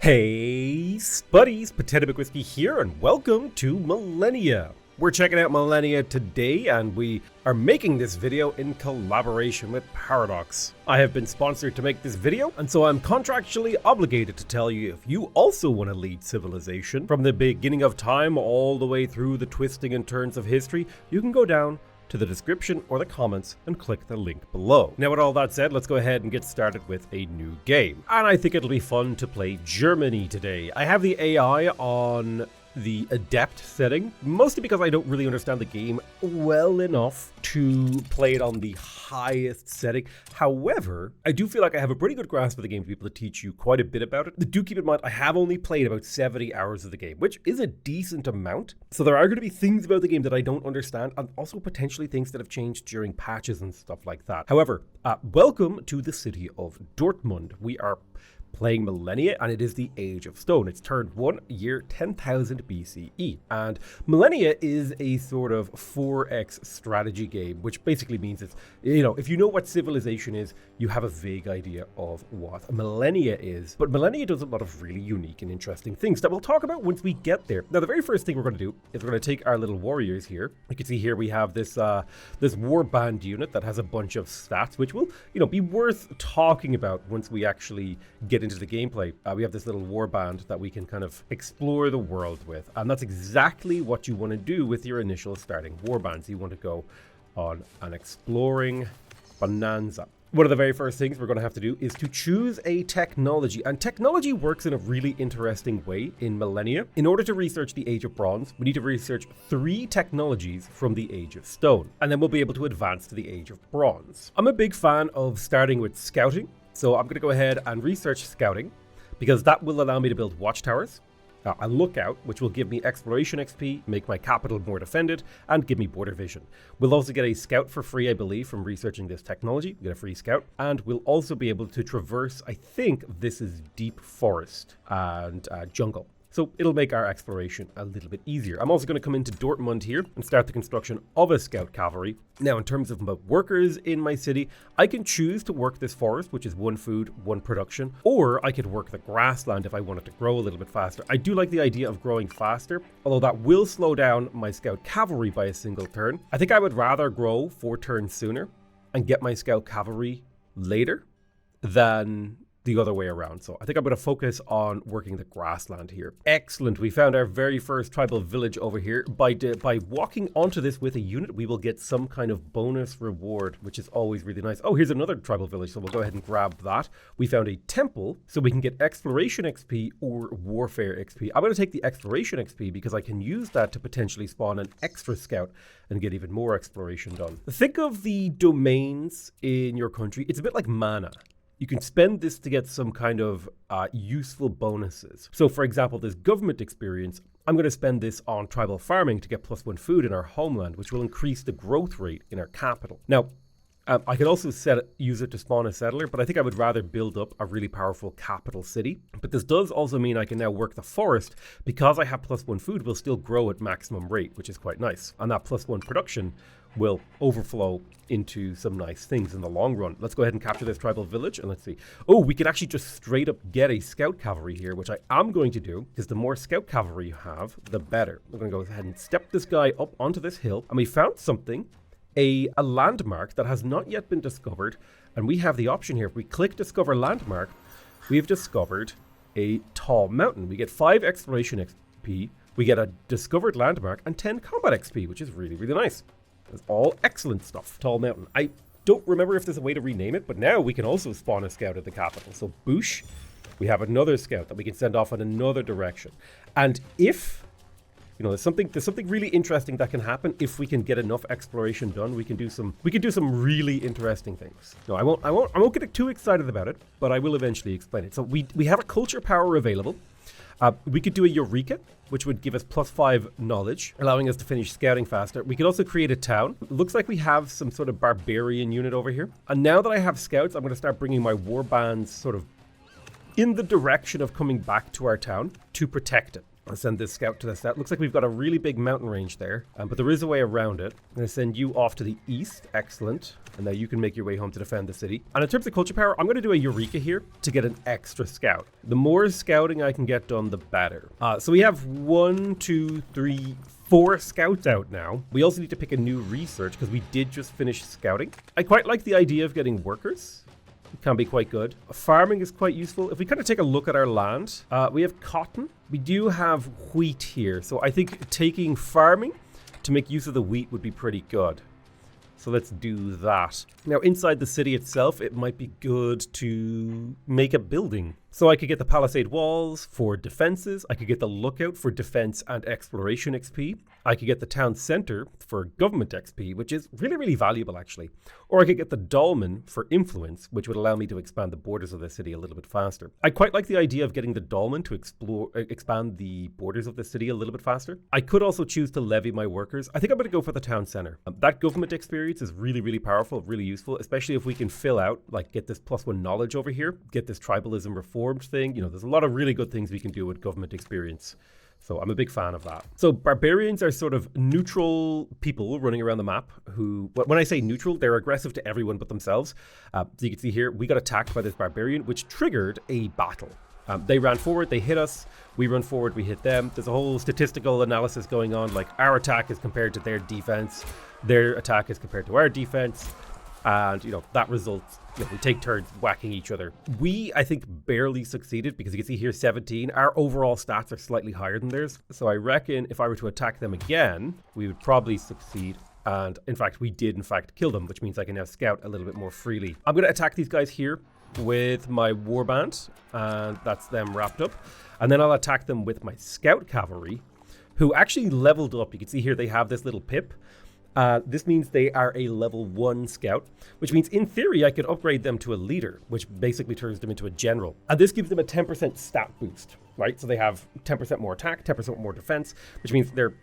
Hey, Spuddies, Potato Whiskey here, and welcome to Millennia. We're checking out Millennia today, and we are making this video in collaboration with Paradox. I have been sponsored to make this video, and so I'm contractually obligated to tell you if you also want to lead civilization from the beginning of time all the way through the twisting and turns of history, you can go down to the description or the comments and click the link below. Now, with all that said, let's go ahead and get started with a new game. And I think it'll be fun to play Germany today. I have the AI on the adept setting, mostly because I don't really understand the game well enough to play it on the highest setting. However, I do feel like I have a pretty good grasp of the game to be able to teach you quite a bit about it. Do keep in mind, I have only played about 70 hours of the game, which is a decent amount. So there are going to be things about the game that I don't understand, and also potentially things that have changed during patches and stuff like that. However, welcome to the city of Dortmund. We are playing Millennia, and it is the Age of Stone. It's turned 1 year 10,000 BCE, and Millennia is a sort of 4x strategy game, which basically means it's, if you know what civilization is, you have a vague idea of what Millennia is. But Millennia does a lot of really unique and interesting things that we'll talk about once we get there. Now, the very first thing we're going to do is we're going to take our little warriors here. You can see here we have this this warband unit that has a bunch of stats, which will, be worth talking about once we actually get into the gameplay. We have this little warband that we can kind of explore the world with, and that's exactly what you want to do with your initial starting warbands. You want to go on an exploring bonanza. One of the very first things we're going to have to do is to choose a technology, and technology works in a really interesting way in Millennia. In order to research the Age of Bronze, we need to research 3 technologies from the Age of Stone, and then we'll be able to advance to the Age of Bronze. I'm a big fan of starting with scouting, so I'm going to go ahead and research scouting, because that will allow me to build watchtowers, a lookout, which will give me exploration XP, make my capital more defended, and give me border vision. We'll also get a scout for free, I believe, from researching this technology. We get a free scout, and we'll also be able to traverse, I think this is deep forest and jungle. So it'll make our exploration a little bit easier. I'm also going to come into Dortmund here and start the construction of a scout cavalry. Now, in terms of my workers in my city, I can choose to work this forest, which is 1 food, 1 production, or I could work the grassland if I wanted to grow a little bit faster. I do like the idea of growing faster, although that will slow down my scout cavalry by a single turn. I think I would rather grow 4 turns sooner and get my scout cavalry later than the other way around. So I think I'm going to focus on working the grassland here. Excellent. We found our very first tribal village over here. By walking onto this with a unit, we will get some kind of bonus reward, which is always really nice. Oh, here's another tribal village, so we'll go ahead and grab that. We found a temple, so we can get exploration XP or warfare XP. I'm going to take the exploration XP because I can use that to potentially spawn an extra scout and get even more exploration done. Think of the domains in your country. It's a bit like mana. You can spend this to get some kind of useful bonuses. So, for example, this government experience, I'm going to spend this on tribal farming to get +1 food in our homeland, which will increase the growth rate in our capital. Now, I could also use it to spawn a settler, but I think I would rather build up a really powerful capital city. But this does also mean I can now work the forest. Because I have +1 food, will still grow at maximum rate, which is quite nice. And that +1 production will overflow into some nice things in the long run. Let's go ahead and capture this tribal village, and let's see. Oh, we could actually just straight up get a scout cavalry here, which I am going to do, because the more scout cavalry you have, the better. We're going to go ahead and step this guy up onto this hill, and we found something, a landmark that has not yet been discovered, and we have the option here. If we click discover landmark, we've discovered a tall mountain. We get 5 exploration XP, we get a discovered landmark, and 10 combat XP, which is really, really nice. That's all excellent stuff. Tall mountain. I don't remember if there's a way to rename it, but now we can also spawn a scout at the capital. So Boosh, we have another scout that we can send off in another direction. And if, there's something really interesting that can happen if we can get enough exploration done, we can do some really interesting things. No, I won't get too excited about it, but I will eventually explain it. So we have a culture power available. We could do a Eureka, which would give us +5 knowledge, allowing us to finish scouting faster. We could also create a town. It looks like we have some sort of barbarian unit over here. And now that I have scouts, I'm going to start bringing my warbands sort of in the direction of coming back to our town to protect it. I'll send this scout to the south. Looks like we've got a really big mountain range there, but there is a way around it. I'm going to send you off to the east. Excellent. And now you can make your way home to defend the city. And in terms of culture power, I'm going to do a Eureka here to get an extra scout. The more scouting I can get done, the better. So we have 1, 2, 3, 4 scouts out now. We also need to pick a new research because we did just finish scouting. I quite like the idea of getting workers. It can be quite good. Farming is quite useful. If we kind of take a look at our land, we have cotton. We do have wheat here. So I think taking farming to make use of the wheat would be pretty good. So let's do that. Now inside the city itself, it might be good to make a building. So I could get the palisade walls for defenses. I could get the lookout for defense and exploration XP. I could get the town center for government XP, which is really, really valuable actually. Or I could get the dolmen for influence, which would allow me to expand the borders of the city a little bit faster. I quite like the idea of getting the dolmen to expand the borders of the city a little bit faster. I could also choose to levy my workers. I think I'm going to go for the town center. That government experience is really, really powerful, really useful, especially if we can fill out, like get this +1 knowledge over here, get this tribalism reformed thing. You know, there's a lot of really good things we can do with government experience. So I'm a big fan of that. So barbarians are sort of neutral people running around the map who, when I say neutral, they're aggressive to everyone but themselves. So you can see here, we got attacked by this barbarian, which triggered a battle. They ran forward, they hit us, we run forward, we hit them. There's a whole statistical analysis going on, like our attack is compared to their defense, their attack is compared to our defense. And, you know, that results, you know, we take turns whacking each other. We, I think, barely succeeded because you can see here 17. Our overall stats are slightly higher than theirs. So I reckon if I were to attack them again, we would probably succeed. And in fact, we did in fact kill them, which means I can now scout a little bit more freely. I'm going to attack these guys here with my warband, and that's them wrapped up. And then I'll attack them with my scout cavalry, who actually leveled up. You can see here they have this little pip. This means they are a level 1 scout, which means in theory I could upgrade them to a leader, which basically turns them into a general. And this gives them a 10% stat boost, right? So they have 10% more attack, 10% more defense, which means they're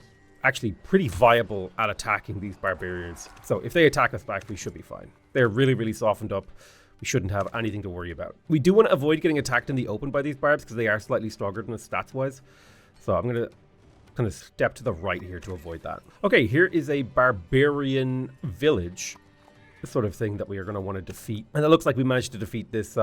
actually pretty viable at attacking these barbarians. So if they attack us back, we should be fine. They're really, really softened up. We shouldn't have anything to worry about. We do want to avoid getting attacked in the open by these barbs because they are slightly stronger than us stats-wise. So I'm going to kind of step to the right here to avoid that. Okay, here is a barbarian village, the sort of thing that we are going to want to defeat. And it looks like we managed to defeat this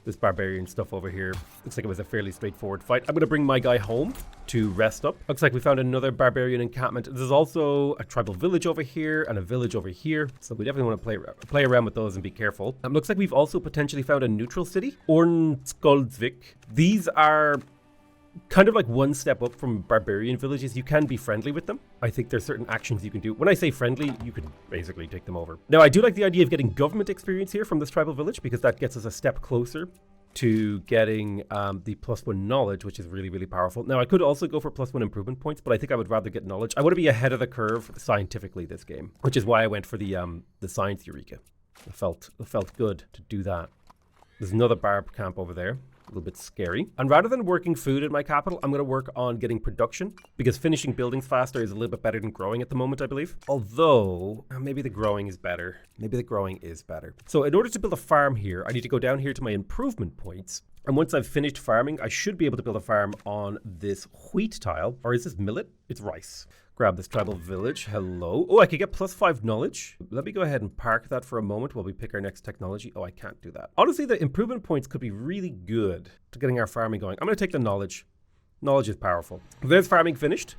this barbarian stuff over here. Looks like it was a fairly straightforward fight. I'm going to bring my guy home to rest up. Looks like we found another barbarian encampment. There's also a tribal village over here and a village over here. So we definitely want to play around with those and be careful. Looks like we've also potentially found a neutral city, Ornskoldsvik. These are kind of like one step up from barbarian villages. You can be friendly with them. I think there's certain actions you can do. When I say friendly, you can basically take them over. Now, I do like the idea of getting government experience here from this tribal village because that gets us a step closer to getting the +1 knowledge, which is really, really powerful. Now, I could also go for +1 improvement points, but I think I would rather get knowledge. I want to be ahead of the curve scientifically this game, which is why I went for the science Eureka. It felt good to do that. There's another barb camp over there. A little bit scary. And rather than working food in my capital, I'm going to work on getting production because finishing buildings faster is a little bit better than growing at the moment, I believe. Although, maybe the growing is better. Maybe the growing is better. So in order to build a farm here, I need to go down here to my improvement points. And once I've finished farming, I should be able to build a farm on this wheat tile. Or is this millet? It's rice. Grab this tribal village. Hello. Oh, I could get +5 knowledge. Let me go ahead and park that for a moment while we pick our next technology. Oh, I can't do that. Honestly, the improvement points could be really good to getting our farming going. I'm going to take the knowledge. Knowledge is powerful. There's farming finished.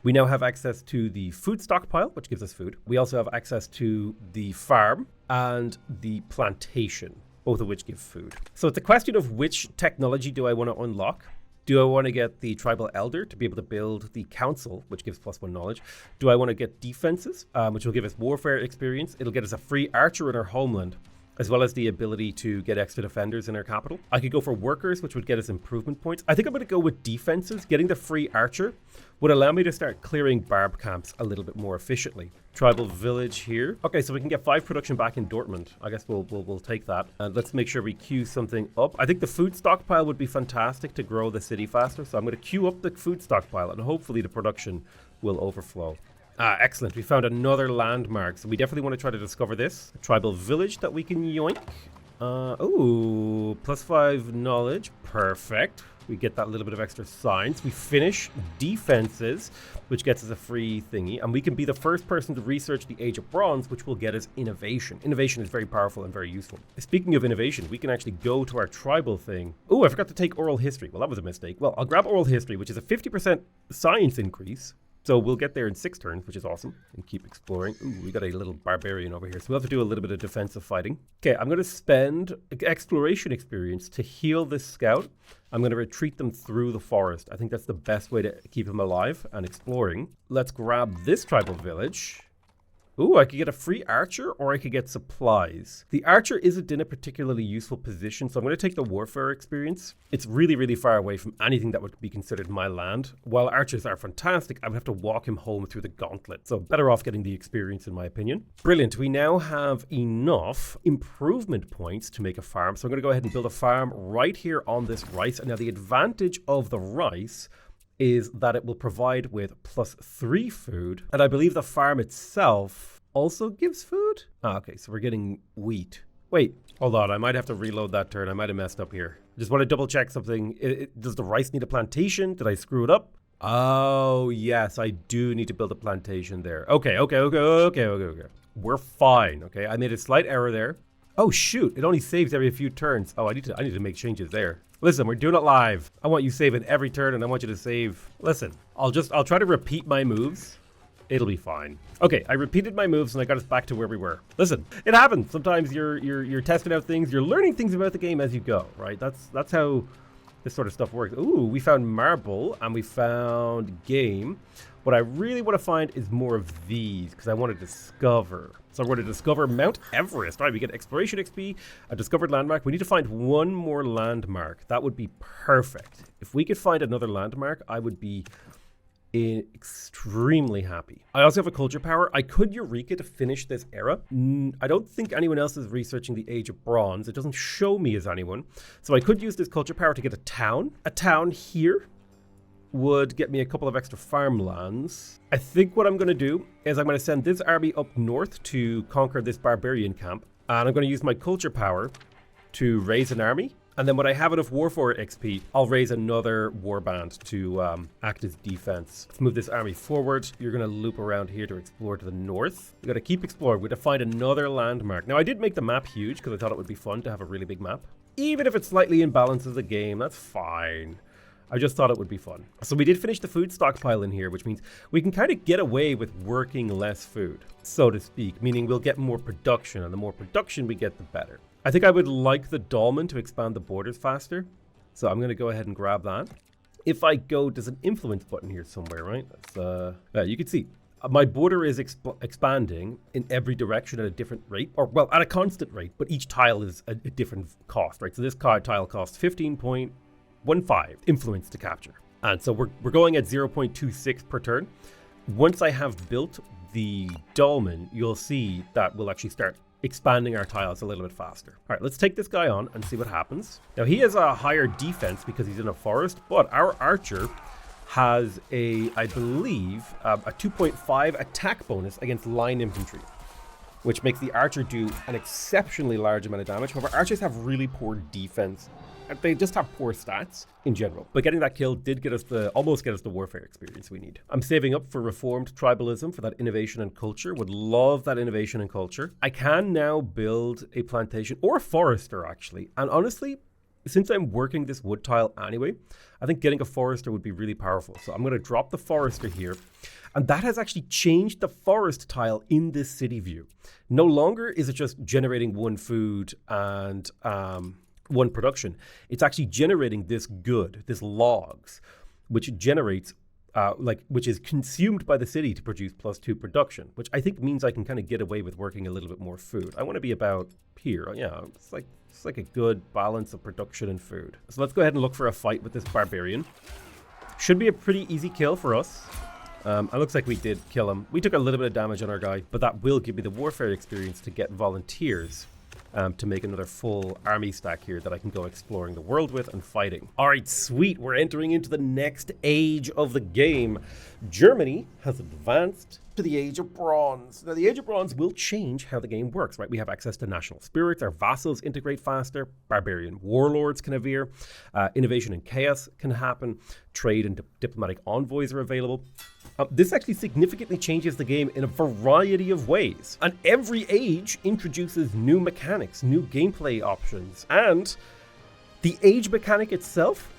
We now have access to the food stockpile, which gives us food. We also have access to the farm and the plantation, both of which give food. So it's a question of which technology do I want to unlock? Do I want to get the tribal elder to be able to build the council, which gives +1 knowledge? Do I want to get defenses, which will give us warfare experience? It'll get us a free archer in our homeland, as well as the ability to get extra defenders in our capital. I could go for workers, which would get us improvement points. I think I'm going to go with defenses. Getting the free archer would allow me to start clearing barb camps a little bit more efficiently. Tribal village here. Okay, so we can get 5 production back in Dortmund. I guess we'll take that. And let's make sure we queue something up. I think the food stockpile would be fantastic to grow the city faster. So I'm going to queue up the food stockpile and hopefully the production will overflow. Excellent. We found another landmark. So we definitely want to try to discover this. A tribal village that we can yoink. Oh, +5 knowledge. Perfect. We get that little bit of extra science. We finish defenses, which gets us a free thingy. And we can be the first person to research the Age of Bronze, which will get us innovation. Innovation is very powerful and very useful. Speaking of innovation, we can actually go to our tribal thing. Oh, I forgot to take oral history. Well, that was a mistake. Well, I'll grab oral history, which is a 50% science increase. So we'll get there in 6 turns, which is awesome, and keep exploring. Ooh, we got a little barbarian over here, so we'll have to do a little bit of defensive fighting. Okay, I'm going to spend exploration experience to heal this scout. I'm going to retreat them through the forest. I think that's the best way to keep him alive and exploring. Let's grab this tribal village. Ooh, I could get a free archer, or I could get supplies. The archer isn't in a particularly useful position, so I'm going to take the warfare experience. It's really, really far away from anything that would be considered my land. While archers are fantastic, I would have to walk him home through the gauntlet. So better off getting the experience, in my opinion. Brilliant. We now have enough improvement points to make a farm. So I'm going to go ahead and build a farm right here on this rice. And now the advantage of the rice is that it will provide with +3 food. And I believe the farm itself also gives food. Okay, so we're getting wheat. Wait, hold on. I might have to reload that turn. I might have messed up here. Just want to double check something. Does the rice need a plantation? Did I screw it up? Oh, yes, I do need to build a plantation there. Okay. We're fine, okay? I made a slight error there. Oh, shoot. It only saves every few turns. Oh, I need to make changes there. Listen, we're doing it live. I want you saving every turn, and I want you to save. Listen, I'll try to repeat my moves. It'll be fine. Okay, I repeated my moves, and I got us back to where we were. Listen, it happens. Sometimes you're testing out things. You're learning things about the game as you go, right? That's how this sort of stuff works. Ooh, we found marble, and we found game. What I really want to find is more of these, because I want to discover. So we're going to discover Mount Everest. Right, we get exploration XP, a discovered landmark. We need to find one more landmark. That would be perfect. If we could find another landmark, I would be extremely happy. I also have a culture power. I could Eureka to finish this era. I don't think anyone else is researching the Age of Bronze. It doesn't show me as anyone. So I could use this culture power to get a town. A town here would get me a couple of extra farmlands. I think what I'm going to do is I'm going to send this army up north to conquer this barbarian camp. And I'm going to use my culture power to raise an army. And then when I have enough warfare XP, I'll raise another warband to act as defense. Let's move this army forward. You're going to loop around here to explore to the north. We got to keep exploring. We got to find another landmark. Now, I did make the map huge because I thought it would be fun to have a really big map. Even if it slightly imbalances the game, that's fine. I just thought it would be fun. So we did finish the food stockpile in here, which means we can kind of get away with working less food, so to speak, meaning we'll get more production, and the more production we get, the better. I think I would like the dolmen to expand the borders faster, so I'm going to go ahead and grab that. If I go, there's an influence button here somewhere, right? You can see my border is expanding in every direction at a different rate, or well, at a constant rate, but each tile is a different cost, right? So this tile costs 15.15 influence to capture. And so we're going at 0.26 per turn. Once I have built the dolmen, you'll see that we'll actually start expanding our tiles a little bit faster. All right, let's take this guy on and see what happens. Now he has a higher defense because he's in a forest, but our archer has I believe, a 2.5 attack bonus against line infantry, which makes the archer do an exceptionally large amount of damage. However, archers have really poor defense. They just have poor stats in general. But getting that kill did almost get us the warfare experience we need. I'm saving up for reformed tribalism for that innovation and culture. Would love that innovation and culture. I can now build a plantation or a forester, actually. And honestly, since I'm working this wood tile anyway, I think getting a forester would be really powerful. So I'm going to drop the forester here. And that has actually changed the forest tile in this city view. No longer is it just generating one food and one production. It's actually generating this logs, which generates which is consumed by the city to produce +2 production, which I think means I can kind of get away with working a little bit more food. I want to be about here. Yeah, it's like a good balance of production and food. So let's go ahead and look for a fight with this barbarian. Should be a pretty easy kill for us. It looks like we did kill him. We took a little bit of damage on our guy, but that will give me the warfare experience to get volunteers. to make another full army stack here that I can go exploring the world with and fighting. All right, sweet. We're entering into the next age of the game. Germany has advanced to the Age of Bronze. Now, the Age of Bronze will change how the game works, right? We have access to national spirits, our vassals integrate faster, barbarian warlords can appear, innovation and chaos can happen, trade and diplomatic envoys are available. This actually significantly changes the game in a variety of ways, and every age introduces new mechanics, new gameplay options, and the age mechanic itself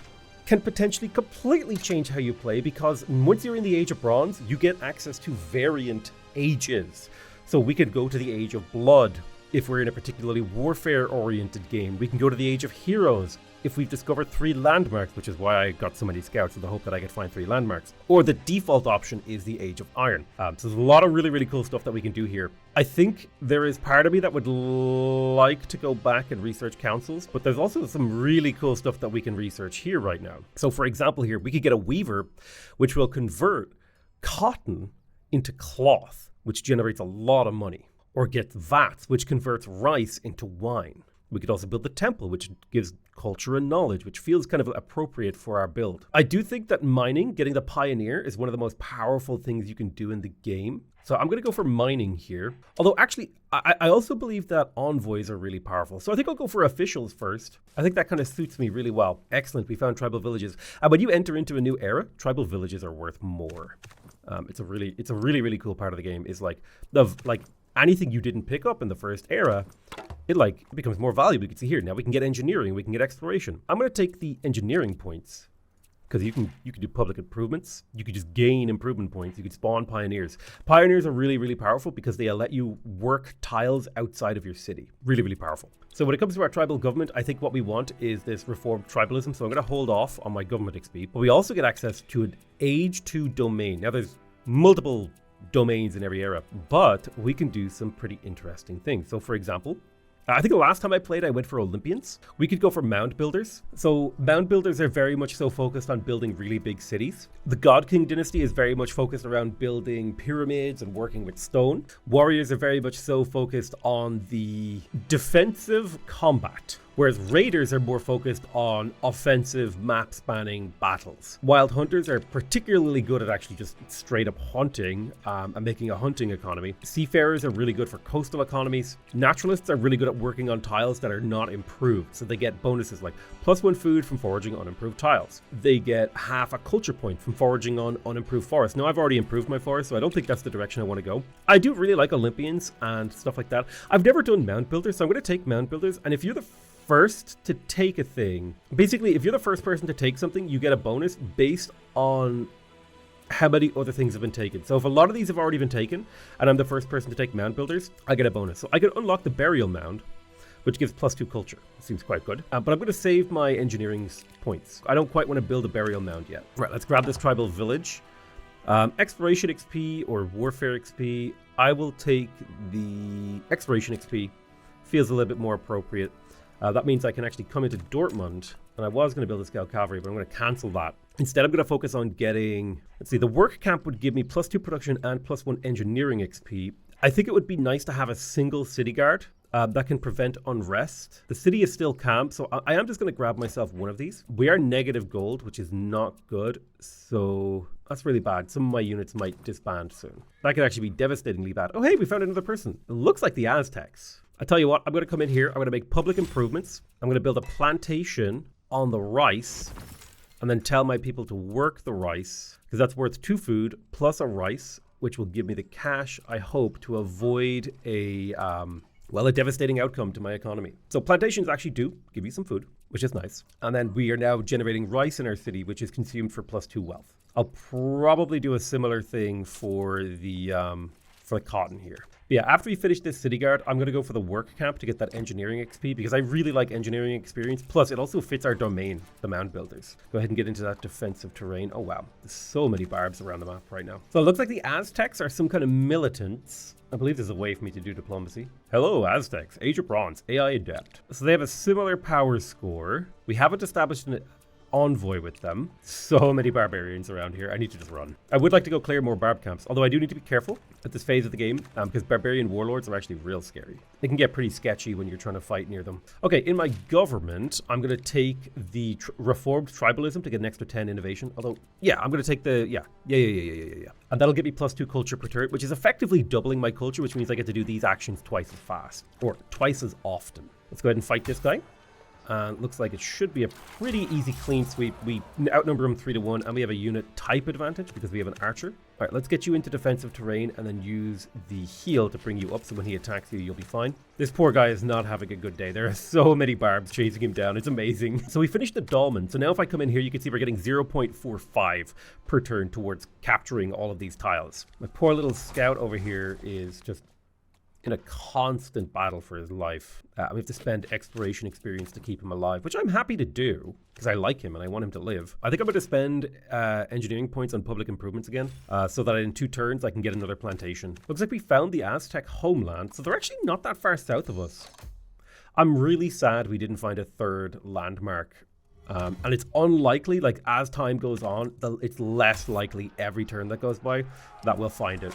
can potentially completely change how you play, because once you're in the Age of Bronze, you get access to variant ages. So we could go to the Age of Blood if we're in a particularly warfare-oriented game. We can go to the Age of Heroes if we've discovered 3 landmarks, which is why I got so many scouts in the hope that I could find 3 landmarks. Or the default option is the Age of Iron. So there's a lot of really, really cool stuff that we can do here. I think there is part of me that would like to go back and research councils, but there's also some really cool stuff that we can research here right now. So for example here, we could get a weaver, which will convert cotton into cloth, which generates a lot of money. Or get vats, which converts rice into wine. We could also build the temple, which gives culture and knowledge, which feels kind of appropriate for our build. I do think that mining, getting the pioneer, is one of the most powerful things you can do in the game. So I'm going to go for mining here. Although actually, I also believe that envoys are really powerful. So I think I'll go for officials first. I think that kind of suits me really well. Excellent, we found tribal villages. And when you enter into a new era, tribal villages are worth more. It's a really, really cool part of the game. Is like anything you didn't pick up in the first era, it becomes more valuable. You can see here, now we can get engineering, we can get exploration. I'm going to take the engineering points, because you can do public improvements. You could just gain improvement points. You could spawn pioneers. Pioneers are really, really powerful because they let you work tiles outside of your city. Really, really powerful. So when it comes to our tribal government, I think what we want is this reformed tribalism. So I'm going to hold off on my government XP, but we also get access to an age 2 domain. Now there's multiple domains in every era, but we can do some pretty interesting things. So for example, I think the last time I played, I went for Olympians. We could go for mound builders. So mound builders are very much so focused on building really big cities. The God King dynasty is very much focused around building pyramids and working with stone. Warriors are very much so focused on the defensive combat, whereas raiders are more focused on offensive map spanning battles. Wild hunters are particularly good at actually just straight up hunting and making a hunting economy. Seafarers are really good for coastal economies. Naturalists are really good at working on tiles that are not improved, so they get bonuses like +1 food from foraging on improved tiles. They get half a culture point from foraging on unimproved forests. Now I've already improved my forest, so I don't think that's the direction I want to go. I do really like Olympians and stuff like that. I've never done mound builders, so I'm going to take mound builders, and if you're the first to take a thing, basically if you're the first person to take something, you get a bonus based on how many other things have been taken. So if a lot of these have already been taken and I'm the first person to take mound builders, I get a bonus. So I can unlock the burial mound, which gives +2 culture. Seems quite good. But I'm going to save my engineering points. I don't quite want to build a burial mound yet. Right, let's grab this tribal village. Exploration XP or warfare XP. I will take the exploration XP. Feels a little bit more appropriate. That means I can actually come into Dortmund, and I was going to build a scout cavalry, but I'm going to cancel that. Instead, I'm going to focus on getting, let's see, the work camp would give me +2 production and +1 engineering XP. I think it would be nice to have a single city guard that can prevent unrest. The city is still calm, so I am just going to grab myself one of these. We are negative gold, which is not good, so that's really bad. Some of my units might disband soon. That could actually be devastatingly bad. Oh, hey, we found another person. It looks like the Aztecs. I tell you what, I'm going to come in here. I'm going to make public improvements. I'm going to build a plantation on the rice and then tell my people to work the rice, because that's worth 2 food plus a rice, which will give me the cash, I hope, to avoid a devastating outcome to my economy. So plantations actually do give you some food, which is nice. And then we are now generating rice in our city, which is consumed for +2 wealth. I'll probably do a similar thing for the cotton here. But yeah, after we finish this city guard, I'm going to go for the work camp to get that engineering XP, because I really like engineering experience. Plus, it also fits our domain, the mound builders. Go ahead and get into that defensive terrain. Oh, wow. There's so many barbs around the map right now. So it looks like the Aztecs are some kind of militants. I believe there's a way for me to do diplomacy. Hello, Aztecs. Age of Bronze, AI adept. So they have a similar power score. We haven't established envoy with them. So many barbarians around here. I need to just run. I would like to go clear more barb camps, although I do need to be careful at this phase of the game because barbarian warlords are actually real scary. They can get pretty sketchy when you're trying to fight near them. Okay, in my government, I'm going to take the reformed tribalism to get an extra 10 innovation. Although, yeah, I'm going to take the, yeah. And that'll give me +2 culture per turret, which is effectively doubling my culture, which means I get to do these actions twice as fast, or twice as often. Let's go ahead and fight this guy. Looks like it should be a pretty easy clean sweep. We outnumber him 3-1, and we have a unit type advantage because we have an archer. All right, let's get you into defensive terrain and then use the heal to bring you up, so when he attacks you, you'll be fine. This poor guy is not having a good day. There are so many barbs chasing him down. It's amazing. So we finished the dolmen. So now if I come in here, you can see we're getting 0.45 per turn towards capturing all of these tiles. My poor little scout over here is just in a constant battle for his life. We have to spend exploration experience to keep him alive, which I'm happy to do because I like him and I want him to live. I think I'm going to spend engineering points on public improvements again so that in 2 turns I can get another plantation. Looks like we found the Aztec homeland, so they're actually not that far south of us. I'm really sad we didn't find a 3rd landmark. And it's unlikely, like as time goes on, it's less likely every turn that goes by that we'll find it.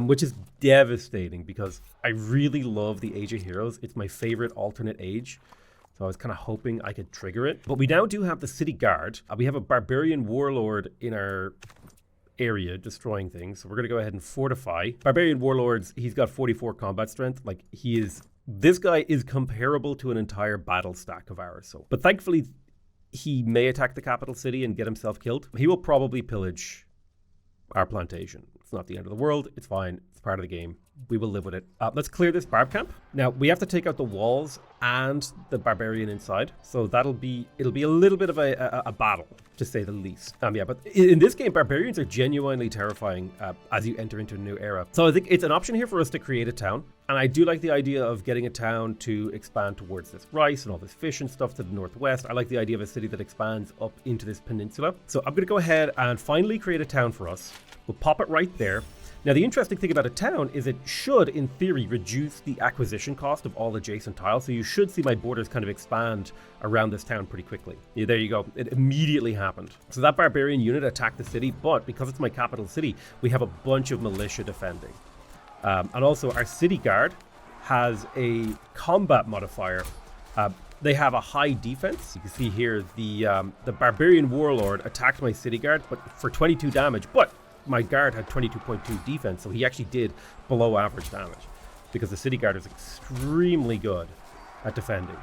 Which is devastating because I really love the Age of Heroes. It's my favorite alternate age. So I was kind of hoping I could trigger it. But we now do have the city guard. We have a barbarian warlord in our area destroying things. So we're going to go ahead and fortify. Barbarian warlords, he's got 44 combat strength. Like this guy is comparable to an entire battle stack of ours. So, but thankfully he may attack the capital city and get himself killed. He will probably pillage our plantation. It's not the end of the world. It's fine. It's part of the game. We will live with it. Let's clear this barb camp. Now, we have to take out the walls and the barbarian inside. So it'll be a little bit of a battle, to say the least. Yeah, but in this game, barbarians are genuinely terrifying as you enter into a new era. So I think it's an option here for us to create a town. And I do like the idea of getting a town to expand towards this rice and all this fish and stuff to the northwest. I like the idea of a city that expands up into this peninsula. So I'm going to go ahead and finally create a town for us. We'll pop it right there. Now, the interesting thing about a town is it should, in theory, reduce the acquisition cost of all adjacent tiles. So you should see my borders kind of expand around this town pretty quickly. Yeah, there you go. It immediately happened. So that barbarian unit attacked the city, but because it's my capital city, we have a bunch of militia defending. And also, our city guard has a combat modifier. They have a high defense. You can see here the barbarian warlord attacked my city guard, but for 22 damage. But my guard had 22.2 defense, so he actually did below average damage because the city guard is extremely good at defending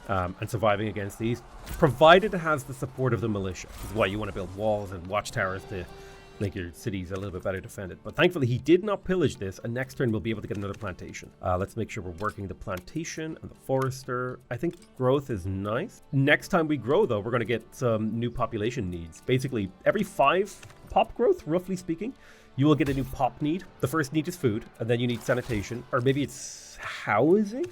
and surviving against these, provided it has the support of the militia. This is why you want to build walls and watchtowers to make your cities a little bit better defended. But thankfully, he did not pillage this, and next turn we'll be able to get another plantation. Let's make sure we're working the plantation and the forester. I think growth is nice. Next time we grow, though, we're going to get some new population needs. Basically, every 5 pop growth, roughly speaking, you will get a new pop need. The first need is food, and then you need sanitation, or maybe it's housing?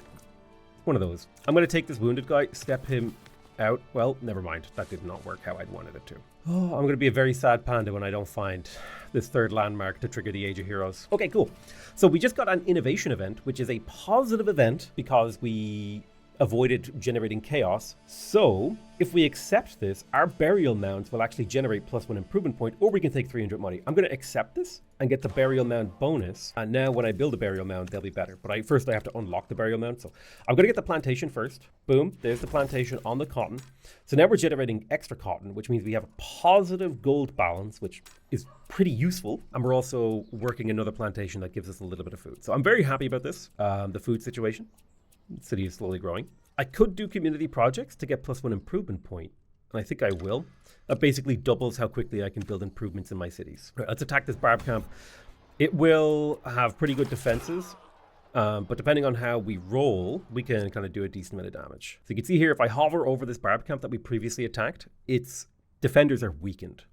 One of those. I'm going to take this wounded guy, step him out. Well, never mind. That did not work how I'd wanted it to. Oh, I'm going to be a very sad panda when I don't find this 3rd landmark to trigger the Age of Heroes. Okay, cool. So we just got an innovation event, which is a positive event because we avoided generating chaos. So if we accept this, our burial mounds will actually generate +1 improvement point, or we can take 300 money. I'm going to accept this and get the burial mound bonus. And now when I build a burial mound, they'll be better. But first I have to unlock the burial mound. So I'm going to get the plantation first. Boom. There's the plantation on the cotton. So now we're generating extra cotton, which means we have a positive gold balance, which is pretty useful. And we're also working another plantation that gives us a little bit of food. So I'm very happy about this, the food situation. The city is slowly growing. I could do community projects to get +1 improvement point, and I think I will. That basically doubles how quickly I can build improvements in my cities. Right, let's attack this barb camp. It will have pretty good defenses, but depending on how we roll, we can kind of do a decent amount of damage. So you can see here, if I hover over this barb camp that we previously attacked, its defenders are weakened.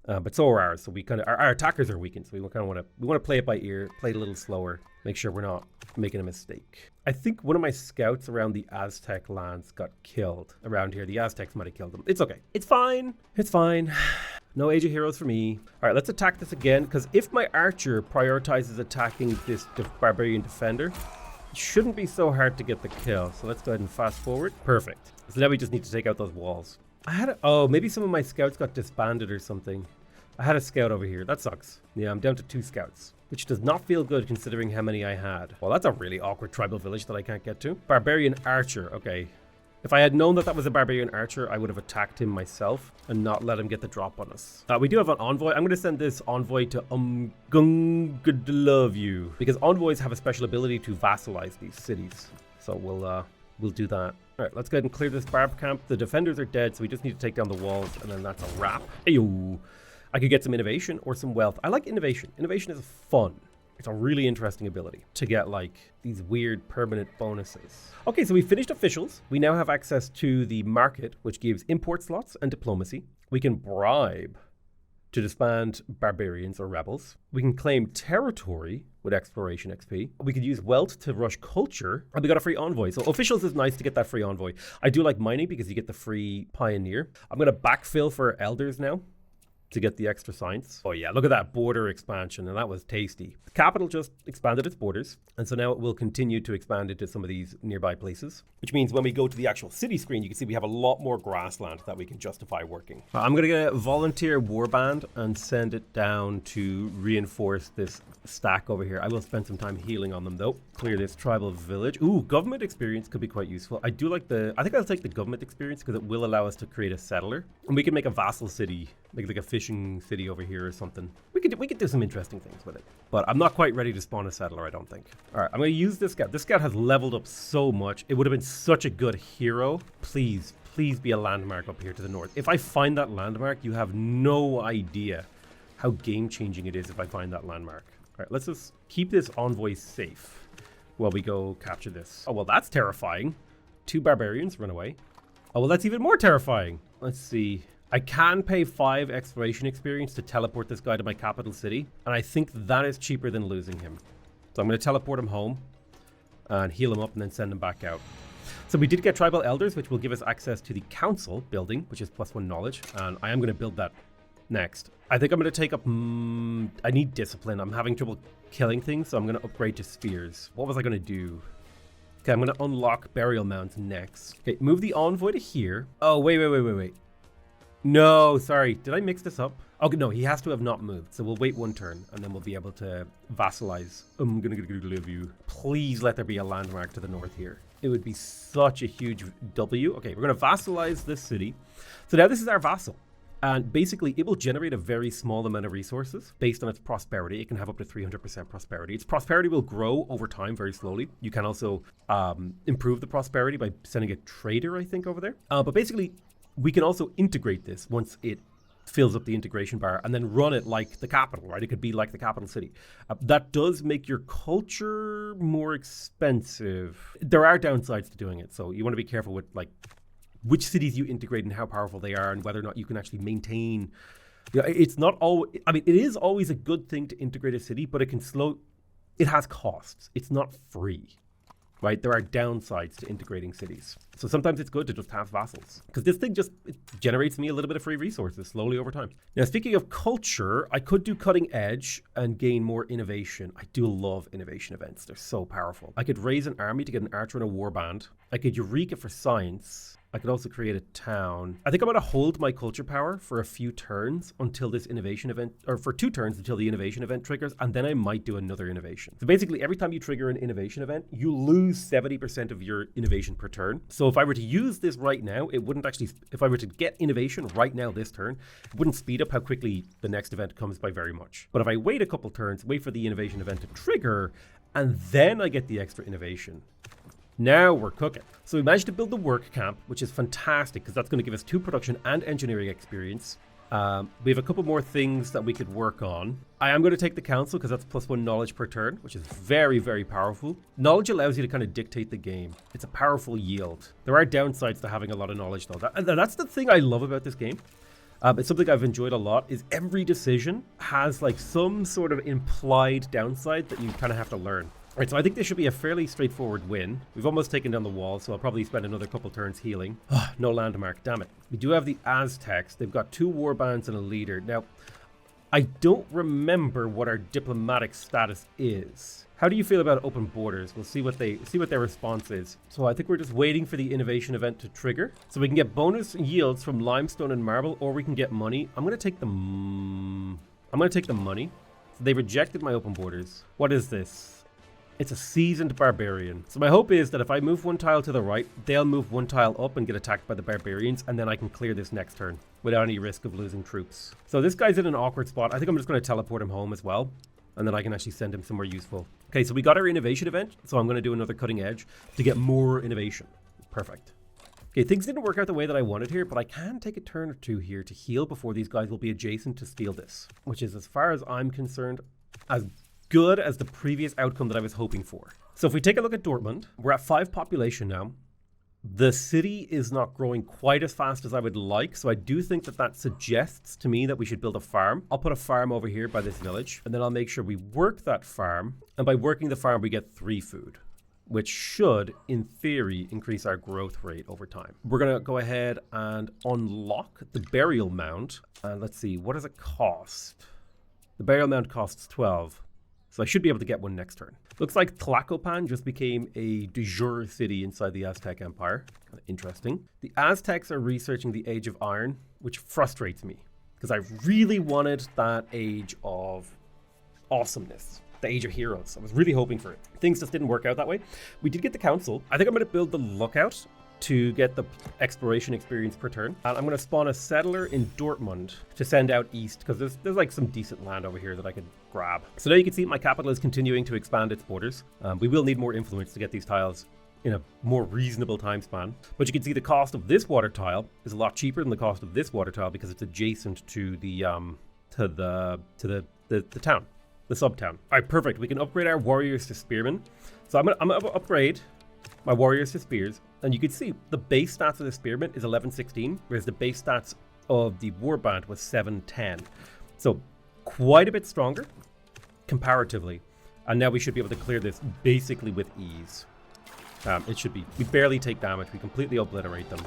But so are ours. So we kind of our attackers are weakened. So we kind of want to play it by ear, play it a little slower, make sure we're not making a mistake. I think one of my scouts around the Aztec lands got killed around here. The Aztecs might have killed them. It's okay. It's fine. It's fine. No Age of Heroes for me. All right, let's attack this again, because if my archer prioritizes attacking this barbarian defender, it shouldn't be so hard to get the kill. So let's go ahead and fast forward. Perfect. So now we just need to take out those walls. I had oh, maybe some of my scouts got disbanded or something. I had a scout over here. That sucks. Yeah, I'm down to 2 scouts, which does not feel good considering how many I had. Well, that's a really awkward tribal village that I can't get to. Barbarian archer. Okay. If I had known that that was a barbarian archer, I would have attacked him myself and not let him get the drop on us. We do have an envoy. I'm going to send this envoy to love you because envoys have a special ability to vassalize these cities. So we'll do that. All right, let's go ahead and clear this barb camp. The defenders are dead, so we just need to take down the walls, and then that's a wrap. Ayo. I could get some innovation or some wealth. I like innovation. Innovation is fun. It's a really interesting ability to get like these weird permanent bonuses. Okay, so we finished officials. We now have access to the market, which gives import slots and diplomacy. We can bribe to disband barbarians or rebels. We can claim territory with exploration XP. We could use wealth to rush culture, and we got a free envoy. So officials is nice to get that free envoy. I do like mining because you get the free pioneer. I'm gonna backfill for elders now to get the extra science. Oh yeah, look at that border expansion, and that was tasty. The capital just expanded its borders, and so now it will continue to expand into some of these nearby places, which means when we go to the actual city screen, you can see we have a lot more grassland that we can justify working. I'm gonna get a volunteer warband and send it down to reinforce this stack over here. I will spend some time healing on them though. Clear this tribal village. Ooh, government experience could be quite useful. I think I'll take the government experience because it will allow us to create a settler, and we can make a vassal city, like a fishing city over here or something. We could do some interesting things with it, but I'm not quite ready to spawn a settler, I don't think. All right, I'm going to use this scout. This scout has leveled up so much. It would have been such a good hero. Please be a landmark up here to the north. If I find that landmark, you have no idea how game-changing it is if I find that landmark. All right, let's just keep this envoy safe while we go capture this. Oh, well, that's terrifying. 2 barbarians run away. Oh, well, that's even more terrifying. Let's see. I can pay 5 exploration experience to teleport this guy to my capital city, and I think that is cheaper than losing him. So I'm going to teleport him home and heal him up and then send him back out. So we did get tribal elders, which will give us access to the council building, which is +1 knowledge, and I am going to build that next. I think I'm going to take up... I need discipline. I'm having trouble killing things, so I'm going to upgrade to spears. What was I going to do? Okay, I'm going to unlock burial mounds next. Okay, move the envoy to here. Oh, wait. No, sorry. Did I mix this up? Okay, no, he has to have not moved. So we'll wait 1 turn, and then we'll be able to vassalize. I'm gonna live you. Please let there be a landmark to the north here. It would be such a huge W. Okay, we're gonna vassalize this city. So now this is our vassal. And basically, it will generate a very small amount of resources based on its prosperity. It can have up to 300% prosperity. Its prosperity will grow over time very slowly. You can also improve the prosperity by sending a trader, I think, over there. But basically, we can also integrate this once it fills up the integration bar and then run it like the capital, right? It could be like the capital city. That does make your culture more expensive. There are downsides to doing it, so you want to be careful with like which cities you integrate and how powerful they are and whether or not you can actually maintain. You know, it's not all. I mean, it is always a good thing to integrate a city, but it can slow. It has costs. It's not free. Right, there are downsides to integrating cities. So sometimes it's good to just have vassals because this thing just generates me a little bit of free resources slowly over time. Now, speaking of culture, I could do cutting edge and gain more innovation. I do love innovation events. They're so powerful. I could raise an army to get an archer and a warband. I could Eureka for science. I could also create a town. I think I'm going to hold my culture power for a few turns until this innovation event, or for 2 turns until the innovation event triggers, and then I might do another innovation. So basically, every time you trigger an innovation event, you lose 70% of your innovation per turn. So if I were to use this right now, it wouldn't actually, if I were to get innovation right now this turn, it wouldn't speed up how quickly the next event comes by very much. But if I wait a couple turns, wait for the innovation event to trigger, and then I get the extra innovation, now we're cooking. So we managed to build the work camp, which is fantastic because that's going to give us 2 production and engineering experience. We have a couple more things that we could work on. I am going to take the council because that's +1 knowledge per turn, which is very, very powerful. Knowledge allows you to kind of dictate the game. It's a powerful yield. There are downsides to having a lot of knowledge though. That's the thing I love about this game. It's something I've enjoyed a lot is every decision has like some sort of implied downside that you kind of have to learn. Right, so I think this should be a fairly straightforward win. We've almost taken down the wall, so I'll probably spend another couple turns healing. No landmark, damn it. We do have the Aztecs. They've got 2 warbands and a leader. Now, I don't remember what our diplomatic status is. How do you feel about open borders? We'll see what their response is. So I think we're just waiting for the innovation event to trigger. So we can get bonus yields from limestone and marble, or we can get money. I'm gonna take the money. So they rejected my open borders. What is this? It's a seasoned barbarian. So my hope is that if I move one tile to the right, they'll move one tile up and get attacked by the barbarians, and then I can clear this next turn without any risk of losing troops. So this guy's in an awkward spot. I think I'm just going to teleport him home as well, and then I can actually send him somewhere useful. Okay, so we got our innovation event, so I'm going to do another cutting edge to get more innovation. Perfect. Okay, things didn't work out the way that I wanted here, but I can take a turn or two here to heal before these guys will be adjacent to steal this, which is, as far as I'm concerned, as good as the previous outcome that I was hoping for. So if we take a look at Dortmund, we're at 5 population now. The city is not growing quite as fast as I would like, so I do think that that suggests to me that we should build a farm. I'll put a farm over here by this village, and then I'll make sure we work that farm, and by working the farm we get 3 food, which should, in theory, increase our growth rate over time. We're going to go ahead and unlock the burial mound, and let's see, what does it cost? The burial mound costs 12. So I should be able to get one next turn. Looks like Tlacopan just became a de jure city inside the Aztec Empire. Kind of interesting. The Aztecs are researching the Age of Iron, which frustrates me because I really wanted that Age of Awesomeness, the Age of Heroes. I was really hoping for it. Things just didn't work out that way. We did get the council. I think I'm going to build the lookout to get the exploration experience per turn. And I'm going to spawn a settler in Dortmund to send out east, because there's like some decent land over here that I could grab. So now you can see my capital is continuing to expand its borders. We will need more influence to get these tiles in a more reasonable time span. But you can see the cost of this water tile is a lot cheaper than the cost of this water tile because it's adjacent to the town, the sub-town. All right, perfect. We can upgrade our warriors to spearmen. So I'm gonna upgrade my warriors to spears, and you can see the base stats of the spearman is 1116, whereas the base stats of the warband was 710. So quite a bit stronger comparatively, and now we should be able to clear this basically with ease. It should be, we barely take damage, we completely obliterate them,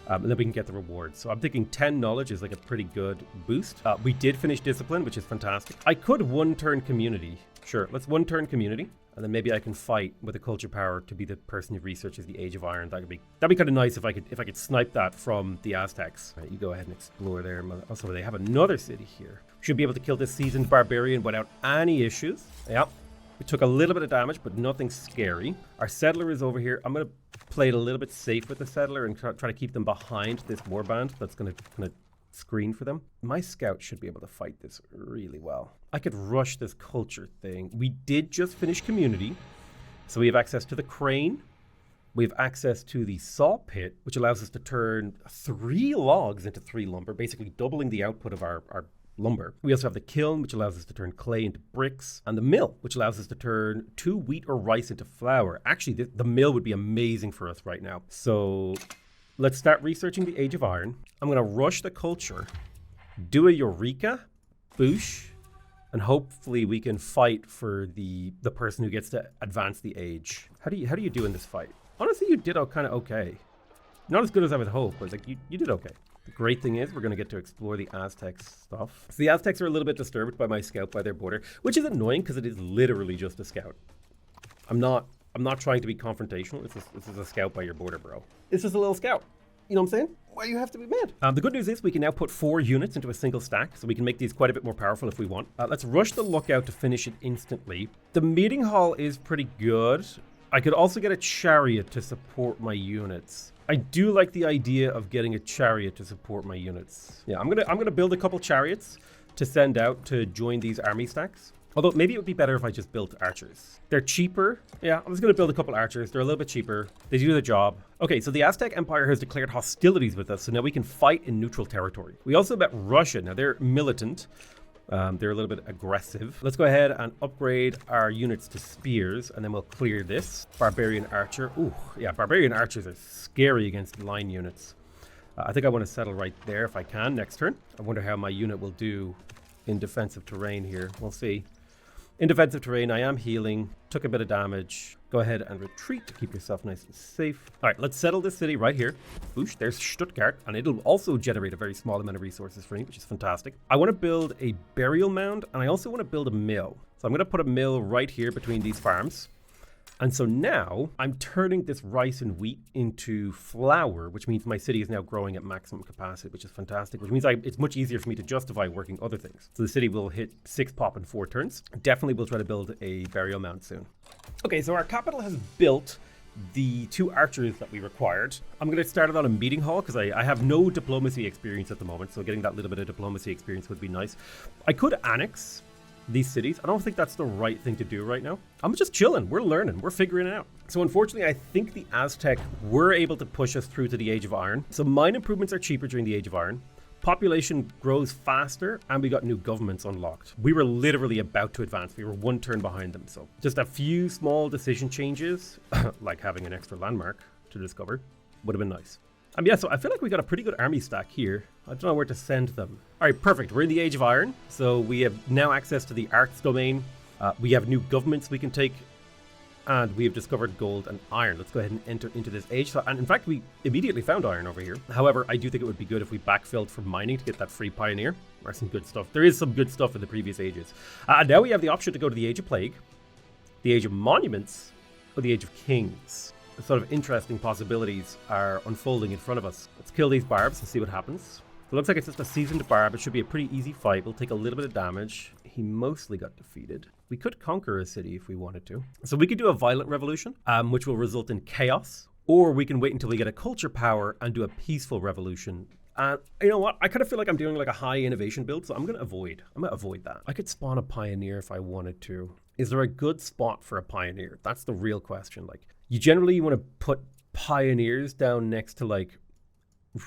and then we can get the rewards. So I'm thinking 10 knowledge is like a pretty good boost. We did finish discipline, which is fantastic. I could one turn community. Sure, let's one turn community, and then maybe I can fight with a culture power to be the person who researches the Age of Iron. That'd be kind of nice if I could snipe that from the Aztecs. Right, you go ahead and explore there. Also, they have another city here. Should be able to kill this seasoned barbarian without any issues. Yeah, we took a little bit of damage, but nothing scary. Our settler is over here. I'm gonna play it a little bit safe with the settler and try to keep them behind this warband. That's gonna kind of screen for them. My scout should be able to fight this really well. I could rush this culture thing. We did just finish community, so we have access to the crane. We have access to the saw pit, which allows us to turn 3 logs into 3 lumber, basically doubling the output of our lumber. We also have the kiln, which allows us to turn clay into bricks, and the mill, which allows us to turn 2 wheat or rice into flour. Actually, the mill would be amazing for us right now. So let's start researching the Age of Iron. I'm going to rush the culture, do a Eureka, boosh, and hopefully we can fight for the person who gets to advance the age. How do you do in this fight? Honestly, you did kind of okay. Not as good as I would hope, but like you did okay. The great thing is we're going to get to explore the Aztec stuff. So the Aztecs are a little bit disturbed by my scout by their border, which is annoying because it is literally just a scout. I'm not trying to be confrontational. This is a scout by your border, bro. It's just a little scout. You know what I'm saying? Why do you have to be mad? The good news is we can now put 4 units into a single stack, so we can make these quite a bit more powerful if we want. Let's rush the lookout to finish it instantly. The meeting hall is pretty good. I could also get a chariot to support my units. I do like the idea of getting a chariot to support my units. Yeah, I'm gonna build a couple chariots to send out to join these army stacks. Although maybe it would be better if I just built archers. They're cheaper. Yeah, I'm just going to build a couple archers. They're a little bit cheaper. They do the job. Okay, so the Aztec Empire has declared hostilities with us, so now we can fight in neutral territory. We also met Russia. Now they're militant. They're a little bit aggressive. Let's go ahead and upgrade our units to spears, and then we'll clear this. Barbarian archer. Ooh, yeah, barbarian archers are scary against line units. I think I want to settle right there if I can next turn. I wonder how my unit will do in defensive terrain here. We'll see. In defensive terrain, I am healing, took a bit of damage. Go ahead and retreat to keep yourself nice and safe. All right, let's settle this city right here. Boosh, there's Stuttgart, and it'll also generate a very small amount of resources for me, which is fantastic. I want to build a burial mound, and I also want to build a mill. So So I'm going to put a mill right here between these farms. And so now I'm turning this rice and wheat into flour, which means my city is now growing at maximum capacity, which is fantastic, which means it's much easier for me to justify working other things. So the city will hit 6 pop in 4 turns. Definitely will try to build a burial mound soon. Okay, so our capital has built the 2 archers that we required. I'm going to start it on a meeting hall because I have no diplomacy experience at the moment. So getting that little bit of diplomacy experience would be nice. I could annex these cities. I don't think that's the right thing to do right now. I'm just chilling. We're learning. We're figuring it out. So unfortunately, I think the Aztec were able to push us through to the Age of Iron. So mine improvements are cheaper during the Age of Iron. Population grows faster, and we got new governments unlocked. We were literally about to advance. We were 1 turn behind them. So just a few small decision changes, like having an extra landmark to discover, would have been nice. Yeah, so I feel like we got a pretty good army stack here. I don't know where to send them. All right, perfect. We're in the Age of Iron, so we have now access to the arts domain. We have new governments we can take, and we have discovered gold and iron. Let's go ahead and enter into this age. So, and in fact, we immediately found iron over here. However, I do think it would be good if we backfilled from mining to get that free pioneer, or some good stuff. There is some good stuff in the previous ages. Now we have the option to go to the Age of Plague, the Age of Monuments, or the Age of Kings. The sort of interesting possibilities are unfolding in front of us. Let's kill these barbs and see what happens. It looks like it's just a seasoned barb. It should be a pretty easy fight. We'll take a little bit of damage. He mostly got defeated. We could conquer a city if we wanted to. So we could do a violent revolution, which will result in chaos. Or we can wait until we get a culture power and do a peaceful revolution. And you know what? I kind of feel like I'm doing like a high innovation build, so I'm going to avoid that. I could spawn a pioneer if I wanted to. Is there a good spot for a pioneer? That's the real question. Like, you generally want to put pioneers down next to like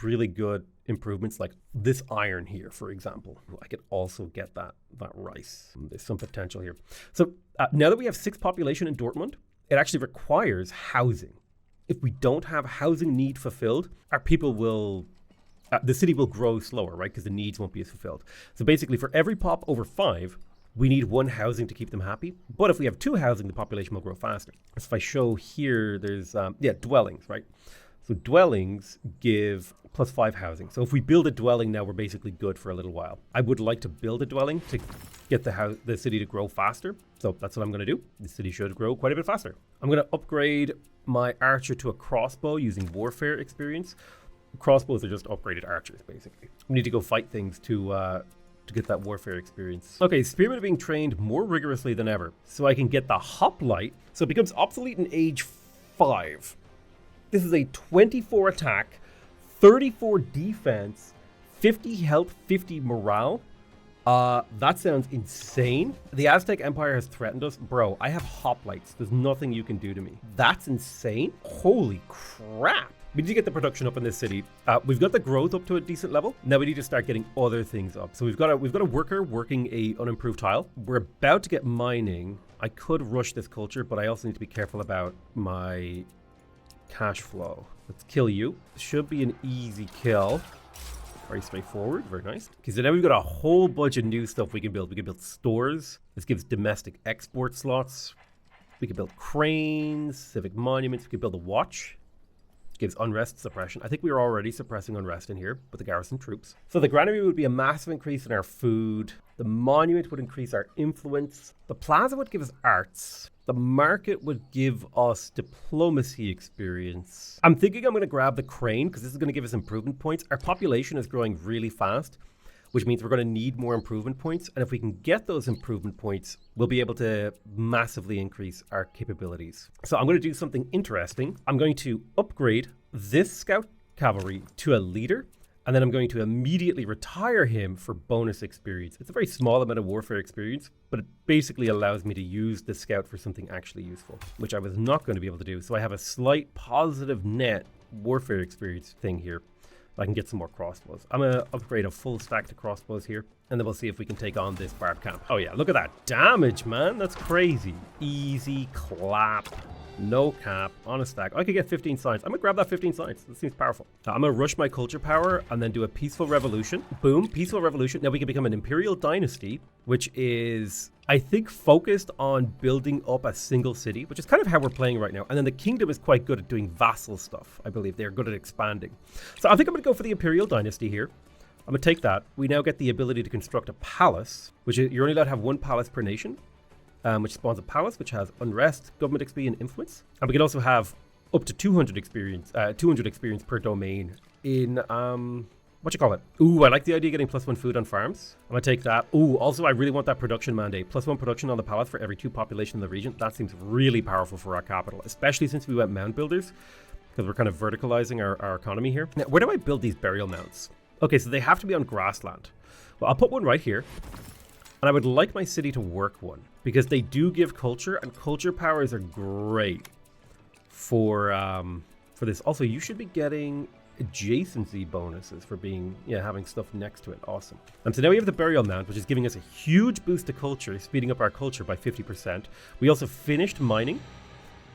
really good improvements, like this iron here, for example. I could also get that rice. There's some potential here. So now that we have 6 population in Dortmund, it actually requires housing. If we don't have housing need fulfilled, our people will, the city will grow slower, right? Because the needs won't be as fulfilled. So basically for every pop over 5, we need 1 housing to keep them happy. But if we have 2 housing, the population will grow faster. So if I show here, there's, dwellings, right? So dwellings give +5 housing. So if we build a dwelling now, we're basically good for a little while. I would like to build a dwelling to get the city to grow faster. So that's what I'm going to do. The city should grow quite a bit faster. I'm going to upgrade my archer to a crossbow using warfare experience. Crossbows are just upgraded archers, basically. We need to go fight things to get that warfare experience. Okay, spearmen are being trained more rigorously than ever, so I can get the hoplite. So it becomes obsolete in age 5. This is a 24 attack, 34 defense, 50 health, 50 morale. That sounds insane. The Aztec Empire has threatened us. Bro, I have hoplites. There's nothing you can do to me. That's insane. Holy crap. We need to get the production up in this city. We've got the growth up to a decent level. Now we need to start getting other things up. So we've got a worker working a unimproved tile. We're about to get mining. I could rush this culture, but I also need to be careful about my cash flow. Let's kill you. Should be an easy kill. Very straightforward. Very nice. Okay, so now we've got a whole bunch of new stuff we can build. We can build stores. This gives domestic export slots. We can build cranes, civic monuments. We can build a watch. Gives unrest suppression. I think we were already suppressing unrest in here with the garrison troops. So the granary would be a massive increase in our food. The monument would increase our influence. The plaza would give us arts. The market would give us diplomacy experience. I'm thinking I'm going to grab the crane because this is going to give us improvement points. Our population is growing really fast, which means we're going to need more improvement points. And if we can get those improvement points, we'll be able to massively increase our capabilities. So I'm going to do something interesting. I'm going to upgrade this scout cavalry to a leader, and then I'm going to immediately retire him for bonus experience. It's a very small amount of warfare experience, but it basically allows me to use the scout for something actually useful, which I was not going to be able to do. So I have a slight positive net warfare experience thing here. I can get some more crossbows. I'm going to upgrade a full stack to crossbows here, and then we'll see if we can take on this barb camp. Oh yeah, look at that damage, man. That's crazy. Easy clap. No cap on a stack. I could get 15 science. I'm going to grab that 15 science. That seems powerful. I'm going to rush my culture power and then do a peaceful revolution. Boom, peaceful revolution. Now we can become an Imperial dynasty, which is, I think, focused on building up a single city, which is kind of how we're playing right now. And then the kingdom is quite good at doing vassal stuff. I believe they're good at expanding. So I think I'm going to go for the Imperial dynasty here. I'm going to take that. We now get the ability to construct a palace, which is, you're only allowed to have 1 palace per nation. which spawns a palace, which has unrest, government XP, and influence. And we can also have up to 200 experience per domain in, what you call it? Ooh, I like the idea of getting +1 food on farms. I'm gonna take that. Ooh, also I really want that production mandate. +1 production on the palace for every 2 population in the region. That seems really powerful for our capital, especially since we went mound builders, because we're kind of verticalizing our economy here. Now, where do I build these burial mounds? Okay, so they have to be on grassland. Well, I'll put one right here. And I would like my city to work one, because they do give culture, and culture powers are great for this. Also, you should be getting adjacency bonuses for being, having stuff next to it. Awesome. And so now we have the burial mound, which is giving us a huge boost to culture, speeding up our culture by 50%. We also finished mining.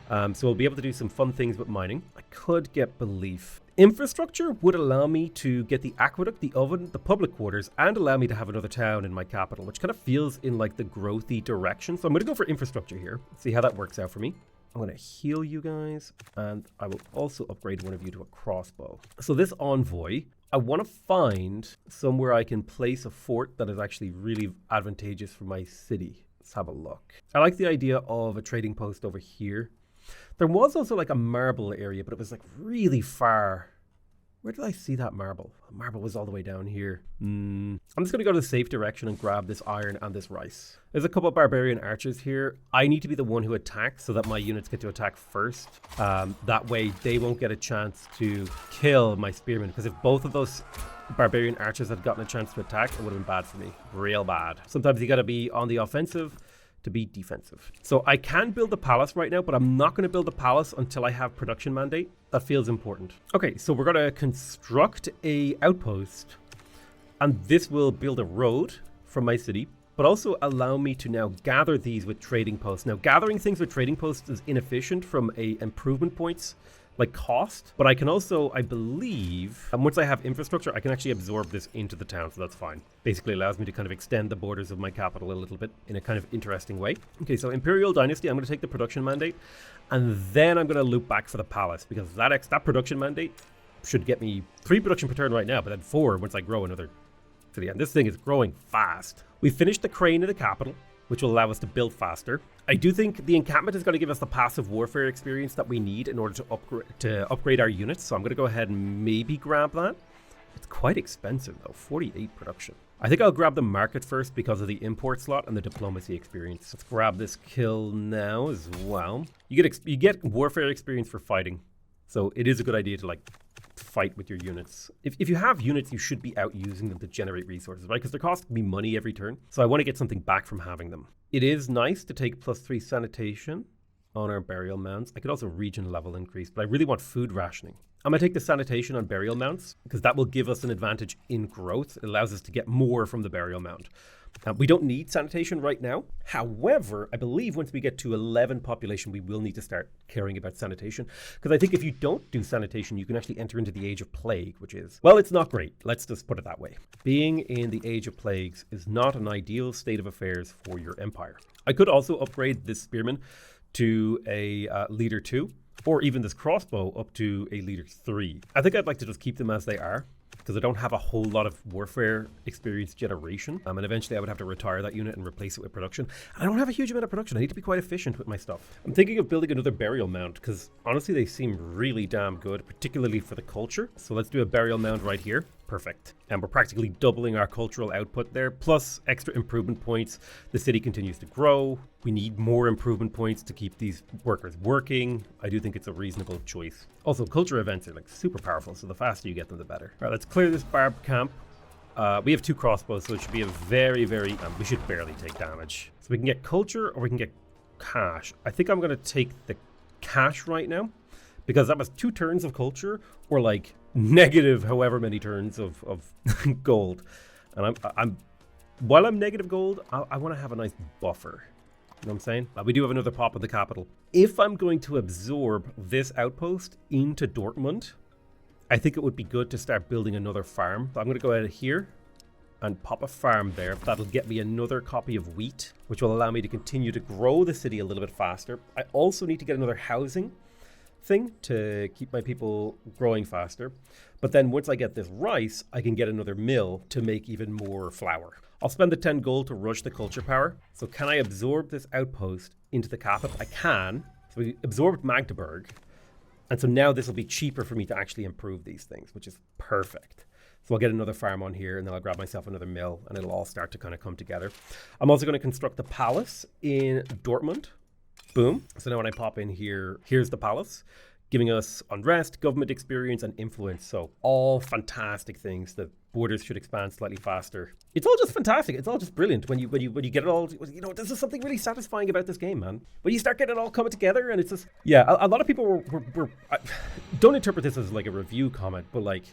So we'll be able to do some fun things with mining. I could get belief. Infrastructure would allow me to get the aqueduct, the oven, the public quarters, and allow me to have another town in my capital, which kind of feels in like the growthy direction. So I'm going to go for infrastructure here. See how that works out for me. I'm going to heal you guys, and I will also upgrade one of you to a crossbow. So this envoy, I want to find somewhere I can place a fort that is actually really advantageous for my city. Let's have a look. I like the idea of a trading post over here. There was also like a marble area, but it was like really far. Where did I see that marble? Marble was all the way down here. I'm just going to go to the safe direction and grab this iron and this rice. There's a couple of barbarian archers here. I need to be the one who attacks so that my units get to attack first. That way they won't get a chance to kill my spearmen, because if both of those barbarian archers had gotten a chance to attack, it would have been bad for me. Real bad. Sometimes you got to be on the offensive to be defensive. So I can build a palace right now, but I'm not going to build a palace until I have production mandate. That feels important. Okay, so we're going to construct a outpost, and this will build a road from my city, but also allow me to now gather these with trading posts. Now, gathering things with trading posts is inefficient from a improvement points like cost, but I can also, I believe, and once I have infrastructure, I can actually absorb this into the town, so that's fine. Basically allows me to kind of extend the borders of my capital a little bit in a kind of interesting way. Okay, so Imperial dynasty, I'm going to take the production mandate, and then I'm going to loop back for the palace, because that production mandate should get me 3 production per turn right now, but then 4 once I grow another city. And this thing is growing fast. We finished the crane in the capital, which will allow us to build faster. I do think the encampment is going to give us the passive warfare experience that we need in order to upgrade our units. So I'm going to go ahead and maybe grab that. It's quite expensive though, 48 production. I think I'll grab the market first because of the import slot and the diplomacy experience. Let's grab this kill now as well. You get warfare experience for fighting. So it is a good idea to like fight with your units. If you have units, you should be out using them to generate resources, right? Because they're costing me money every turn. So I want to get something back from having them. It is nice to take +3 sanitation on our burial mounds. I could also region level increase, but I really want food rationing. I'm going to take the sanitation on burial mounds because that will give us an advantage in growth. It allows us to get more from the burial mound. We don't need sanitation right now. However, I believe once we get to 11 population, we will need to start caring about sanitation. Because I think if you don't do sanitation, you can actually enter into the age of plague, which is, well, it's not great. Let's just put it that way. Being in the age of plagues is not an ideal state of affairs for your empire. I could also upgrade this spearman to a leader 2, or even this crossbow up to a leader 3. I think I'd like to just keep them as they are, because I don't have a whole lot of warfare experience generation. And eventually I would have to retire that unit and replace it with production. I don't have a huge amount of production. I need to be quite efficient with my stuff. I'm thinking of building another burial mound because honestly they seem really damn good, particularly for the culture. So let's do a burial mound right here. Perfect. And we're practically doubling our cultural output there, plus extra improvement points. The city continues to grow. We need more improvement points to keep these workers working. I do think it's a reasonable choice. Also, culture events are like super powerful, so the faster you get them, the better. All right, let's clear this barb camp. We have 2 crossbows, so it should be a very, we should barely take damage. So we can get culture or we can get cash. I think I'm going to take the cash right now, because that was 2 turns of culture or like negative however many turns of gold. And while I'm negative gold, I want to have a nice buffer. You know what I'm saying? We do have another pop of the capital. If I'm going to absorb this outpost into Dortmund, I think it would be good to start building another farm. So I'm going to go ahead here and pop a farm there. That'll get me another copy of wheat, which will allow me to continue to grow the city a little bit faster. I also need to get another housing thing to keep my people growing faster. But then once I get this rice, I can get another mill to make even more flour. I'll spend the 10 gold to rush the culture power. So can I absorb this outpost into the capital? I can. So we absorbed Magdeburg. And so now this will be cheaper for me to actually improve these things, which is perfect. So I'll get another farm on here, and then I'll grab myself another mill, and it'll all start to kind of come together. I'm also going to construct the palace in Dortmund. Boom. So now when I pop in here, here's the palace, giving us unrest, government experience, and influence. So all fantastic things. The borders should expand slightly faster. It's all just fantastic. It's all just brilliant when you get it all. You know, there's just something really satisfying about this game, man. When you start getting it all coming together, and it's just, yeah. A lot of people were don't interpret this as like a review comment, but like,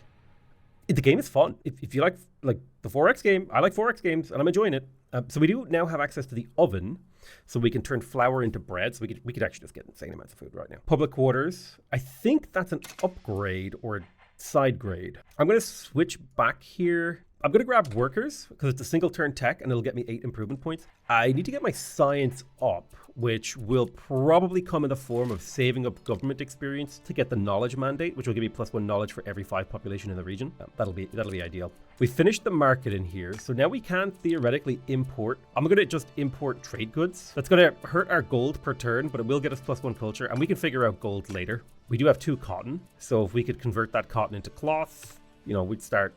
the game is fun. If you like the 4X game, I like 4X games, and I'm enjoying it. So we do now have access to the oven, so we can turn flour into bread. So we could actually just get insane amounts of food right now. Public quarters. I think that's an upgrade or a side grade. I'm going to switch back here. I'm going to grab workers because it's a single turn tech and it'll get me 8 improvement points. I need to get my science up, which will probably come in the form of saving up government experience to get the knowledge mandate, which will give me +1 knowledge for every 5 population in the region. That'll be ideal. We finished the market in here, so now we can theoretically import. I'm going to just import trade goods. That's going to hurt our gold per turn, but it will get us +1 culture, and we can figure out gold later. We do have 2 cotton, so if we could convert that cotton into cloth, you know, we'd start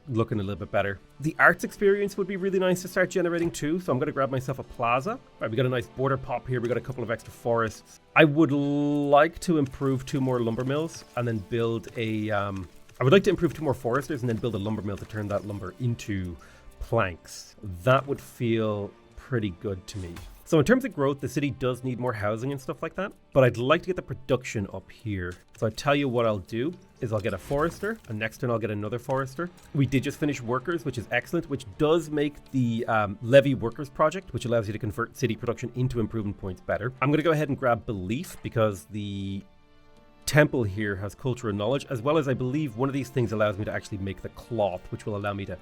looking a little bit better. The arts experience would be really nice to start generating too, so I'm going to grab myself a plaza. All right, we got a nice border pop here. We got a couple of extra forests. I would like to improve 2 more lumber mills and then build a I would like to improve 2 more foresters and then build a lumber mill to turn that lumber into planks. That would feel pretty good to me. So in terms of growth, the city does need more housing and stuff like that, but I'd like to get the production up here. So I tell you what I'll do is I'll get a forester, and next turn I'll get another forester. We did just finish workers, which is excellent, which does make the levy workers project, which allows you to convert city production into improvement points better. I'm going to go ahead and grab belief because the temple here has culture and knowledge, as well as I believe one of these things allows me to actually make the cloth, which will allow me to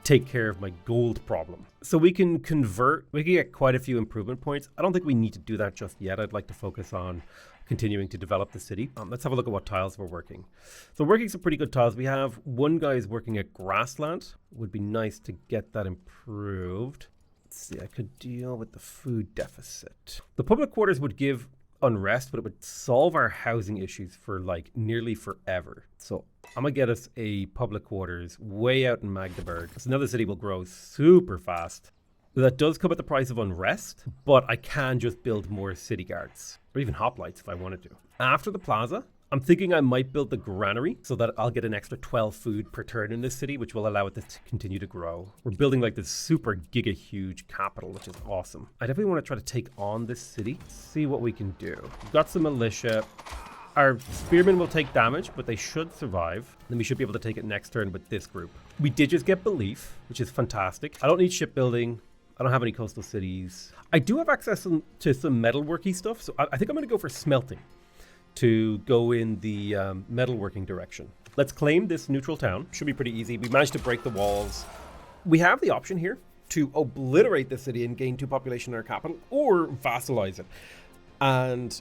take care of my gold problem. So we can get quite a few improvement points. I don't think we need to do that just yet. I'd like to focus on continuing to develop the city. Let's have a look at what tiles we're working. So we're working some pretty good tiles. We have one guy is working at grassland. Would be nice to get that improved. Let's see, I could deal with the food deficit. The public quarters would give unrest, but it would solve our housing issues for like nearly forever. So I'm gonna get us a public quarters way out in Magdeburg. So now the city will grow super fast. That does come at the price of unrest, but I can just build more city guards or even hoplites if I wanted to. After the plaza, I'm thinking I might build the granary so that I'll get an extra 12 food per turn in this city, which will allow it to continue to grow. We're building like this super giga huge capital, which is awesome. I definitely want to try to take on this city, see what we can do. We've got some militia. Our spearmen will take damage, but they should survive. Then we should be able to take it next turn with this group. We did just get belief, which is fantastic. I don't need shipbuilding. I don't have any coastal cities. I do have access to some metalworky stuff, so I think I'm going to go for smelting to go in the metalworking direction. Let's claim this neutral town. Should be pretty easy. We managed to break the walls. We have the option here to obliterate the city and gain 2 population in our capital, or vassalize it. And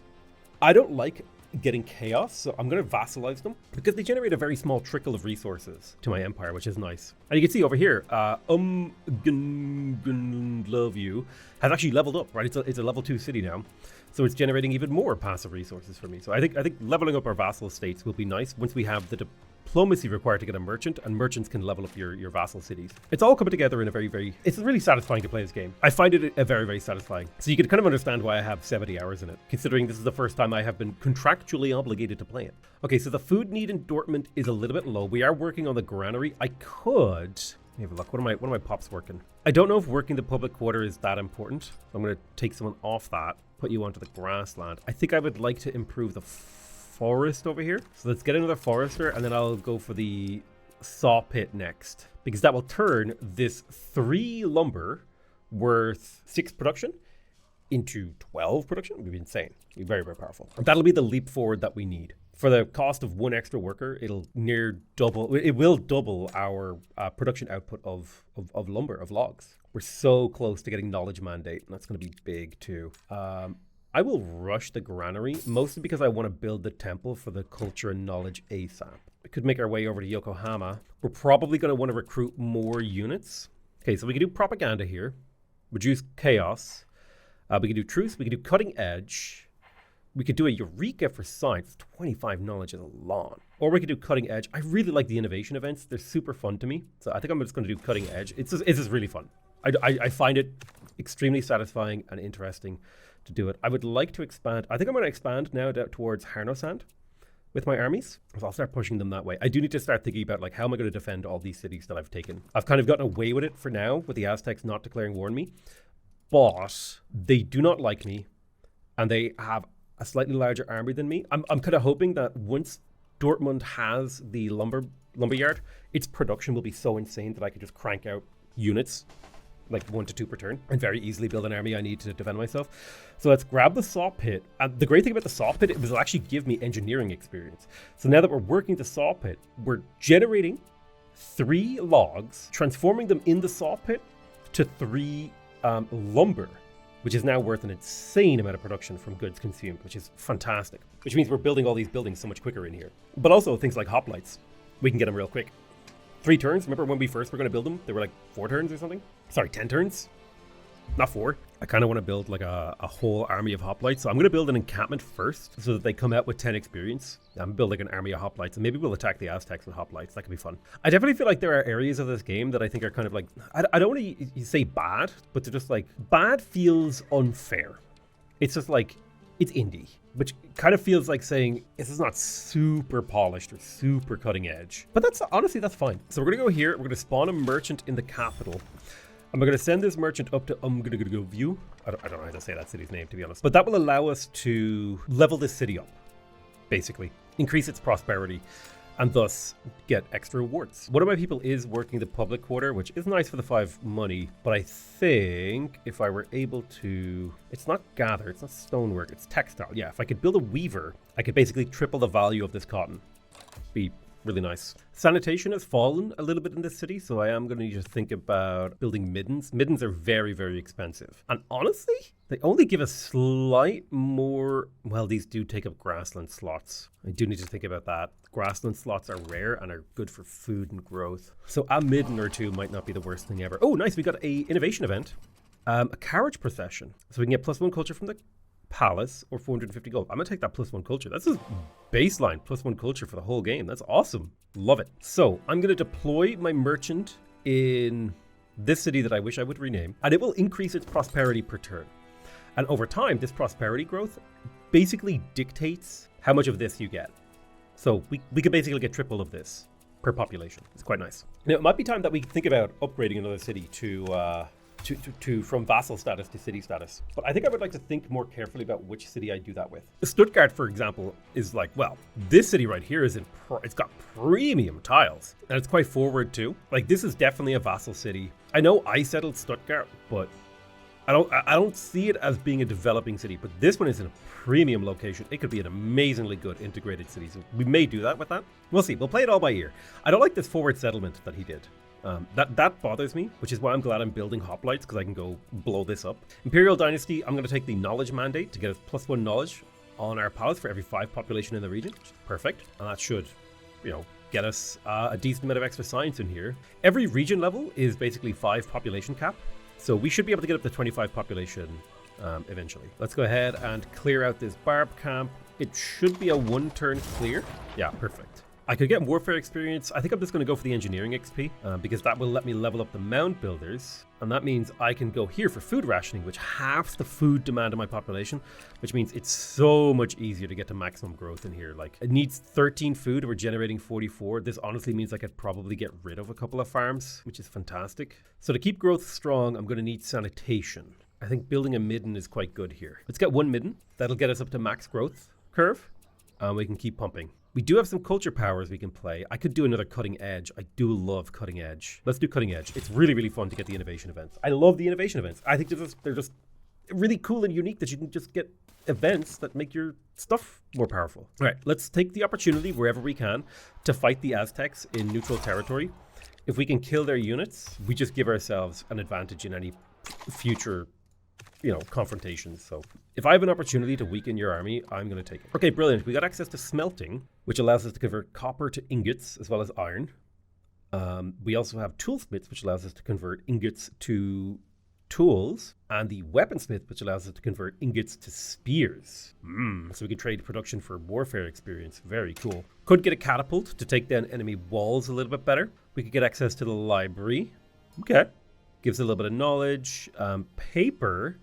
I don't like getting chaos, so I'm going to vassalize them because they generate a very small trickle of resources to my empire, which is nice. And you can see over here, love you has actually leveled up, right? It's a level 2 city now, so it's generating even more passive resources for me. So I think leveling up our vassal estates will be nice once we have the diplomacy required to get a merchant, and merchants can level up your vassal cities. It's all coming together in a very, it's really satisfying to play this game. I find it a very satisfying. So you can kind of understand why I have 70 hours in it, considering this is the first time I have been contractually obligated to play it. Okay, so the food need in Dortmund is a little bit low. We are working on the granary. I could... Let me have a look. What are my pops working? I don't know if working the public quarter is that important. So I'm going to take someone off that, put you onto the grassland. I think I would like to improve the forest over here. So let's get another forester, and then I'll go for the saw pit next, because that will turn this 3 lumber worth 6 production into 12 production. It would be insane. It would be very powerful. And that'll be the leap forward that we need. For the cost of 1 extra worker, it will double our production output of lumber, of logs. We're so close to getting knowledge mandate, and that's going to be big too. I will rush the granary, mostly because I want to build the temple for the culture and knowledge ASAP. We could make our way over to Yokohama. We're probably going to want to recruit more units. Okay, so we can do propaganda here, reduce chaos. We can do truce, we can do cutting edge. We could do a Eureka for science. 25 knowledge is a lot. Or we could do cutting edge. I really like the innovation events. They're super fun to me. So I think I'm just going to do cutting edge. It's just really fun. I find it extremely satisfying and interesting to do it. I would like to expand. I think I'm going to expand now towards Harnosand with my armies. So I'll start pushing them that way. I do need to start thinking about like how am I going to defend all these cities that I've taken. I've kind of gotten away with it for now with the Aztecs not declaring war on me. But they do not like me. And they have a slightly larger army than me. I'm kind of hoping that once Dortmund has the lumberyard, its production will be so insane that I can just crank out units, like 1 to 2 per turn, and very easily build an army I need to defend myself. So let's grab the saw pit. And the great thing about the saw pit is it'll actually give me engineering experience. So now that we're working the saw pit, we're generating 3 logs, transforming them in the saw pit to 3 lumber, which is now worth an insane amount of production from goods consumed, which is fantastic. Which means we're building all these buildings so much quicker in here. But also things like hoplites. We can get them real quick. 3 turns. Remember when we first were going to build them? They were like 4 turns or something? Sorry, 10 turns? Not 4. I kind of want to build like a whole army of hoplites. So I'm going to build an encampment first so that they come out with 10 experience. I'm going to build like an army of hoplites, and maybe we'll attack the Aztecs with hoplites. That could be fun. I definitely feel like there are areas of this game that I think are kind of like, I don't want to say bad, but they're just like, bad feels unfair. It's just like, it's indie, which kind of feels like saying this is not super polished or super cutting edge. But that's honestly, that's fine. So we're going to go here. We're going to spawn a merchant in the capital. And we're going to send this merchant up to view. I don't know how to say that city's name, to be honest. But that will allow us to level this city up, basically. Increase its prosperity, and thus get extra rewards. One of my people is working the public quarter, which is nice for the 5 money. But I think if I were able to... It's not gather, it's not stonework, it's textile. Yeah, if I could build a weaver, I could basically triple the value of this cotton. Be really nice. Sanitation has fallen a little bit in this city, so I am going to need to think about building middens. Middens are very, very expensive. And honestly, they only give a slight more... Well, these do take up grassland slots. I do need to think about that. Grassland slots are rare and are good for food and growth. So a midden or 2 might not be the worst thing ever. Oh, nice. We got a innovation event. A carriage procession. So we can get +1 culture from the palace or 450 gold. I'm gonna take that +1 culture. That's a baseline +1 culture for the whole game. That's awesome. Love it. So I'm gonna deploy my merchant in this city that I wish I would rename, and it will increase its prosperity per turn. And over time, this prosperity growth basically dictates how much of this you get. So we could basically get triple of this per population. It's quite nice. Now it might be time that we think about upgrading another city to from vassal status to city status. But I think I would like to think more carefully about which city I do that with. Stuttgart, for example, is like, well, this city right here is it's got premium tiles, and it's quite forward too. Like, this is definitely a vassal city. I know I settled Stuttgart, but I don't see it as being a developing city. But this one is in a premium location. It could be an amazingly good integrated city. So we may do that with that. We'll see. We'll play it all by ear. I don't like this forward settlement that he did. That bothers me, which is why I'm glad I'm building hoplites, because I can go blow this up. Imperial dynasty, I'm going to take the knowledge mandate to get us +1 knowledge on our palace for every 5 population in the region. Perfect. And that should, get us a decent amount of extra science in here. Every region level is basically 5 population cap. So we should be able to get up to 25 population eventually. Let's go ahead and clear out this barb camp. It should be a 1-turn clear. Yeah, perfect. I could get warfare experience. I think I'm just going to go for the engineering XP because that will let me level up the mound builders. And that means I can go here for food rationing, which halves the food demand of my population, which means it's so much easier to get to maximum growth in here. Like, it needs 13 food. We're generating 44. This honestly means I could probably get rid of a couple of farms, which is fantastic. So to keep growth strong, I'm going to need sanitation. I think building a midden is quite good here. Let's get 1 midden. That'll get us up to max growth curve. We can keep pumping. We do have some culture powers we can play. I could do another cutting edge. I do love cutting edge. Let's do cutting edge. It's really, really fun to get the innovation events. I love the innovation events. I think they're just really cool and unique that you can just get events that make your stuff more powerful. All right, let's take the opportunity wherever we can to fight the Aztecs in neutral territory. If we can kill their units, we just give ourselves an advantage in any future confrontations. So if I have an opportunity to weaken your army, I'm going to take it. Okay, brilliant. We got access to smelting, which allows us to convert copper to ingots as well as iron. We also have toolsmiths, which allows us to convert ingots to tools, and the weaponsmith, which allows us to convert ingots to spears. So we can trade production for warfare experience. Very cool. Could get a catapult to take down enemy walls a little bit better. We could get access to the library. Okay. Gives a little bit of knowledge. Paper.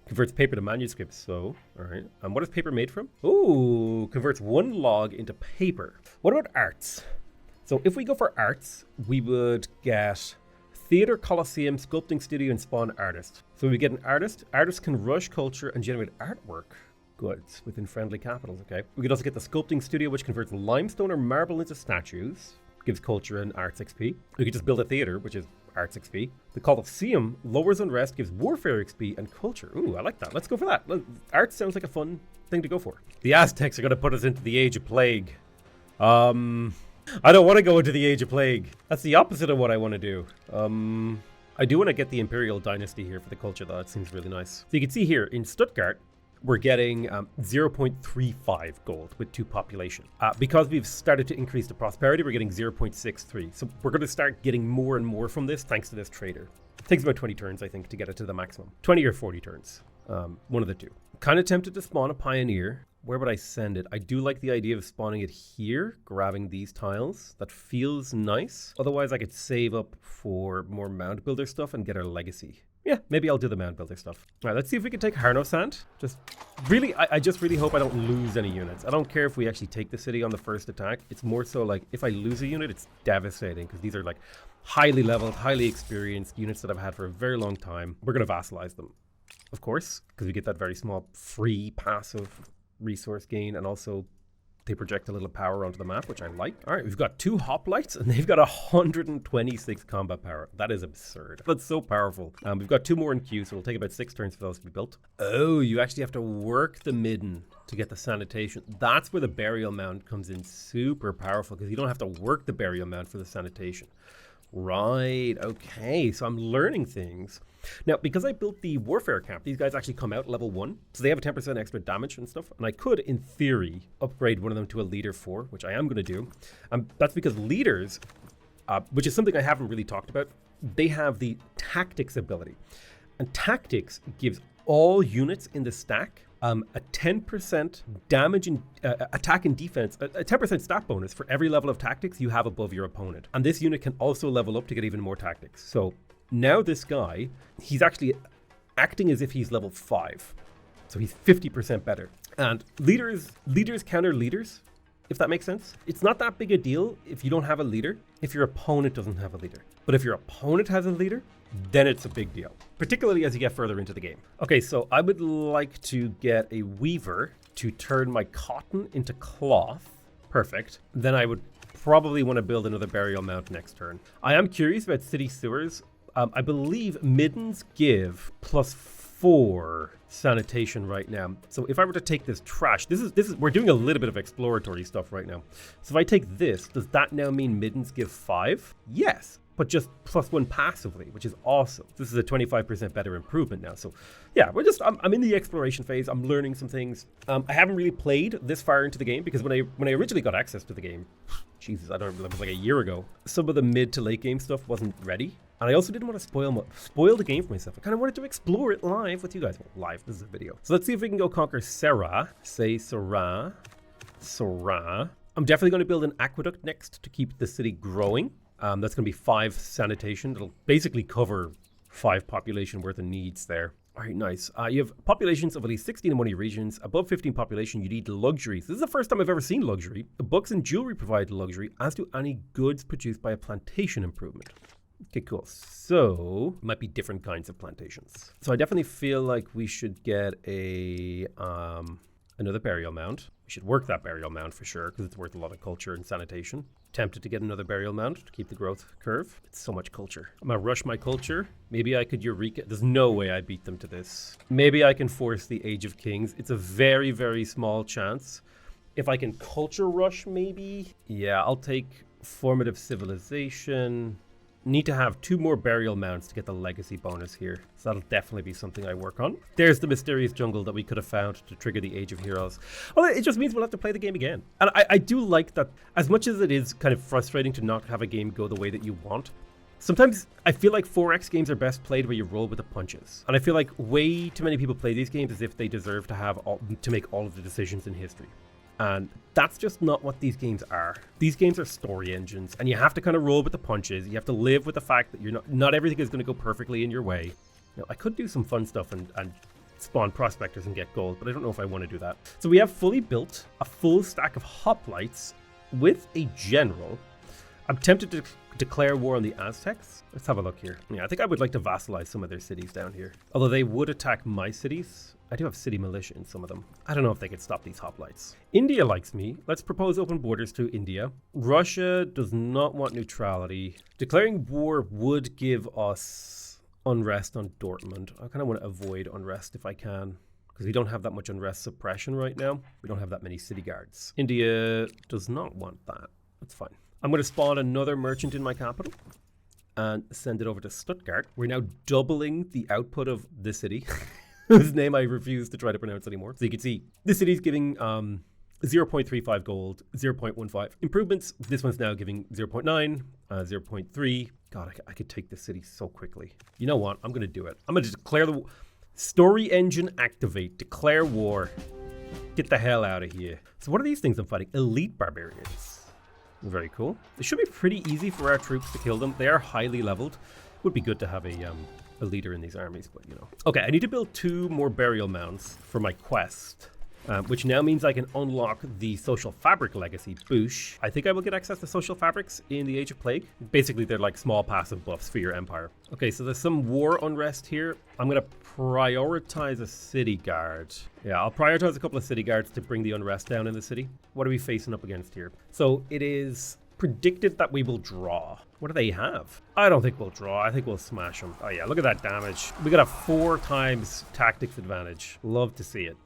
Converts paper to manuscripts. So, all right. What is paper made from? Ooh, converts one log into paper. What about arts? So if we go for arts, we would get theater, coliseum, sculpting studio, and spawn artist. So we get an artist. Artists can rush culture and generate artwork goods within friendly capitals. Okay. We could also get the sculpting studio, which converts limestone or marble into statues. Gives culture and arts XP. We could just build a theater, which is arts XP. The Coliseum lowers unrest, gives warfare XP and culture. Ooh, I like that. Let's go for that. Art sounds like a fun thing to go for. The Aztecs are going to put us into the Age of Plague. I don't want to go into the Age of Plague. That's the opposite of what I want to do. I do want to get the Imperial dynasty here for the culture, though. It seems really nice. So you can see here in Stuttgart, we're getting 0.35 gold with 2 population. Because we've started to increase the prosperity, we're getting 0.63. So we're going to start getting more and more from this thanks to this trader. It takes about 20 turns, I think, to get it to the maximum. 20 or 40 turns. One of the two. Kind of tempted to spawn a pioneer. Where would I send it? I do like the idea of spawning it here, grabbing these tiles. That feels nice. Otherwise, I could save up for more mound builder stuff and get our legacy. Yeah, maybe I'll do the mound builder stuff. All right, let's see if we can take Harnosand. Just really, I just really hope I don't lose any units. I don't care if we actually take the city on the first attack. It's more so like if I lose a unit, it's devastating because these are like highly leveled, highly experienced units that I've had for a very long time. We're going to vassalize them, of course, because we get that very small free passive resource gain, and also they project a little power onto the map, which I like. All right, we've got 2 hoplites and they've got 126 combat power. That is absurd. That's so powerful. We've got 2 more in queue, so it'll take about 6 turns for those to be built. Oh, you actually have to work the midden to get the sanitation. That's where the burial mound comes in super powerful, because you don't have to work the burial mound for the sanitation. Right, okay, so I'm learning things. Now, because I built the warfare camp, these guys actually come out level 1, so they have a 10% extra damage and stuff, and I could, in theory, upgrade one of them to a leader 4, which I am going to do. That's because leaders, which is something I haven't really talked about, they have the tactics ability. And tactics gives all units in the stack a 10% damage in attack and defense, a 10% stat bonus for every level of tactics you have above your opponent. And this unit can also level up to get even more tactics. So now this guy, he's actually acting as if he's level 5. So he's 50% better. And leaders counter leaders, if that makes sense. It's not that big a deal if you don't have a leader, if your opponent doesn't have a leader. But if your opponent has a leader, then it's a big deal, particularly as you get further into the game. Okay, so I would like to get a weaver to turn my cotton into cloth. Perfect. Then I would probably want to build another burial mound next turn. I am curious about city sewers. I believe middens give +4 sanitation right now. So if I were to take this trash, this is we're doing a little bit of exploratory stuff right now. So if I take this, does that now mean middens give 5? Yes, but just +1 passively, which is awesome. This is a 25% better improvement now. So yeah, I'm in the exploration phase. I'm learning some things. I haven't really played this far into the game because when I originally got access to the game, Jesus, I don't remember, it was like a year ago, some of the mid to late game stuff wasn't ready. And I also didn't want to spoil the game for myself. I kind of wanted to explore it live with you guys. Well, live, this is a video. So let's see if we can go conquer Serra. Serra. I'm definitely going to build an aqueduct next to keep the city growing. That's going to be 5 sanitation. It'll basically cover 5 population worth of needs there. All right, nice. You have populations of at least 16 in one of your regions. Above 15 population, you need luxuries. This is the first time I've ever seen luxury. The books and jewelry provide luxury, as do any goods produced by a plantation improvement. Okay, cool. So, might be different kinds of plantations. So I definitely feel like we should get a another burial mound. We should work that burial mound for sure, because it's worth a lot of culture and sanitation. Tempted to get another burial mound to keep the growth curve. It's so much culture. I'm gonna rush my culture. Maybe I could Eureka. There's no way I beat them to this. Maybe I can force the Age of Kings. It's a very, very small chance. If I can culture rush, maybe. Yeah, I'll take formative civilization. Need to have 2 more burial mounds to get the legacy bonus here. So that'll definitely be something I work on. There's the mysterious jungle that we could have found to trigger the Age of Heroes. Well, it just means we'll have to play the game again. And I do like that, as much as it is kind of frustrating to not have a game go the way that you want, sometimes I feel like 4X games are best played where you roll with the punches. And I feel like way too many people play these games as if they deserve to make all of the decisions in history. And that's just not what these games are. These games are story engines, and you have to kind of roll with the punches. You have to live with the fact that not everything is going to go perfectly in your way. I could do some fun stuff and spawn prospectors and get gold, but I don't know if I want to do that. So we have fully built a full stack of hoplites with a general. I'm tempted to declare war on the Aztecs. Let's have a look here. Yeah, I think I would like to vassalize some of their cities down here. Although they would attack my cities. I do have city militia in some of them. I don't know if they could stop these hoplites. India likes me. Let's propose open borders to India. Russia does not want neutrality. Declaring war would give us unrest on Dortmund. I kind of want to avoid unrest if I can, because we don't have that much unrest suppression right now. We don't have that many city guards. India does not want that. That's fine. I'm going to spawn another merchant in my capital and send it over to Stuttgart. We're now doubling the output of this city, whose name I refuse to try to pronounce anymore. So you can see this city's giving 0.35 gold, 0.15 improvements. This one's now giving 0.9, 0.3. God, I could take this city so quickly. You know what? I'm going to do it. I'm going to declare the story engine activate, declare war. Get the hell out of here. So what are these things I'm fighting? Elite barbarians. Very cool. It should be pretty easy for our troops to kill them. They are highly leveled. Would be good to have a leader in these armies, but you know. Okay, I need to build 2 more burial mounds for my quest, which now means I can unlock the social fabric legacy. Boosh. I think I will get access to social fabrics in the Age of Plague. Basically, they're like small passive buffs for your empire. Okay, so there's some war unrest here. I'm going to prioritize a city guard. Yeah, I'll prioritize a couple of city guards to bring the unrest down in the city. What are we facing up against here? So it is predicted that we will draw. What do they have? I don't think we'll draw. I think we'll smash them. Oh yeah, look at that damage. We got a 4 times tactics advantage. Love to see it.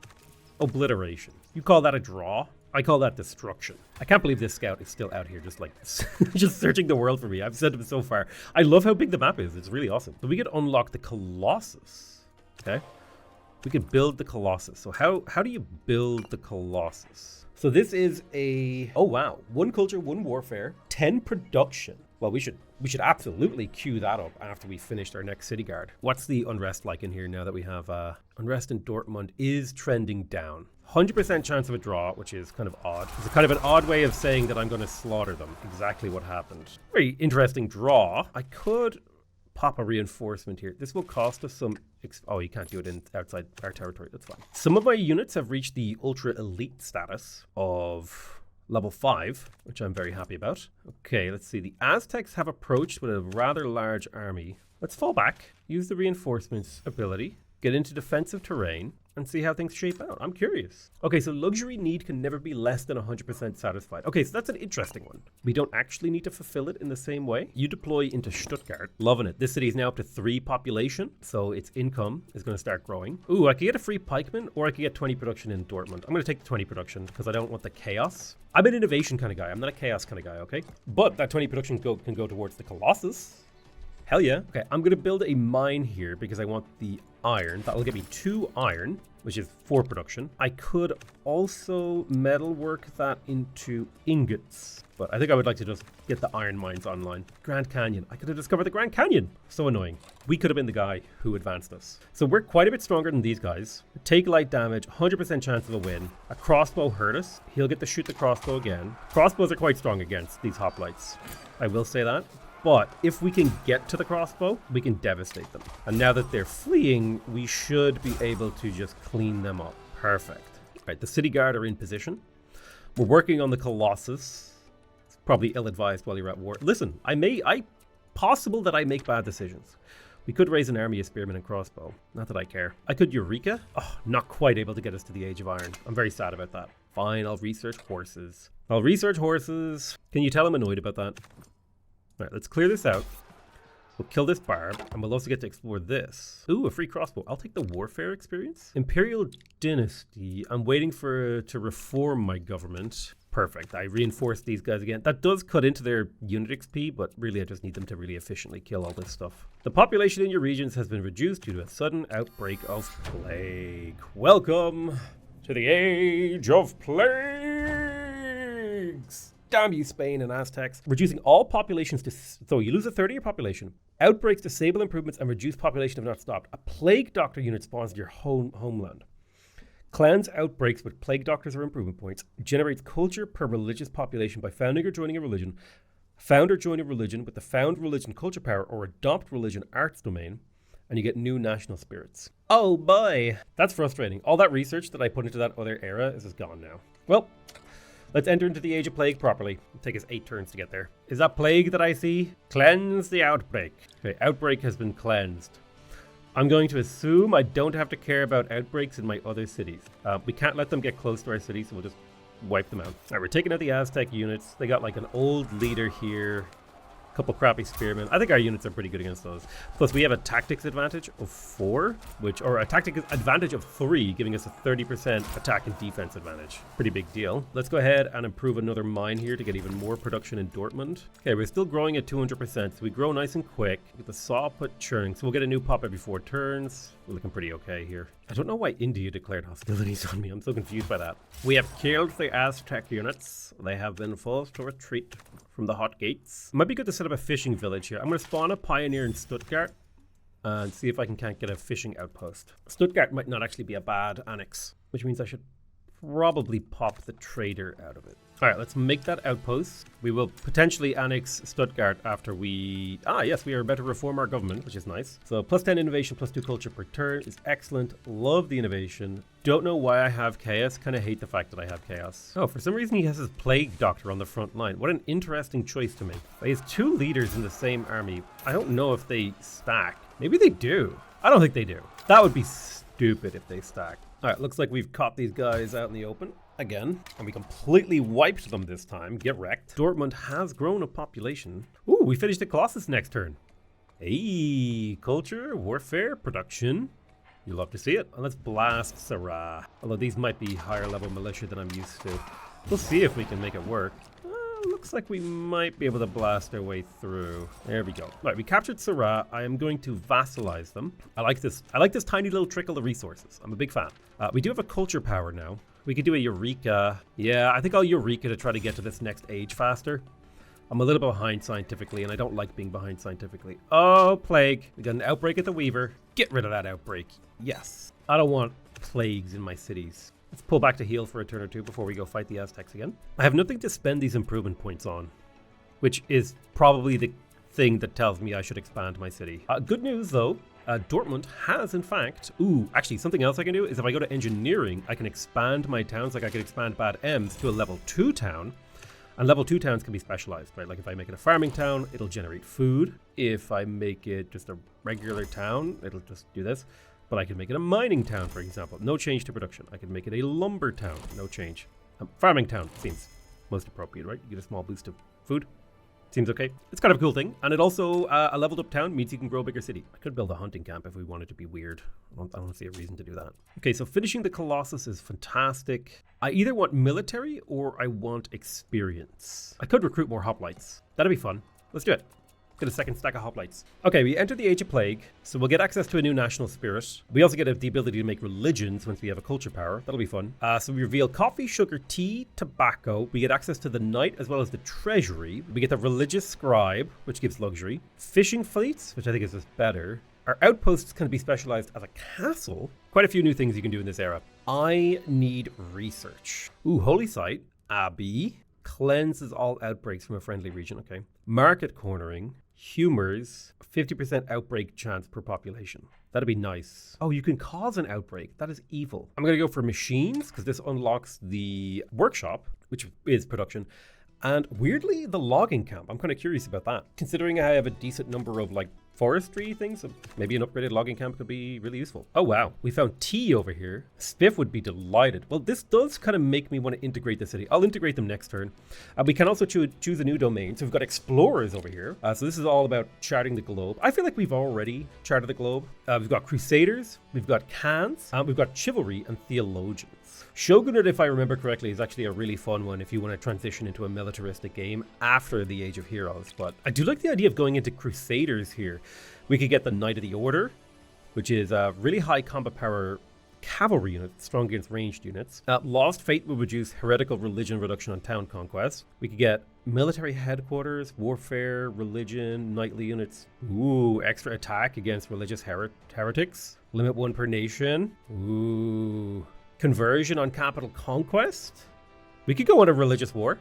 Obliteration. You call that a draw? I call that destruction. I can't believe this scout is still out here just like this. Just searching the world for me. I've sent him so far. I love how big the map is. It's really awesome. So we could unlock the Colossus. Okay. We could build the Colossus. So how do you build the Colossus? So this is a, oh wow, 1 culture, 1 warfare, 10 production. Well, we should absolutely queue that up after we finished our next city guard. What's the unrest like in here now that we have unrest in Dortmund is trending down. 100% chance of a draw, which is kind of odd. It's kind of an odd way of saying that I'm going to slaughter them. Exactly what happened. Very interesting draw. I could pop a reinforcement here. This will cost us some... oh, you can't do it outside our territory. That's fine. Some of my units have reached the ultra elite status of level 5, which I'm very happy about. Okay, let's see. The Aztecs have approached with a rather large army. Let's fall back, use the reinforcements ability, get into defensive terrain, and see how things shape out. I'm curious. Okay, so luxury need can never be less than 100% satisfied. Okay, so that's an interesting one. We don't actually need to fulfill it in the same way. You deploy into Stuttgart. Loving it. This city is now up to 3 population, so its income is going to start growing. Ooh, I could get a free pikeman, or I could get 20 production in Dortmund. I'm going to take the 20 production because I don't want the chaos. I'm an innovation kind of guy. I'm not a chaos kind of guy, okay? But that 20 production can go towards the Colossus. Hell yeah. Okay, I'm going to build a mine here because I want the iron. That will get me 2 iron, which is 4 production. I could also metalwork that into ingots, but I think I would like to just get the iron mines online. Grand Canyon. I could have discovered the Grand Canyon. So annoying. We could have been the guy who advanced us. So we're quite a bit stronger than these guys. Take light damage, 100% chance of a win. A crossbow hurt us. He'll get to shoot the crossbow again. Crossbows are quite strong against these hoplites. I will say that. But if we can get to the crossbow, we can devastate them. And now that they're fleeing, we should be able to just clean them up. Perfect. All right, the city guard are in position. We're working on the Colossus. It's probably ill-advised while you're at war. Listen, possible that I make bad decisions. We could raise an army of spearmen and crossbow. Not that I care. I could Eureka. Oh, not quite able to get us to the Age of Iron. I'm very sad about that. Fine, I'll research horses. Can you tell I'm annoyed about that? All right, let's clear this out. We'll kill this barb, and we'll also get to explore this. Ooh, a free crossbow. I'll take the warfare experience. Imperial dynasty. I'm waiting to reform my government. Perfect. I reinforced these guys again. That does cut into their unit XP, but really I just need them to really efficiently kill all this stuff. The population in your regions has been reduced due to a sudden outbreak of plague. Welcome to the age of plagues. Damn you, Spain and Aztecs. Reducing all populations to... So you lose a third of your population. Outbreaks, disable improvements, and reduce population have not stopped. A plague doctor unit spawns in your homeland. Cleanse outbreaks with plague doctors or improvement points. Generates culture per religious population by founding or joining a religion. Found or join a religion with the found religion culture power or adopt religion arts domain. And you get new national spirits. Oh boy. That's frustrating. All that research that I put into that other era is just gone now. Well, let's enter into the Age of Plague properly. It'll take us 8 turns to get there. Is that plague that I see? Cleanse the outbreak. Okay, outbreak has been cleansed. I'm going to assume I don't have to care about outbreaks in my other cities. We can't let them get close to our city, so we'll just wipe them out. All right, we're taking out the Aztec units. They got like an old leader here. Couple crappy spearmen. I think our units are pretty good against those. Plus we have a tactics advantage of 4, or a tactics advantage of 3, giving us a 30% attack and defense advantage. Pretty big deal. Let's go ahead and improve another mine here to get even more production in Dortmund. Okay, we're still growing at 200%, so we grow nice and quick. With the sawput churning, so we'll get a new pop every 4 turns. We're looking pretty okay here. I don't know why India declared hostilities on me. I'm so confused by that. We have killed the Aztec units. They have been forced to retreat from the hot gates. It might be good to set up a fishing village here. I'm going to spawn a pioneer in Stuttgart and see if I can't get a fishing outpost. Stuttgart might not actually be a bad annex, which means I should probably pop the trader out of it. All right, let's make that outpost. We will potentially annex Stuttgart after we... yes, we are about to reform our government, which is nice. So plus 10 innovation, plus 2 culture per turn is excellent. Love the innovation. Don't know why I have chaos. Kind of hate the fact that I have chaos. Oh, for some reason he has his plague doctor on the front line. What an interesting choice to make. He has 2 leaders in the same army. I don't know if they stack. Maybe they do. I don't think they do. That would be stupid if they stack. All right, looks like we've caught these guys out in the open again, and we completely wiped them this time. Get wrecked. Dortmund has grown a population. Ooh, we finished the Colossus next turn. Hey, culture, warfare, production. You love to see it. And let's blast Sarah. Although these might be higher level militia than I'm used to. We'll see if we can make it work. Looks like we might be able to blast our way through. There we go. Right, we captured Sarah. I am going to vassalize them. I like this tiny little trickle of resources. I'm a big fan. We do have a culture power now. We could do a Eureka. Yeah, I think I'll Eureka to try to get to this next age faster. I'm a little behind scientifically, and I don't like being behind scientifically. Oh, plague. We got an outbreak at the Weaver. Get rid of that outbreak. Yes. I don't want plagues in my cities. Let's pull back to heal for a turn or 2 before we go fight the Aztecs again. I have nothing to spend these improvement points on, which is probably the thing that tells me I should expand my city. Good news though, Dortmund has in fact, actually something else I can do is if I go to engineering, I can expand my towns. Like I can expand Bad Ems to a level 2 town, and level 2 towns can be specialized, right? Like if I make it a farming town, it'll generate food. If I make it just a regular town, it'll just do this. But I can make it a mining town, for example. No change to production. I can make it a lumber town. No change. Farming town seems most appropriate, right? You get a small boost of food. Seems okay. It's kind of a cool thing. And it also, a leveled up town means you can grow a bigger city. I could build a hunting camp if we wanted to be weird. I don't see a reason to do that. Okay, so finishing the Colossus is fantastic. I either want military or I want experience. I could recruit more hoplites. That'd be fun. Let's do it. Get a second stack of hoplites. Okay, we enter the Age of Plague, so we'll get access to a new national spirit. We also get the ability to make religions once we have a culture power. That'll be fun. So we reveal coffee, sugar, tea, tobacco. We get access to the knight as well as the treasury. We get the religious scribe, which gives luxury. Fishing fleets, which I think is just better. Our outposts can be specialized as a castle. Quite a few new things you can do in this era. I need research. Ooh, holy site. Abbey. Cleanses all outbreaks from a friendly region. Okay. Market cornering. Humors, 50% outbreak chance per population. That'd be nice. Oh, you can cause an outbreak. That is evil. I'm going to go for machines because this unlocks the workshop, which is production. And weirdly, the logging camp. I'm kind of curious about that. Considering I have a decent number of like forestry things. So maybe an upgraded logging camp could be really useful. Oh wow, we found tea over here. Spiff would be delighted. Well, this does kind of make me want to integrate the city. I'll integrate them next turn. We can also choose a new domain. So we've got explorers over here. So this is all about charting the globe. I feel like we've already charted the globe. We've got crusaders, we've got khans, we've got chivalry and theologians. Shogunate, if I remember correctly, is actually a really fun one if you want to transition into a militaristic game after the Age of Heroes. But I do like the idea of going into Crusaders here. We could get the Knight of the Order, which is a really high combat power cavalry unit, strong against ranged units. Lost Faith will reduce heretical religion reduction on town conquest. We could get military headquarters, warfare, religion, knightly units. Ooh, extra attack against religious heretics. Limit 1 per nation. Ooh. Conversion on capital conquest. We could go on a religious war.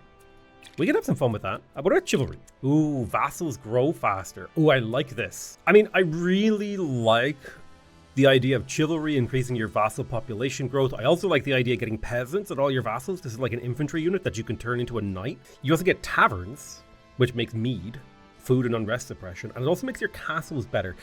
We could have some fun with that. What about chivalry? Ooh, vassals grow faster. Ooh, I like this. I mean, I really like the idea of chivalry increasing your vassal population growth. I also like the idea of getting peasants and all your vassals. This is like an infantry unit that you can turn into a knight. You also get taverns, which makes mead, food and unrest suppression, and it also makes your castles better.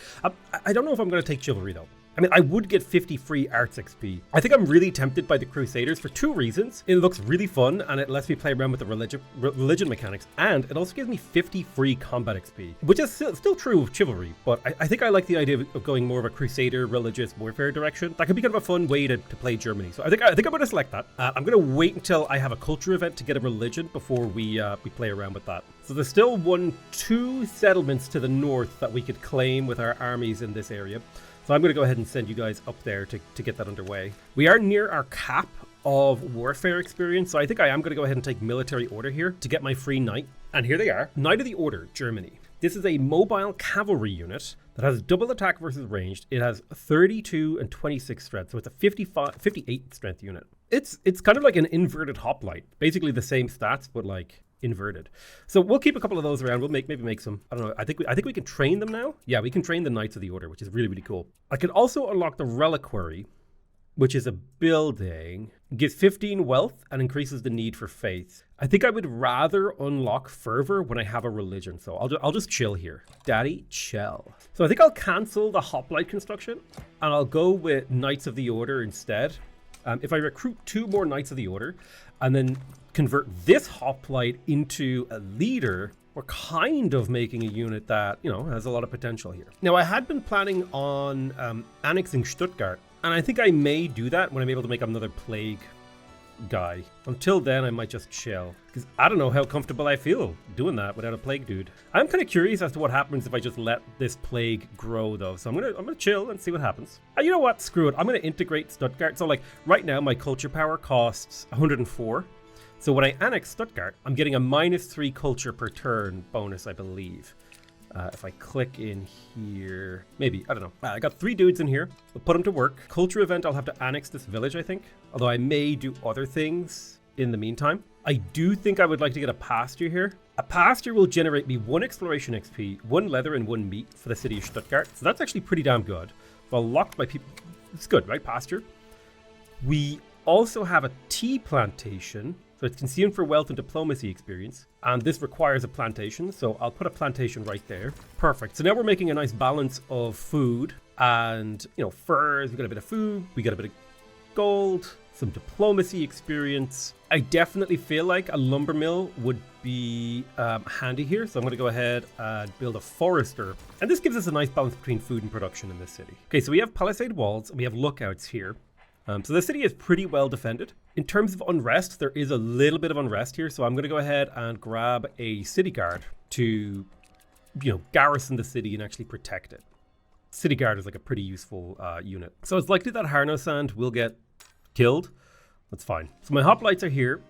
I don't know if I'm going to take chivalry though. I mean, I would get 50 free arts XP. I think I'm really tempted by the Crusaders for 2 reasons. It looks really fun and it lets me play around with the religion mechanics, and it also gives me 50 free combat XP, which is still true of chivalry, but I think I like the idea of going more of a Crusader religious warfare direction. That could be kind of a fun way to play Germany. So I think I'm going to select that. I'm going to wait until I have a culture event to get a religion before we play around with that. So there's still 2 settlements to the north that we could claim with our armies in this area. So I'm going to go ahead and send you guys up there to get that underway. We are near our cap of warfare experience, so I think I am going to go ahead and take military order here to get my free knight. And here they are. Knight of the Order, Germany. This is a mobile cavalry unit that has double attack versus ranged. It has 32 and 26 strength, so it's a 58 strength unit. It's kind of like an inverted hoplite. Basically the same stats, but like inverted. So we'll keep a couple of those around. We'll maybe make some. I don't know. I think we can train them now. Yeah, we can train the Knights of the Order, which is really, really cool. I can also unlock the Reliquary, which is a building, gives 15 wealth and increases the need for faith. I think I would rather unlock fervor when I have a religion, so I'll just chill here. Daddy, chill. So I think I'll cancel the hoplite construction and I'll go with Knights of the Order instead. If I recruit 2 more Knights of the Order and then convert this hoplite into a leader, we're kind of making a unit that, you know, has a lot of potential here. Now, I had been planning on annexing Stuttgart, and I think I may do that when I'm able to make another plague guy. Until then, I might just chill, because I don't know how comfortable I feel doing that without a plague dude. I'm kind of curious as to what happens if I just let this plague grow though, so I'm gonna chill and see what happens. You know what, screw it, I'm gonna integrate Stuttgart. So like right now my culture power costs 104, so when I annex Stuttgart, I'm getting a -3 culture per turn bonus, I believe. If I click in here, maybe, I don't know. I got 3 dudes in here. We'll put them to work. Culture event, I'll have to annex this village, I think. Although I may do other things in the meantime. I do think I would like to get a pasture here. A pasture will generate me 1 exploration XP, 1 leather, and 1 meat for the city of Stuttgart. So that's actually pretty damn good. If I'll lock my people, it's good, right? Pasture. We also have a tea plantation. So it's consumed for wealth and diplomacy experience. And this requires a plantation. So I'll put a plantation right there. Perfect. So now we're making a nice balance of food and, you know, furs. We got a bit of food. We got a bit of gold, some diplomacy experience. I definitely feel like a lumber mill would be handy here. So I'm going to go ahead and build a forester. And this gives us a nice balance between food and production in this city. Okay, so we have palisade walls and we have lookouts here. So the city is pretty well defended. In terms of unrest, there is a little bit of unrest here. So I'm going to go ahead and grab a city guard to, you know, garrison the city and actually protect it. City guard is like a pretty useful unit. So it's likely that Harnosand will get killed. That's fine. So my hoplites are here.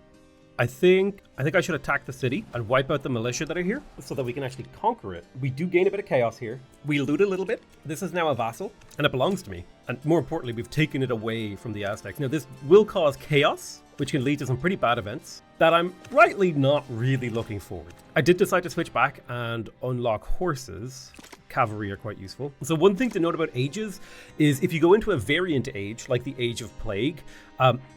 I think I should attack the city and wipe out the militia that are here so that we can actually conquer it. We do gain a bit of chaos here. We loot a little bit. This is now a vassal and it belongs to me. And more importantly, we've taken it away from the Aztecs. Now this will cause chaos, which can lead to some pretty bad events that I'm rightly not really looking forward. I did decide to switch back and unlock horses. cavalry are quite useful. So one thing to note about ages is if you go into a variant age, like the Age of Plague,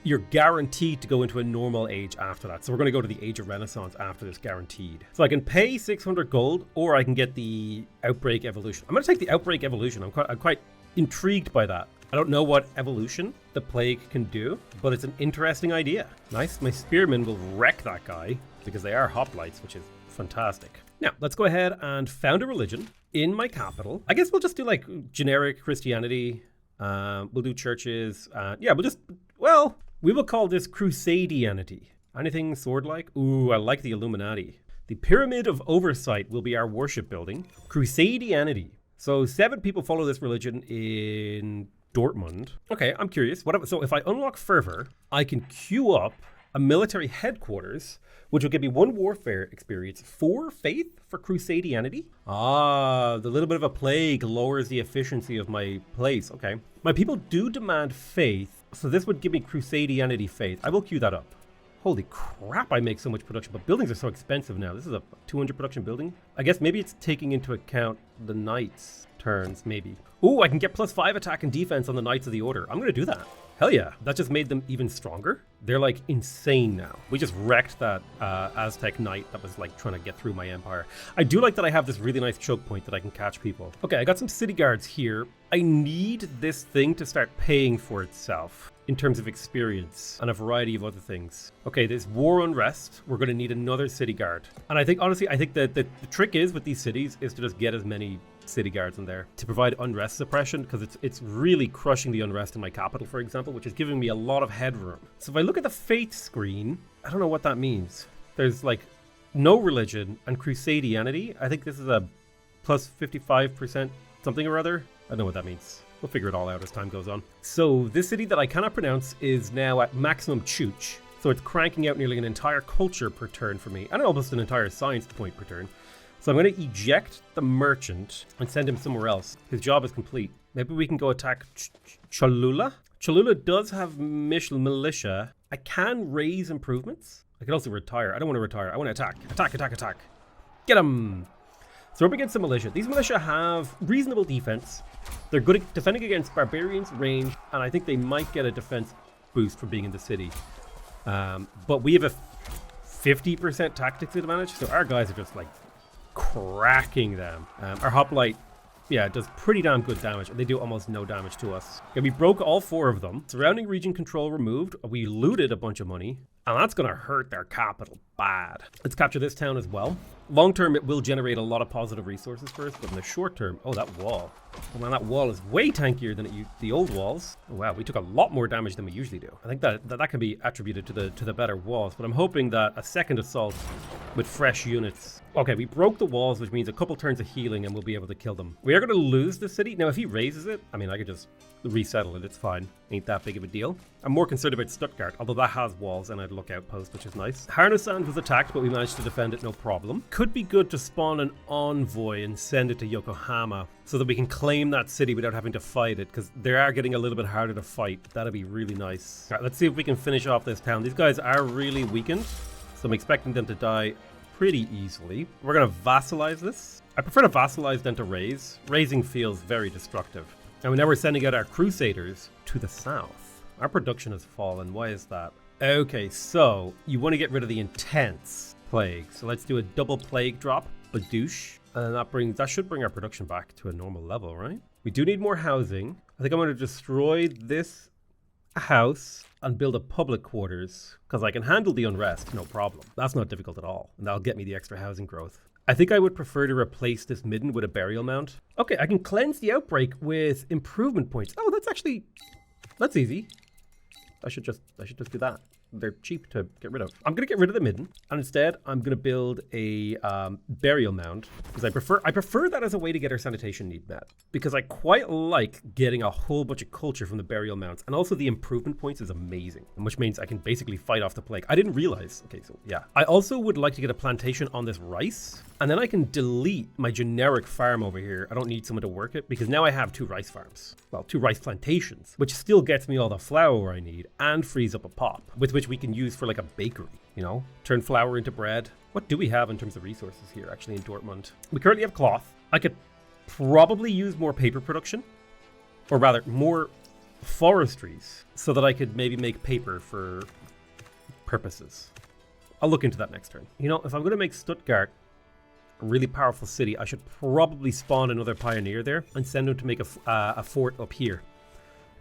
you're guaranteed to go into a normal age after that. So we're going to go to the Age of Renaissance after this, guaranteed. So I can pay 600 gold, or I can get the Outbreak Evolution. I'm going to take the Outbreak Evolution. I'm quite intrigued by that. I don't know what evolution the plague can do, but it's an interesting idea. Nice. My spearmen will wreck that guy because they are hoplites, which is fantastic. Now, let's go ahead and found a religion in my capital. I guess we'll just do like generic Christianity. We'll do churches. Yeah, we will call this Crusadianity. Anything sword-like? Ooh, I like the Illuminati. The Pyramid of Oversight will be our worship building. Crusadianity. So 7 people follow this religion in Dortmund. Okay, I'm curious. So if I unlock Fervor, I can queue up a military headquarters, which will give me 1 warfare experience, 4 faith for Crusadianity. The little bit of a plague lowers the efficiency of my place. Okay. My people do demand faith, so this would give me Crusadianity faith. I will queue that up. Holy crap, I make so much production, but buildings are so expensive now. This is a 200 production building. I guess maybe it's taking into account the knights' turns, maybe. Ooh, I can get +5 attack and defense on the Knights of the Order. I'm going to do that. Hell yeah. That just made them even stronger. They're like insane now. We just wrecked that Aztec knight that was like trying to get through my empire. I do like that I have this really nice choke point that I can catch people. Okay, I got some city guards here. I need this thing to start paying for itself in terms of experience and a variety of other things. Okay, there's war unrest. We're going to need another city guard. And I think, honestly, I think that the trick is with these cities is to just get as many city guards in there to provide unrest suppression, because it's really crushing the unrest in my capital, for example, which is giving me a lot of headroom. So if I look at the faith screen, I don't know what that means. There's like no religion and Crusadianity. I think this is a plus 55% something or other. I don't know what that means. We'll figure it all out as time goes on. So this city that I cannot pronounce is now at maximum chooch. So it's cranking out nearly an entire culture per turn for me, and almost an entire science point per turn. So I'm going to eject the merchant and send him somewhere else. His job is complete. Maybe we can go attack Cholula. Cholula does have militia. I can raise improvements. I can also retire. I don't want to retire. I want to attack. Attack, attack, attack. Get him. So we're up against the militia. These militia have reasonable defense. They're good at defending against barbarians, range, and I think they might get a defense boost for being in the city. But we have a 50% tactics advantage, so our guys are just like cracking them. Our hoplite, yeah, it does pretty damn good damage, and they do almost no damage to us. Okay, we broke all 4 of them. Surrounding region control removed. We looted a bunch of money, and that's going to hurt their capital bad. Let's capture this town as well. Long term, it will generate a lot of positive resources for us, but in the short term, oh, that wall. Oh man, that wall is way tankier than the old walls. Oh, wow, we took a lot more damage than we usually do. I think that can be attributed to the better walls, but I'm hoping that a second assault with fresh units. Okay, we broke the walls, which means a couple turns of healing and we'll be able to kill them. We are going to lose the city. Now, if he raises it, I mean, I could just resettle it. It's fine. Ain't that big of a deal. I'm more concerned about Stuttgart, although that has walls and I'd look outpost, which is nice. Harnessand was attacked, but we managed to defend it no problem. Could be good to spawn an envoy and send it to Yokohama so that we can claim that city without having to fight it, because they are getting a little bit harder to fight. That'd be really nice. All right, let's see if we can finish off this town. These guys are really weakened, so I'm expecting them to die pretty easily. We're going to vassalize this. I prefer to vassalize than to raise. Raising feels very destructive. And now we're sending out our crusaders to the south. Our production has fallen. Why is that? Okay, so you want to get rid of the intense plague. So let's do a double plague drop, badoosh. And that should bring our production back to a normal level, right? We do need more housing. I think I'm going to destroy this house and build a public quarters, because I can handle the unrest, no problem. That's not difficult at all, and that'll get me the extra housing growth. I think I would prefer to replace this midden with a burial mound. Okay, I can cleanse the outbreak with improvement points. Oh, that's easy. I should just do that. They're cheap to get rid of. I'm going to get rid of the midden, and instead I'm going to build a burial mound, because I prefer that as a way to get our sanitation need met, because I quite like getting a whole bunch of culture from the burial mounds, and also the improvement points is amazing, which means I can basically fight off the plague. I didn't realize. Okay, so yeah. I also would like to get a plantation on this rice, and then I can delete my generic farm over here. I don't need someone to work it, because now I have 2 rice farms. Well, 2 rice plantations, which still gets me all the flour I need and frees up a pop, with which we can use for like a bakery, you know, turn flour into bread. What do we have in terms of resources here actually in Dortmund? We currently have cloth. I could probably use more paper production, or rather more forestries, so that I could maybe make paper for purposes. I'll look into that next turn. You know, if I'm going to make Stuttgart a really powerful city, I should probably spawn another pioneer there and send him to make a fort up here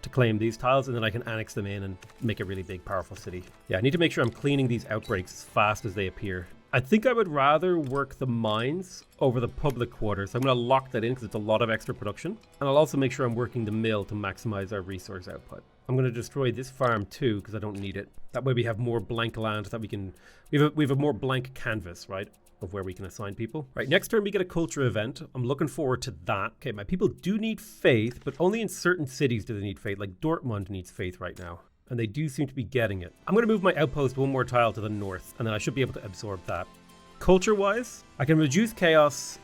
to claim these tiles, and then I can annex them in and make a really big, powerful city. Yeah, I need to make sure I'm cleaning these outbreaks as fast as they appear. I think I would rather work the mines over the public quarters. I'm going to lock that in because it's a lot of extra production. And I'll also make sure I'm working the mill to maximize our resource output. I'm going to destroy this farm too because I don't need it. That way we have more blank land that we can... We have a more blank canvas, right, of where we can assign people. Right, next turn we get a culture event. I'm looking forward to that. Okay, my people do need faith, but only in certain cities do they need faith. Like Dortmund needs faith right now, and they do seem to be getting it. I'm going to move my outpost one more tile to the north, and then I should be able to absorb that. Culture-wise, I can reduce chaos.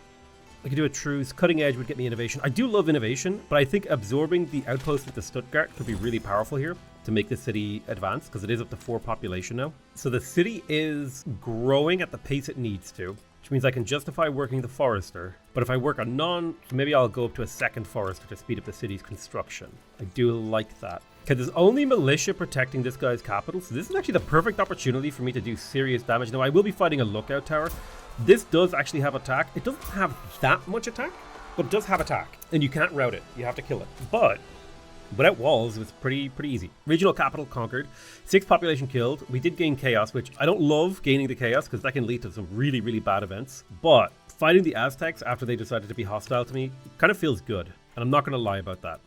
I can do a truce. Cutting edge would get me innovation. I do love innovation, but I think absorbing the outpost into Stuttgart could be really powerful here to make the city advance, because it is up to 4 population now. So the city is growing at the pace it needs to, which means I can justify working the forester. But if I work a maybe I'll go up to a second forester to speed up the city's construction. I do like that. Okay, there's only militia protecting this guy's capital, so this is actually the perfect opportunity for me to do serious damage. Now, I will be fighting a lookout tower. This does actually have attack. It doesn't have that much attack, but it does have attack, and you can't rout it. You have to kill it. But without walls, it's pretty easy. Regional capital conquered, 6 population killed. We did gain chaos, which I don't love gaining the chaos because that can lead to some really bad events. But fighting the Aztecs after they decided to be hostile to me kind of feels good, and I'm not going to lie about that.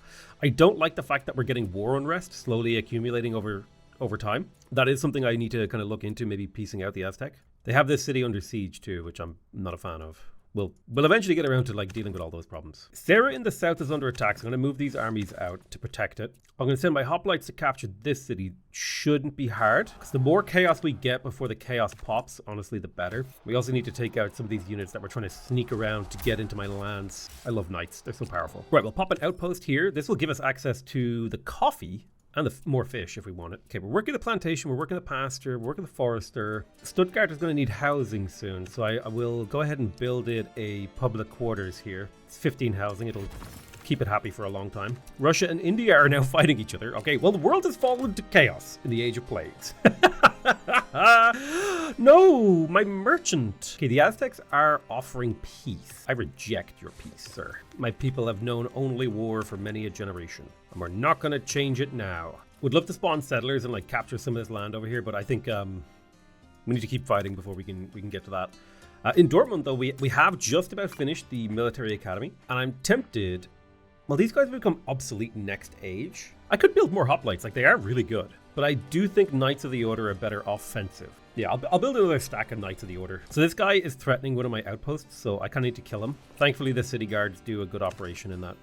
I don't like the fact that we're getting war unrest slowly accumulating over time. That is something I need to kind of look into, maybe piecing out the Aztec. They have this city under siege too, which I'm not a fan of. We'll eventually get around to like dealing with all those problems. Sarah in the south is under attack, so I'm going to move these armies out to protect it. I'm going to send my hoplites to capture this city. Shouldn't be hard, because the more chaos we get before the chaos pops, honestly, the better. We also need to take out some of these units that we're trying to sneak around to get into my lands. I love knights. They're so powerful. Right, we'll pop an outpost here. This will give us access to the coffee and more fish if we want it. Okay, we're working the plantation, we're working the pasture, we're working the forester. Stuttgart is going to need housing soon, so I will go ahead and build it a public quarters here. It's 15 housing, it'll keep it happy for a long time. Russia and India are now fighting each other. Okay, well, the world has fallen to chaos in the age of plagues. No, my merchant. Okay, the Aztecs are offering peace. I reject your peace, sir. My people have known only war for many a generation, and we're not going to change it now. Would love to spawn settlers and like capture some of this land over here, but I think we need to keep fighting before we can get to that. In Dortmund, though, we have just about finished the military academy, and I'm tempted. Well, these guys become obsolete next age. I could build more hoplites, like they are really good. But I do think Knights of the Order are better offensive. Yeah, I'll build another stack of Knights of the Order. So this guy is threatening one of my outposts, so I kind of need to kill him. Thankfully, the city guards do a good operation in that.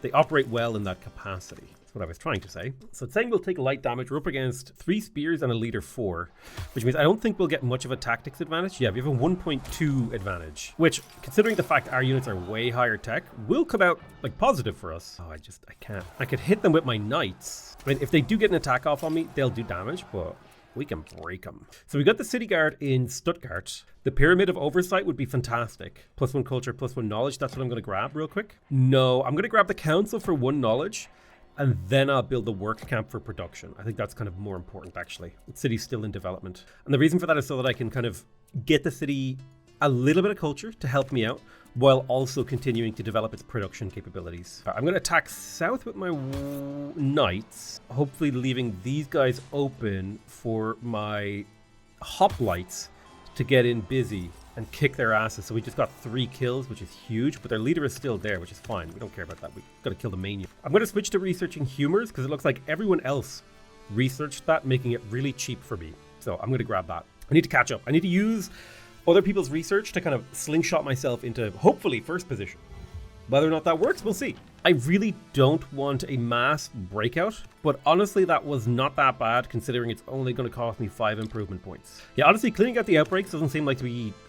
They operate well in that capacity. That's what I was trying to say. So it's saying we'll take light damage. We're up against 3 spears and a leader 4, which means I don't think we'll get much of a tactics advantage. Yeah, we have a 1.2 advantage, which, considering the fact our units are way higher tech, will come out like positive for us. Oh, I can't. I could hit them with my knights. I mean, if they do get an attack off on me, they'll do damage, but we can break them. So we got the city guard in Stuttgart. The pyramid of oversight would be fantastic. +1 culture, +1 knowledge. That's what I'm going to grab real quick. No, I'm going to grab the council for 1 knowledge, and then I'll build the work camp for production. I think that's kind of more important, actually. The city's still in development. And the reason for that is so that I can kind of get the city a little bit of culture to help me out, while also continuing to develop its production capabilities. I'm going to attack south with my knights, hopefully leaving these guys open for my hoplites to get in busy and kick their asses. So we just got 3 kills, which is huge, but their leader is still there, which is fine. We don't care about that. We've got to kill the main unit. I'm going to switch to researching humors because it looks like everyone else researched that, making it really cheap for me. So I'm going to grab that. I need to catch up. I need to use other people's research to kind of slingshot myself into hopefully first position. Whether or not that works, we'll see. I really don't want a mass breakout, but honestly that was not that bad considering it's only going to cost me 5 improvement points. Yeah, honestly cleaning out the outbreaks doesn't seem it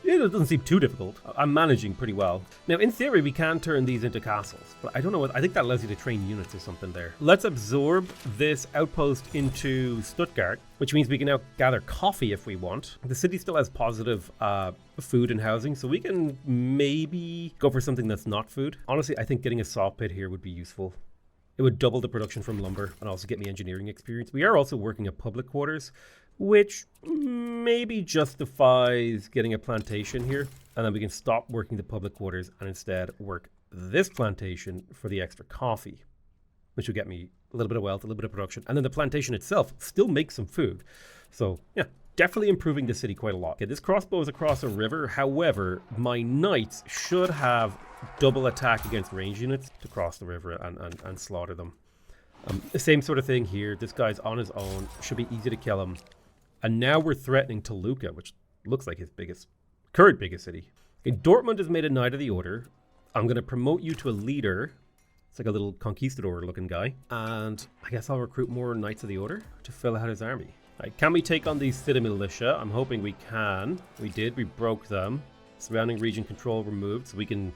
doesn't seem too difficult. I'm managing pretty well. Now in theory we can turn these into castles, but I don't know I think that allows you to train units or something there. Let's absorb this outpost into Stuttgart, which means we can now gather coffee if we want. The city still has positive food and housing, so we can maybe go for something that's not food. Honestly, I think getting a saw pit here would be useful. It would double the production from lumber and also get me engineering experience. We are also working at public quarters, which maybe justifies getting a plantation here. And then we can stop working the public quarters and instead work this plantation for the extra coffee, which will get me a little bit of wealth, a little bit of production. And then the plantation itself still makes some food. So yeah, definitely improving the city quite a lot. Okay, this crossbow is across a river. However, my knights should have double attack against range units to cross the river and slaughter them. The same sort of thing here. This guy's on his own. Should be easy to kill him. And now we're threatening Toluca, which looks like his current biggest city. Okay, Dortmund has made a Knight of the Order. I'm going to promote you to a leader. It's like a little conquistador looking guy. And I guess I'll recruit more Knights of the Order to fill out his army. Right, can we take on these city militia? I'm hoping we can. We did. We broke them. Surrounding region control removed, so we can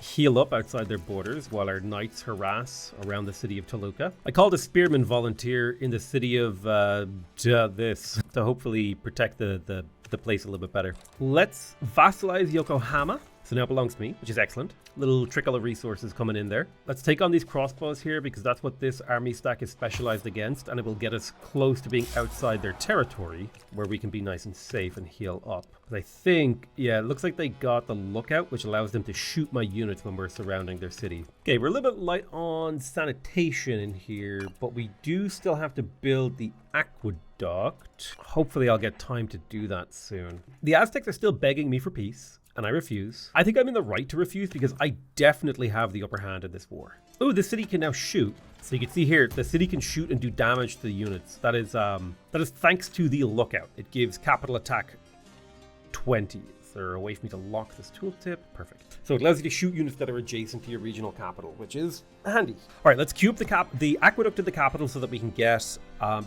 heal up outside their borders while our knights harass around the city of Toluca. I called a spearman volunteer in the city of this to hopefully protect the place a little bit better. Let's vassalize Yokohama. So now it belongs to me, which is excellent. Little trickle of resources coming in there. Let's take on these crossbows here because that's what this army stack is specialized against, and it will get us close to being outside their territory where we can be nice and safe and heal up. But I think, yeah, it looks like they got the lookout, which allows them to shoot my units when we're surrounding their city. Okay, we're a little bit light on sanitation in here, but we do still have to build the aqueduct. Hopefully I'll get time to do that soon. The Aztecs are still begging me for peace, and I refuse. I think I'm in the right to refuse because I definitely have the upper hand in this war. Oh, the city can now shoot. So you can see here, the city can shoot and do damage to the units. That is thanks to the lookout. It gives capital attack 20. Is there a way for me to lock this tooltip? Perfect. So it allows you to shoot units that are adjacent to your regional capital, which is handy. All right, let's queue up the aqueduct to the capital so that we can get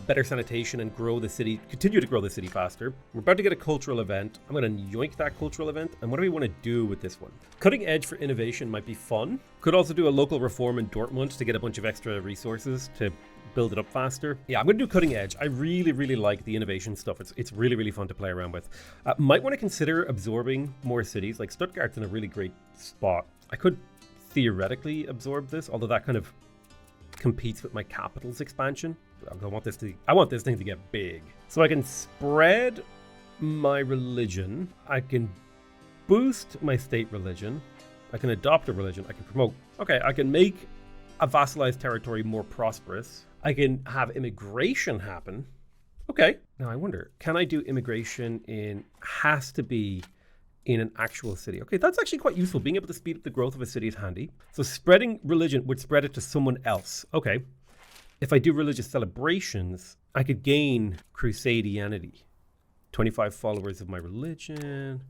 better sanitation and grow the city, continue to grow the city faster. We're about to get a cultural event. I'm going to yoink that cultural event. And what do we want to do with this one? Cutting edge for innovation might be fun. Could also do a local reform in Dortmund to get a bunch of extra resources to build it up faster. Yeah, I'm going to do cutting edge. I really like the innovation stuff. It's really fun to play around with. Might want to consider absorbing more cities. Like Stuttgart's in a really great spot. I could theoretically absorb this, although that kind of competes with my capital's expansion. I want this thing to get big. So I can spread my religion. I can boost my state religion. I can adopt a religion. I can promote. Okay, I can make a vassalized territory more prosperous. I can have immigration happen. Okay. Now I wonder, can I do immigration has to be in an actual city? Okay, that's actually quite useful. Being able to speed up the growth of a city is handy. So spreading religion would spread it to someone else. Okay. If I do religious celebrations, I could gain Crusadianity. 25 followers of my religion.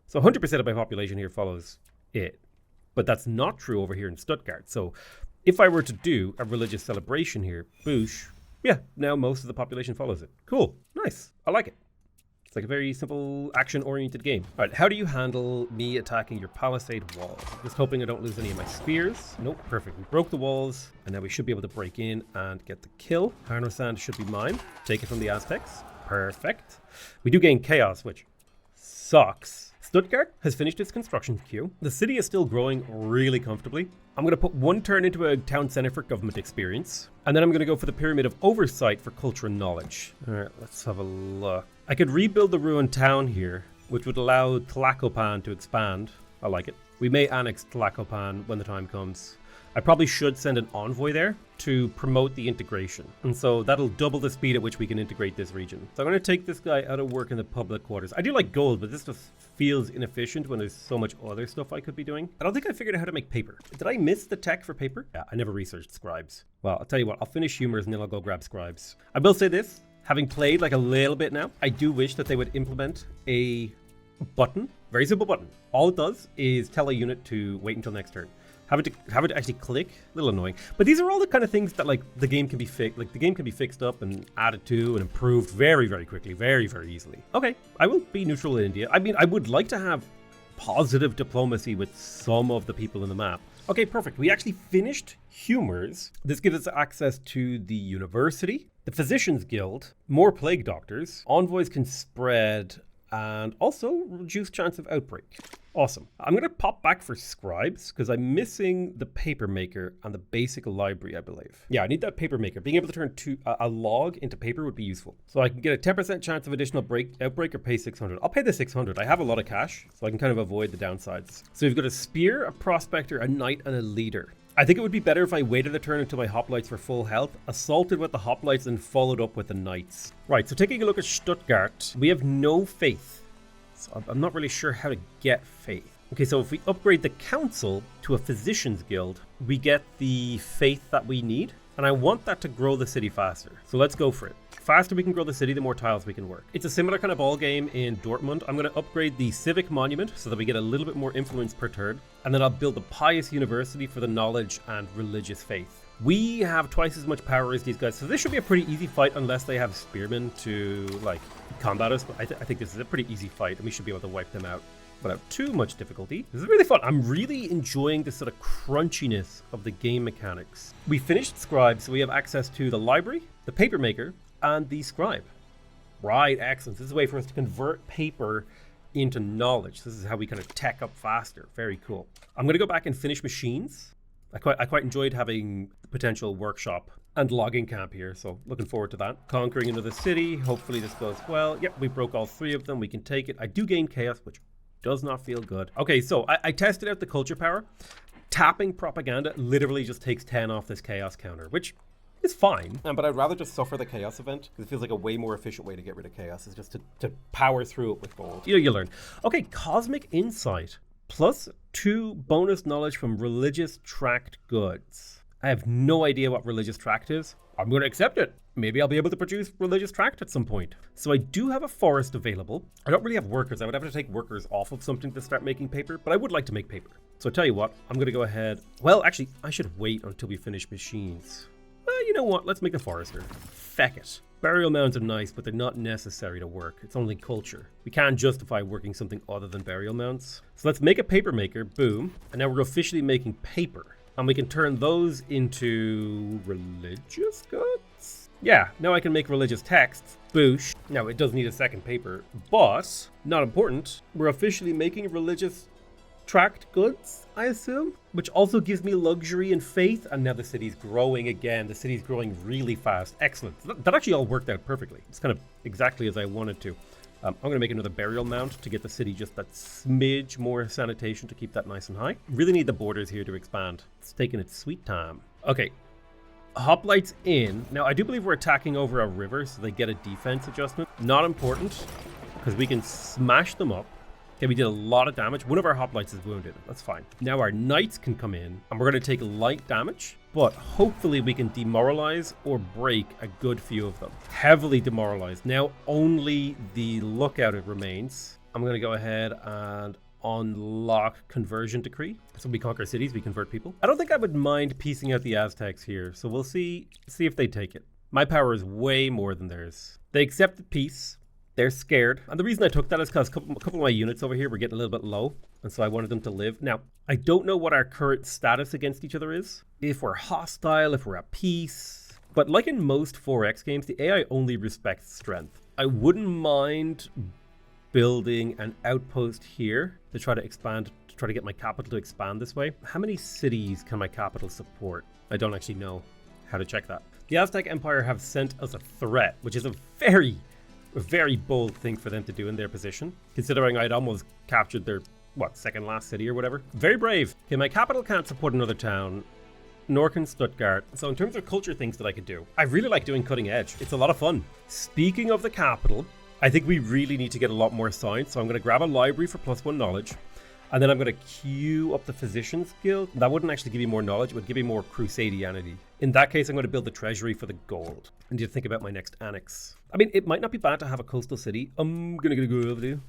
So 100% of my population here follows it. But that's not true over here in Stuttgart. So if I were to do a religious celebration here, boosh, yeah, now most of the population follows it. Cool, nice, I like it. It's like a very simple action-oriented game. All right, how do you handle me attacking your palisade wall? Just hoping I don't lose any of my spears. Nope, perfect. We broke the walls, and now we should be able to break in and get the kill. Harno Sand should be mine. Take it from the Aztecs. Perfect. We do gain chaos, which sucks. Stuttgart has finished its construction queue. The city is still growing really comfortably. I'm going to put one turn into a town center for government experience. And then I'm going to go for the Pyramid of Oversight for culture and knowledge. All right, let's have a look. I could rebuild the ruined town here, which would allow Tlacopan to expand. I like it. We may annex Tlacopan when the time comes. I probably should send an envoy there to promote the integration. And so that'll double the speed at which we can integrate this region. So I'm going to take this guy out of work in the public quarters. I do like gold, but this just feels inefficient when there's so much other stuff I could be doing. I don't think I figured out how to make paper. Did I miss the tech for paper? Yeah, I never researched scribes. Well, I'll tell you what, I'll finish humors and then I'll go grab scribes. I will say this, having played like a little bit now, I do wish that they would implement a button, very simple button. All it does is tell a unit to wait until next turn. Have it actually click, a little annoying. But these are all the kind of things that like the game can be fixed up and added to and improved very quickly, very easily. Okay, I will be neutral in India. I mean, I would like to have positive diplomacy with some of the people in the map. Okay, perfect. We actually finished humors. This gives us access to the university, the physicians guild, more plague doctors. Envoys can spread and also reduced chance of outbreak. Awesome. I'm going to pop back for scribes because I'm missing the paper maker and the basic library, I believe. Yeah, I need that paper maker. Being able to turn a log into paper would be useful. So I can get a 10% chance of additional outbreak or pay 600. I'll pay the 600. I have a lot of cash, so I can kind of avoid the downsides. So we've got a spear, a prospector, a knight, and a leader. I think it would be better if I waited a turn until my hoplites were full health, assaulted with the hoplites, and followed up with the knights. Right, so taking a look at Stuttgart, we have no faith. So I'm not really sure how to get faith. Okay, so if we upgrade the council to a physician's guild, we get the faith that we need. And I want that to grow the city faster. So let's go for it. Faster we can grow the city, the more tiles we can work. It's a similar kind of ball game in Dortmund. I'm going to upgrade the civic monument so that we get a little bit more influence per turn. And then I'll build the pious university for the knowledge and religious faith. We have twice as much power as these guys, so this should be a pretty easy fight unless they have spearmen to like combat us. But I think this is a pretty easy fight and we should be able to wipe them out without too much difficulty. This is really fun. I'm really enjoying the sort of crunchiness of the game mechanics. We finished Scribe, so we have access to the library, the paper maker, and the scribe. Right, excellent. This is a way for us to convert paper into knowledge. This is how we kind of tech up faster. Very cool. I'm going to go back and finish machines. I quite enjoyed having the potential workshop and logging camp here, so looking forward to that. Conquering another city. Hopefully this goes well. Yep, we broke all 3 of them. We can take it. I do gain chaos, which does not feel good. Okay, so I tested out the culture power. Tapping propaganda literally just takes 10 off this chaos counter, which is fine. But I'd rather just suffer the chaos event because it feels like a way more efficient way to get rid of chaos is just to power through it with gold. You learn. Okay, cosmic insight plus 2 bonus knowledge from religious tract goods. I have no idea what religious tract is. I'm going to accept it. Maybe I'll be able to produce religious tract at some point. So I do have a forest available. I don't really have workers. I would have to take workers off of something to start making paper, but I would like to make paper. So I tell you what, I'm going to go ahead. Well, actually, I should wait until we finish machines. You know what? Let's make a forester. Feck it. Burial mounds are nice, but they're not necessary to work. It's only culture. We can't justify working something other than burial mounds. So let's make a paper maker. Boom. And now we're officially making paper. And we can turn those into religious goods? Yeah, now I can make religious texts. Boosh. Now it does need a second paper, but not important. We're officially making religious tract goods, I assume, which also gives me luxury and faith. And now the city's growing again. The city's growing really fast. Excellent. That actually all worked out perfectly. It's kind of exactly as I wanted to. I'm going to make another burial mound to get the city just that smidge more sanitation to keep that nice and high. Really need the borders here to expand. It's taking its sweet time. Okay, hoplites in. Now, I do believe we're attacking over a river, so they get a defense adjustment. Not important, because we can smash them up. Okay, we did a lot of damage. One of our hoplites is wounded. That's fine. Now our knights can come in, and we're going to take light damage, but hopefully we can demoralize or break a good few of them. Heavily demoralized. Now only the lookout remains. I'm going to go ahead and unlock conversion decree. So we conquer cities, we convert people. I don't think I would mind piecing out the Aztecs here, so we'll see if they take it. My power is way more than theirs. They accepted peace. They're scared. And the reason I took that is because a couple of my units over here were getting a little bit low. And so I wanted them to live. Now, I don't know what our current status against each other is. If we're hostile, if we're at peace. But like in most 4X games, the AI only respects strength. I wouldn't mind building an outpost here to try to expand, to try to get my capital to expand this way. How many cities can my capital support? I don't actually know how to check that. The Aztec Empire have sent us a threat, which is a very bold thing for them to do in their position, considering I'd almost captured their, second last city or whatever. Very brave. Okay, my capital can't support another town, nor can Stuttgart. So in terms of culture things that I could do, I really like doing cutting edge. It's a lot of fun. Speaking of the capital, I think we really need to get a lot more science. So I'm going to grab a library for +1 knowledge. And then I'm going to queue up the Physician's Guild. That wouldn't actually give you more knowledge. It would give you more Crusadianity. In that case, I'm going to build the treasury for the gold. I need to think about my next annex. I mean, it might not be bad to have a coastal city. I'm going to go over to.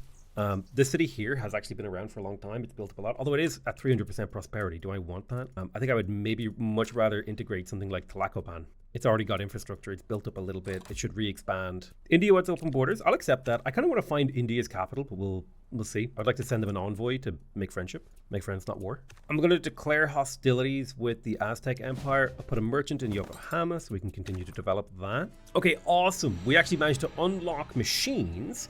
This city here has actually been around for a long time. It's built up a lot, although it is at 300% prosperity. Do I want that? I think I would maybe much rather integrate something like Tlacopan. It's already got infrastructure. It's built up a little bit. It should re-expand. India wants open borders. I'll accept that. I kind of want to find India's capital, but we'll see. I'd like to send them an envoy to make friendship. Make friends, not war. I'm going to declare hostilities with the Aztec Empire. I'll put a merchant in Yokohama so we can continue to develop that. Okay, awesome. We actually managed to unlock machines.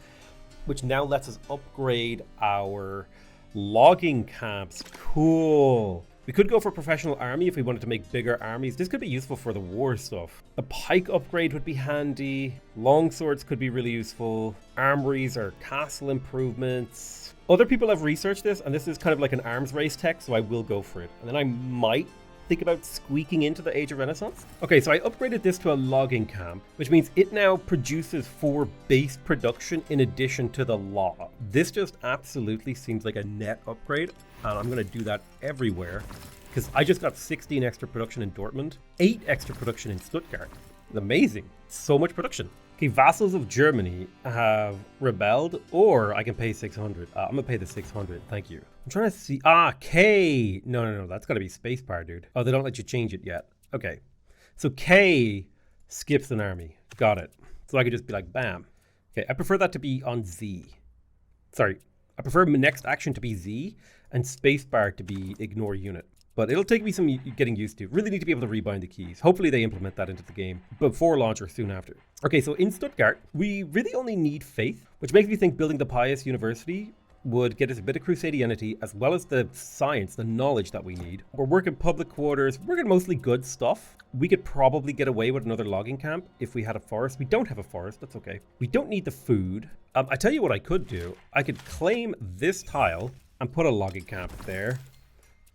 which now lets us upgrade our logging camps. Cool. We could go for professional army if we wanted to make bigger armies. This could be useful for the war stuff. The pike upgrade would be handy. Longswords could be really useful. Armories or castle improvements. Other people have researched this, and this is kind of like an arms race tech, so I will go for it. And then I might think about squeaking into the Age of Renaissance. Okay, so I upgraded this to a logging camp, which means it now produces 4 base production in addition to the law. This just absolutely seems like a net upgrade, and I'm going to do that everywhere because I just got 16 extra production in Dortmund, 8 extra production in Stuttgart. Amazing. So much production. Okay, vassals of Germany have rebelled, or I can pay 600. I'm going to pay the 600. Thank you. I'm trying to see. K. No. That's got to be spacebar, dude. Oh, they don't let you change it yet. Okay. So K skips an army. Got it. So I could just be like, bam. Okay, I prefer that to be on Z. Sorry. I prefer my next action to be Z and spacebar to be ignore unit. But it'll take me some getting used to. Really need to be able to rebind the keys. Hopefully they implement that into the game before launch or soon after. Okay, so in Stuttgart, we really only need faith, which makes me think building the Pious University would get us a bit of Crusadianity as well as the science, the knowledge that we need. We're working public quarters, we're working mostly good stuff. We could probably get away with another logging camp if we had a forest. We don't have a forest, that's okay. We don't need the food. I tell you what I could do. I could claim this tile and put a logging camp there.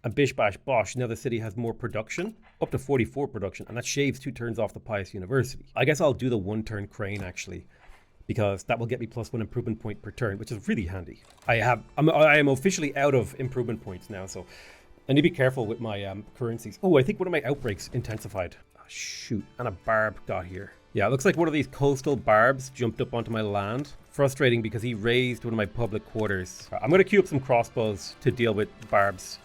And bish bash bosh, now the city has more production, up to 44 production, and that shaves 2 turns off the Pious University. I guess I'll do the 1-turn crane actually, because that will get me +1 improvement point per turn, which is really handy. I am officially out of improvement points now, so I need to be careful with my currencies. Oh, I think one of my outbreaks intensified. Oh, shoot, and a barb got here. Yeah, it looks like one of these coastal barbs jumped up onto my land. Frustrating because he raised one of my public quarters. I'm going to queue up some crossbows to deal with barbs.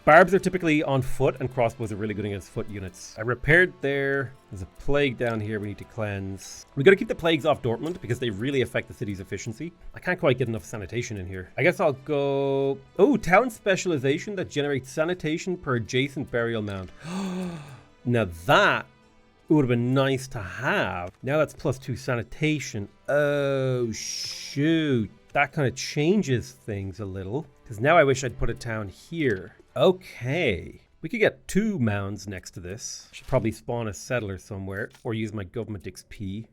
Barbs are typically on foot, and crossbows are really good against foot units. I repaired there. There's a plague down here we need to cleanse. We got to keep the plagues off Dortmund because they really affect the city's efficiency. I can't quite get enough sanitation in here. I guess I'll go... Oh, town specialization that generates sanitation per adjacent burial mound. Now that would have been nice to have. Now that's +2 sanitation. Oh, shoot. That kind of changes things a little. Because now I wish I'd put a town here. Okay, we could get 2 mounds next to this. Should probably spawn a settler somewhere or use my government XP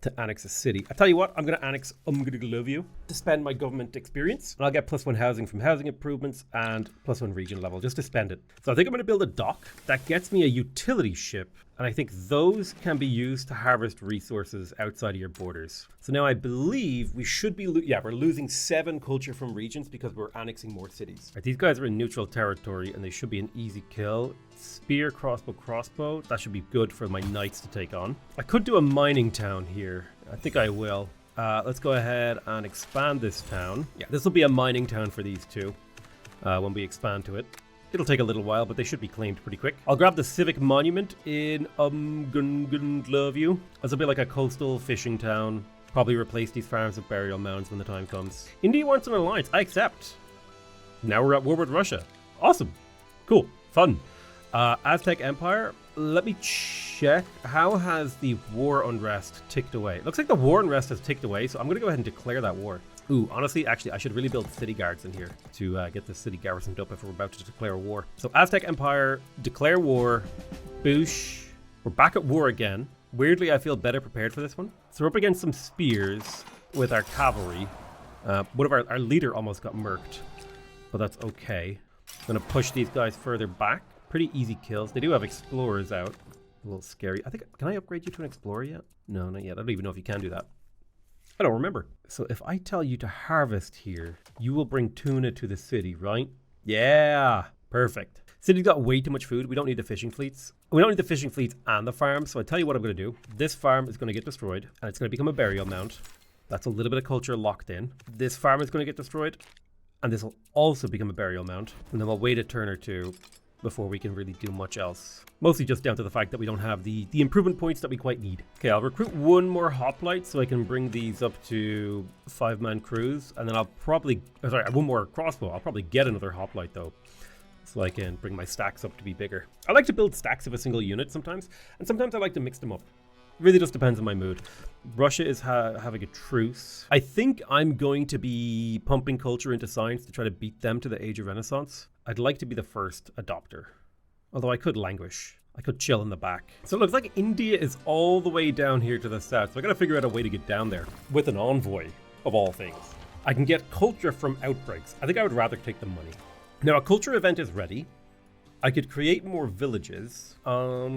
to annex a city. I tell you what, I'm going to annex Umgdglovio to spend my government experience. And I'll get +1 housing from housing improvements and +1 region level just to spend it. So I think I'm going to build a dock that gets me a utility ship. And I think those can be used to harvest resources outside of your borders. So now I believe we should be, we're losing 7 culture from regions because we're annexing more cities. Right, these guys are in neutral territory and they should be an easy kill. Spear, crossbow. That should be good for my knights to take on. I could do a mining town here. I think I will. Let's go ahead and expand this town. Yeah, this will be a mining town for these 2 when we expand to it. It'll take a little while, but they should be claimed pretty quick. I'll grab the civic monument in Umgdglovio. This will be like a coastal fishing town. Probably replace these farms with burial mounds when the time comes. India wants an alliance. I accept. Now we're at war with Russia. Awesome. Cool. Fun. Aztec Empire. Let me check. How has the war unrest ticked away? Looks like the war unrest has ticked away, so I'm going to go ahead and declare that war. Ooh, honestly, actually, I should really build city guards in here to get the city garrisoned up if we're about to declare war. So Aztec Empire, declare war, boosh. We're back at war again. Weirdly, I feel better prepared for this one. So we're up against some spears with our cavalry. One of our leader almost got murked, but that's okay. I'm going to push these guys further back. Pretty easy kills. They do have explorers out. A little scary. I think, can I upgrade you to an explorer yet? No, not yet. I don't even know if you can do that. I don't remember. So if I tell you to harvest here, you will bring tuna to the city, right? Yeah, perfect. City's got way too much food. We don't need the fishing fleets. We don't need the fishing fleets and the farms. So I tell you what I'm going to do. This farm is going to get destroyed and it's going to become a burial mound. That's a little bit of culture locked in. This farm is going to get destroyed and this will also become a burial mound. And then we'll wait a turn or 2 before we can really do much else. Mostly just down to the fact that we don't have the improvement points that we quite need. Okay, I'll recruit 1 more hoplite so I can bring these up to 5-man crews. And then I'll probably, 1 more crossbow. I'll probably get another hoplite though, so I can bring my stacks up to be bigger. I like to build stacks of a single unit sometimes, and sometimes I like to mix them up. Really just depends on my mood. Russia is having a truce. I think I'm going to be pumping culture into science to try to beat them to the Age of Renaissance. I'd like to be the first adopter. Although I could languish. I could chill in the back. So it looks like India is all the way down here to the south. So I gotta figure out a way to get down there with an envoy, of all things. I can get culture from outbreaks. I think I would rather take the money. Now a culture event is ready. I could create more villages. I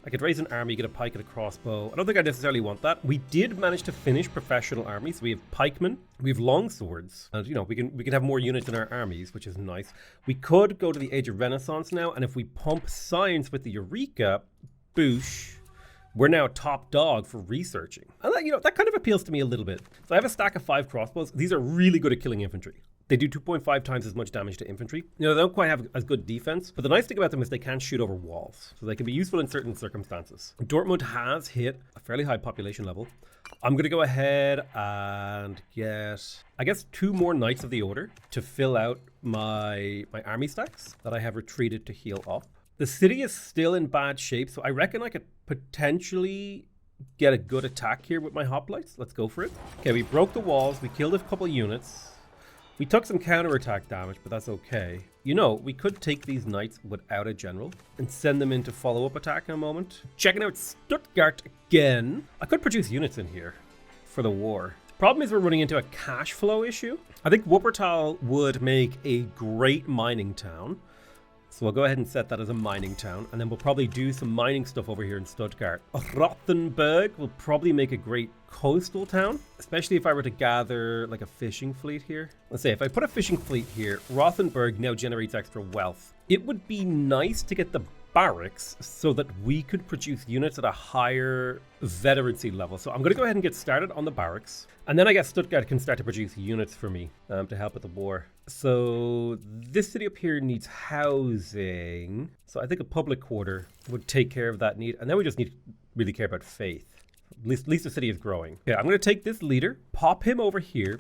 could raise an army, get a pike and a crossbow. I don't think I necessarily want that. We did manage to finish professional armies. We have pikemen, we have longswords, and you know, we can have more units in our armies, which is nice. We could go to the Age of Renaissance now, and if we pump science with the Eureka, boosh, we're now top dog for researching. And that, you know, that kind of appeals to me a little bit. So I have a stack of 5 crossbows. These are really good at killing infantry. They do 2.5 times as much damage to infantry. You know, they don't quite have as good defense, but the nice thing about them is they can shoot over walls. So they can be useful in certain circumstances. Dortmund has hit a fairly high population level. I'm going to go ahead and get, I guess, 2 more Knights of the Order to fill out my army stacks that I have retreated to heal up. The city is still in bad shape, so I reckon I could potentially get a good attack here with my hoplites. Let's go for it. Okay, we broke the walls. We killed a couple units. We took some counterattack damage, but that's okay. You know, we could take these knights without a general and send them into follow-up attack in a moment. Checking out Stuttgart again. I could produce units in here for the war. Problem is we're running into a cash flow issue. I think Wuppertal would make a great mining town. So we'll go ahead and set that as a mining town, and then we'll probably do some mining stuff over here in Stuttgart. Rothenburg will probably make a great coastal town, especially if I were to gather like a fishing fleet here. Let's say if I put a fishing fleet here, Rothenburg now generates extra wealth. It would be nice to get the barracks so that we could produce units at a higher veterancy level. So I'm going to go ahead and get started on the barracks. And then I guess Stuttgart can start to produce units for me to help with the war. So this city up here needs housing. So I think a public quarter would take care of that need. And then we just need to really care about faith. At least the city is growing. Yeah, I'm going to take this leader, pop him over here,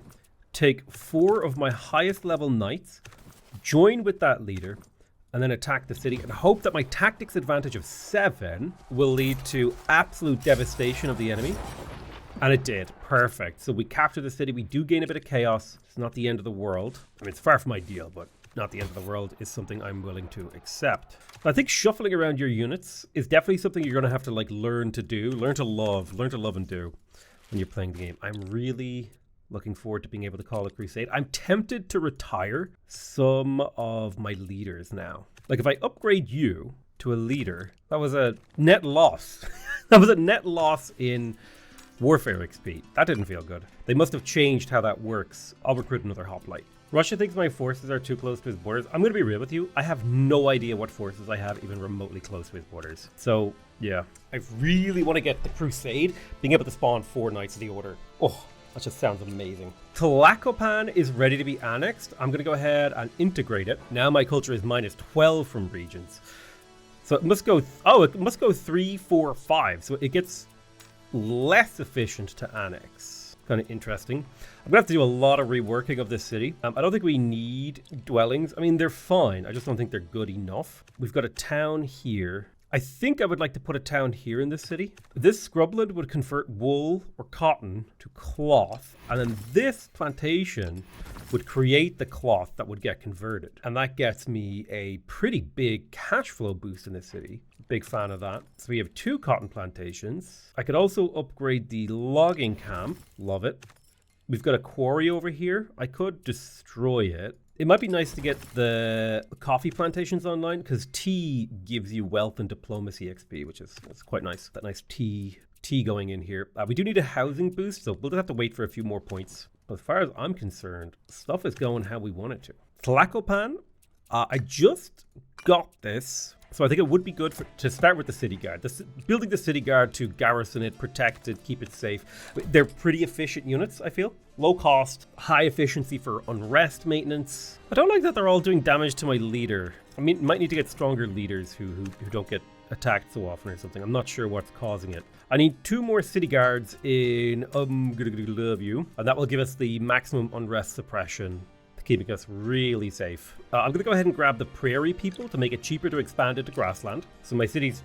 take 4 of my highest level knights, join with that leader, and then attack the city and hope that my tactics advantage of 7 will lead to absolute devastation of the enemy. And it did. Perfect. So we capture the city. We do gain a bit of chaos. It's not the end of the world. I mean, it's far from ideal, but not the end of the world is something I'm willing to accept. I think shuffling around your units is definitely something you're going to have to like learn to do, learn to love and do when you're playing the game. I'm really looking forward to being able to call a crusade. I'm tempted to retire some of my leaders now. Like if I upgrade you to a leader, that was a net loss. That was a net loss in warfare XP. That didn't feel good. They must have changed how that works. I'll recruit another hoplite. Russia thinks my forces are too close to his borders. I'm going to be real with you. I have no idea what forces I have even remotely close to his borders. So yeah, I really want to get the crusade, being able to spawn 4 Knights of the Order. Oh, that just sounds amazing. Tlacopan is ready to be annexed. I'm going to go ahead and integrate it. Now my culture is -12 from regions. So it must go, it must go 3, 4, 5. So it gets less efficient to annex. Kind of interesting. I'm going to have to do a lot of reworking of this city. I don't think we need dwellings. I mean, they're fine. I just don't think they're good enough. We've got a town here. I think I would like to put a town here in this city. This scrubland would convert wool or cotton to cloth, and then this plantation would create the cloth that would get converted. And that gets me a pretty big cash flow boost in this city. Big fan of that. So we have 2 cotton plantations. I could also upgrade the logging camp. Love it. We've got a quarry over here. I could destroy it. It might be nice to get the coffee plantations online because tea gives you wealth and diplomacy XP, which is quite nice. That nice tea going in here. We do need a housing boost, so we'll just have to wait for a few more points. But as far as I'm concerned, stuff is going how we want it to. Tlacopan, I just got this. So I think it would be good to start with the city guard. Building the city guard to garrison it, protect it, keep it safe. They're pretty efficient units, I feel. Low cost, high efficiency for unrest maintenance. I don't like that they're all doing damage to my leader. I mean, might need to get stronger leaders who don't get attacked so often or something. I'm not sure what's causing it. I need 2 more city guards in love you, and that will give us the maximum unrest suppression, keeping us really safe. I'm going to go ahead and grab the prairie people to make it cheaper to expand into grassland. So my city's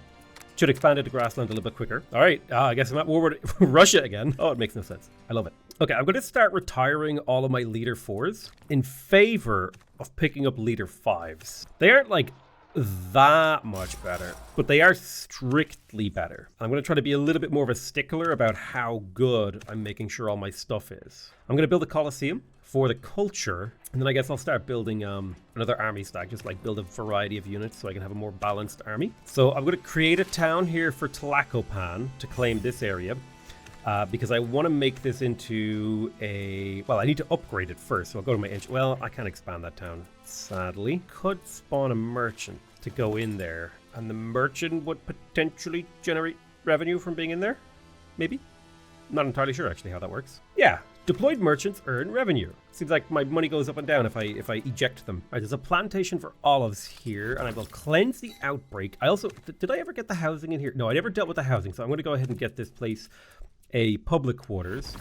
Should expand into grassland a little bit quicker. All right, I guess I'm at war with Russia again. Oh, it makes no sense. I love it. Okay, I'm going to start retiring all of my leader 4s in favor of picking up leader 5s. They aren't like that much better, but they are strictly better. I'm going to try to be a little bit more of a stickler about how good I'm making sure all my stuff is. I'm going to build a Colosseum for the culture, and then I guess I'll start building another army stack, just like build a variety of units so I can have a more balanced army. So I'm going to create a town here for Tlacopan to claim this area. Because I want to make this into a... Well, I need to upgrade it first, so I'll go to my... Well, I can't expand that town, sadly. Could spawn a merchant to go in there, and the merchant would potentially generate revenue from being in there? Maybe? Not entirely sure, actually, how that works. Yeah, deployed merchants earn revenue. Seems like my money goes up and down if I eject them. All right, there's a plantation for olives here, and I will cleanse the outbreak. I also... Did I ever get the housing in here? No, I never dealt with the housing, so I'm going to go ahead and get this place a public quarters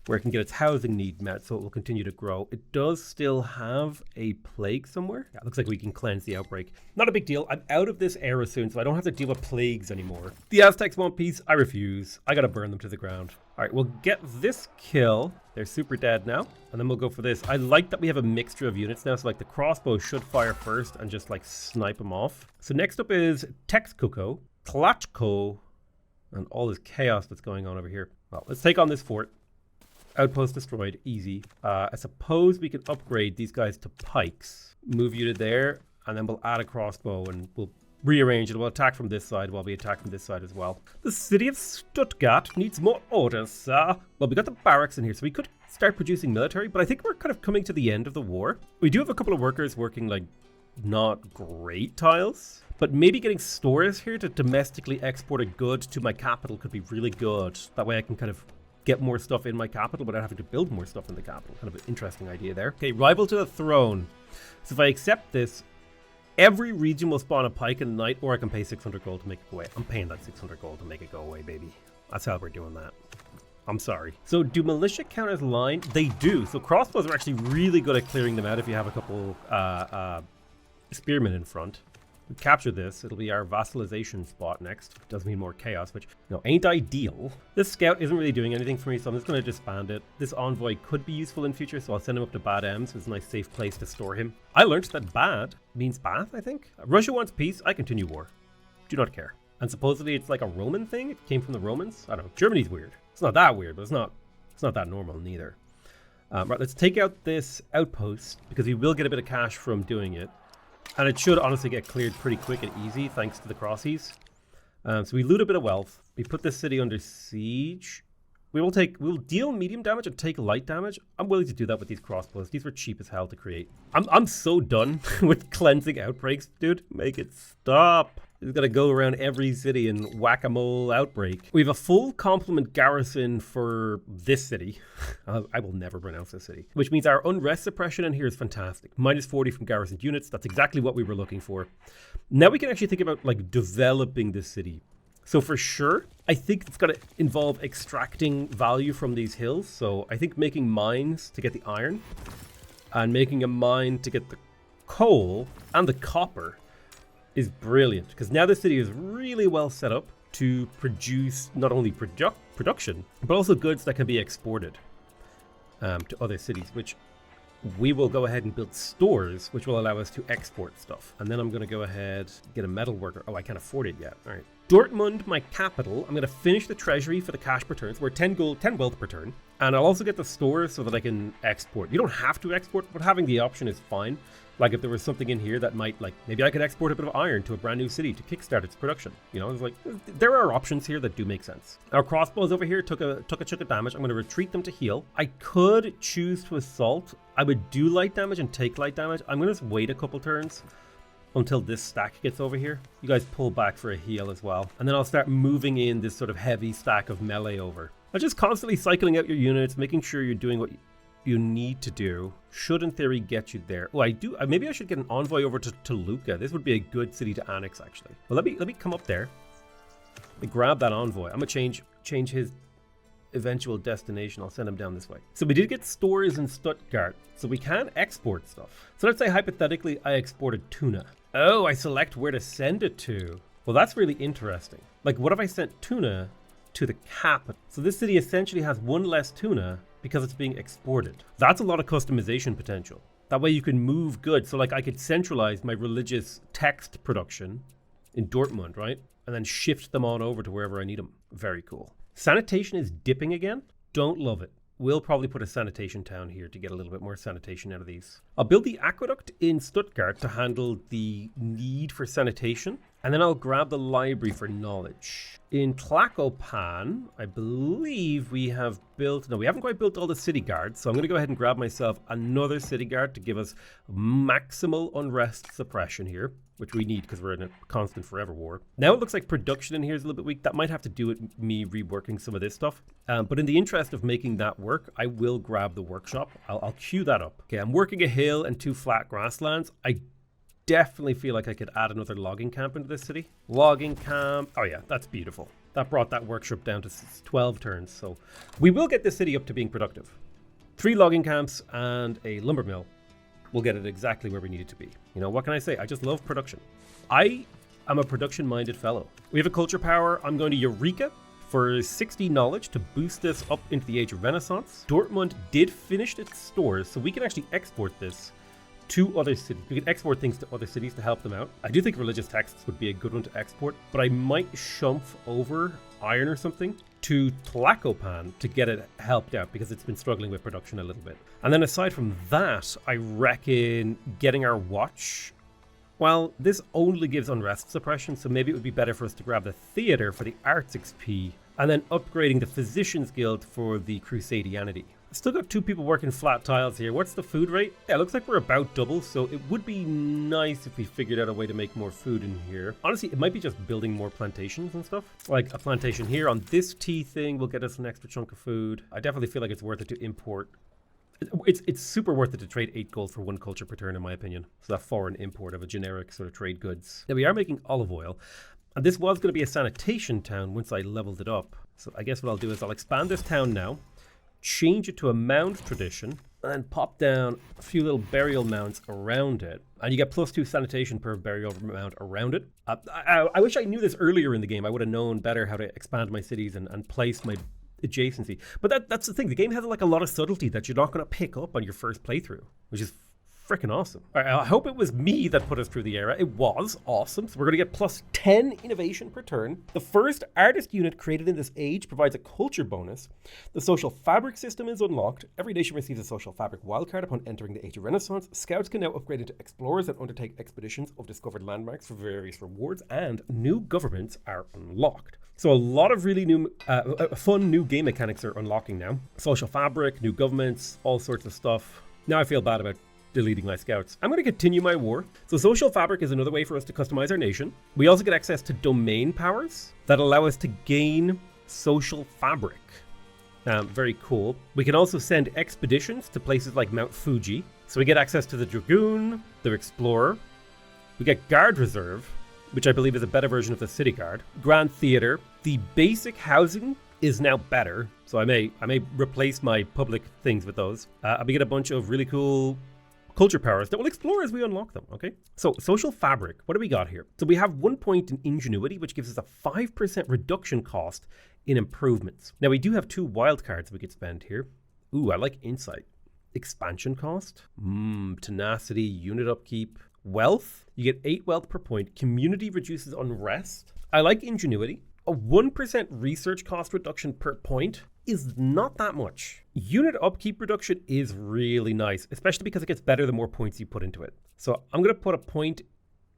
where it can get its housing need met so it will continue to grow. It does still have a plague somewhere. Yeah, it looks like we can cleanse the outbreak. Not a big deal. I'm out of this era soon, so I don't have to deal with plagues anymore. The Aztecs want peace. I refuse. I gotta burn them to the ground. All right, we'll get this kill. They're super dead now. And then we'll go for this. I like that we have a mixture of units now. So like the crossbow should fire first and just like snipe them off. So next up is Texcoco, Tlachco, and all this chaos that's going on over here. Well, let's take on this fort. Outpost destroyed, easy. I suppose we can upgrade these guys to pikes. Move you to there, and then we'll add a crossbow and we'll rearrange it. We'll attack from this side while we attack from this side as well. The city of Stuttgart needs more orders, sir. Well, we got the barracks in here, so we could start producing military, but I think we're kind of coming to the end of the war. We do have a couple of workers working like not great tiles. But maybe getting stores here to domestically export a good to my capital could be really good. That way I can kind of get more stuff in my capital without having to build more stuff in the capital. Kind of an interesting idea there. Okay, rival to the throne. So if I accept this, every region will spawn a pike and a knight, or I can pay 600 gold to make it go away. I'm paying that 600 gold to make it go away, baby. That's how we're doing that. I'm sorry. So do militia count as line? They do. So crossbows are actually really good at clearing them out if you have a couple spearmen in front. We capture this, it'll be our vassalization spot next. Does mean more chaos, which, ain't ideal. This scout isn't really doing anything for me, so I'm just going to disband it. This envoy could be useful in future, so I'll send him up to Bad Ems. It's a nice safe place to store him. I learned that bad means bath, I think. Russia wants peace, I continue war. Do not care. And supposedly it's like a Roman thing? It came from the Romans? I don't know. Germany's weird. It's not that weird, but it's not that normal neither. Right, let's take out this outpost, because we will get a bit of cash from doing it. And it should honestly get cleared pretty quick and easy thanks to the crossies. So we loot a bit of wealth. We put this city under siege. We'll deal medium damage and take light damage. I'm willing to do that with these crossbows. These were cheap as hell to create. I'm so done with cleansing outbreaks, dude. Make it stop. We've got to go around every city and whack-a-mole outbreak. We have a full complement garrison for this city. I will never pronounce this city. Which means our unrest suppression in here is fantastic. Minus 40 from garrisoned units. That's exactly what we were looking for. Now we can actually think about like developing this city. So for sure, I think it's going to involve extracting value from these hills. So I think making mines to get the iron and making a mine to get the coal and the copper is brilliant, because now the city is really well set up to produce not only production, but also goods that can be exported to other cities, which we will go ahead and build stores, which will allow us to export stuff. And then I'm going to go ahead and get a metal worker. Oh, I can't afford it yet. All right. Dortmund, my capital. I'm going to finish the treasury for the cash per turn. So we're 10 gold, 10 wealth per turn. And I'll also get the stores so that I can export. You don't have to export, but having the option is fine. Like if there was something in here that might, like, maybe I could export a bit of iron to a brand new city to kickstart its production. It's like, there are options here that do make sense. Our crossbows over here took a chunk of damage. I'm going to retreat them to heal. I could choose to assault. I would do light damage and take light damage. I'm going to just wait a couple turns until this stack gets over here. You guys pull back for a heal as well. And then I'll start moving in this sort of heavy stack of melee over. I'm just constantly cycling out your units, making sure you're doing what you need to do. Should in theory get you there. Oh, maybe I should get an envoy over to Toluca. This would be a good city to annex, actually. Well, let me come up there. Let me grab that envoy. I'm gonna change his eventual destination. I'll send him down this way. So we did get stores in Stuttgart, so we can export stuff. So let's say hypothetically I exported tuna. Oh, I select where to send it to. Well, that's really interesting. Like, what if I sent tuna to the capital? So this city essentially has one less tuna because it's being exported. That's a lot of customization potential. That way you can move goods. So like I could centralize my religious text production in Dortmund, right? And then shift them on over to wherever I need them. Very cool. Sanitation is dipping again. Don't love it. We'll probably put a sanitation town here to get a little bit more sanitation out of these. I'll build the aqueduct in Stuttgart to handle the need for sanitation. And then I'll grab the library for knowledge. In Tlacopan, I believe we have built... No, we haven't quite built all the city guards. So I'm going to go ahead and grab myself another city guard to give us maximal unrest suppression here, which we need because we're in a constant forever war. Now it looks like production in here is a little bit weak. That might have to do with me reworking some of this stuff. But in the interest of making that work, I will grab the workshop. I'll queue that up. Okay, I'm working a hill and 2 flat grasslands. I definitely feel like I could add another logging camp into this city. Logging camp. Oh yeah, that's beautiful. That brought that workshop down to 12 turns. So we will get this city up to being productive. 3 logging camps and a lumber mill. We'll get it exactly where we need it to be. You know, what can I say? I just love production. I am a production-minded fellow. We have a culture power. I'm going to Eureka for 60 knowledge to boost this up into the Age of Renaissance. Dortmund did finish its stores, so we can actually export this to other cities. We can export things to other cities to help them out. I do think religious texts would be a good one to export, but I might shump over iron or something to Tlacopan to get it helped out because it's been struggling with production a little bit. And then aside from that, I reckon getting our watch. Well, this only gives unrest suppression, so maybe it would be better for us to grab the theater for the arts XP and then upgrading the physicians guild for the crusadianity. Still got 2 people working flat tiles here. What's the food rate? Yeah, it looks like we're about double, so it would be nice if we figured out a way to make more food in here. Honestly, it might be just building more plantations and stuff. Like a plantation here on this tea thing will get us an extra chunk of food. I definitely feel like it's worth it to import. It's super worth it to trade 8 gold for 1 culture per turn, in my opinion. So that foreign import of a generic sort of trade goods. Now we are making olive oil. And this was going to be a sanitation town once I leveled it up. So I guess what I'll do is I'll expand this town now, change it to a mound tradition, and then pop down a few little burial mounds around it. And you get +2 sanitation per burial mound around it. I wish I knew this earlier in the game. I would have known better how to expand my cities and place my adjacency. But that's the thing. The game has like a lot of subtlety that you're not going to pick up on your first playthrough, which is freaking awesome. All right, I hope it was me that put us through the era. It was awesome. So we're going to get +10 innovation per turn. The first artist unit created in this age provides a culture bonus. The social fabric system is unlocked. Every nation receives a social fabric wildcard upon entering the Age of Renaissance. Scouts can now upgrade into explorers and undertake expeditions of discovered landmarks for various rewards, and new governments are unlocked. So a lot of really new, fun new game mechanics are unlocking now. Social fabric, new governments, all sorts of stuff. Now I feel bad about deleting my scouts. I'm going to continue my war. So social fabric is another way for us to customize our nation. We also get access to domain powers that allow us to gain social fabric. Very cool. We can also send expeditions to places like Mount Fuji. So we get access to the Dragoon, the Explorer. We get Guard Reserve, which I believe is a better version of the City Guard. Grand Theater. The basic housing is now better. So I may replace my public things with those. We get a bunch of really cool culture powers that will explore as we unlock them, okay? So, social fabric, what do we got here? So we have 1 point in ingenuity, which gives us a 5% reduction cost in improvements. Now, we do have 2 wildcards we could spend here. Ooh, I like insight. Expansion cost, tenacity, unit upkeep, wealth. You get 8 wealth per point. Community reduces unrest. I like ingenuity. A 1% research cost reduction per point is not that much. Unit upkeep reduction is really nice, especially because it gets better the more points you put into it. So I'm going to put a point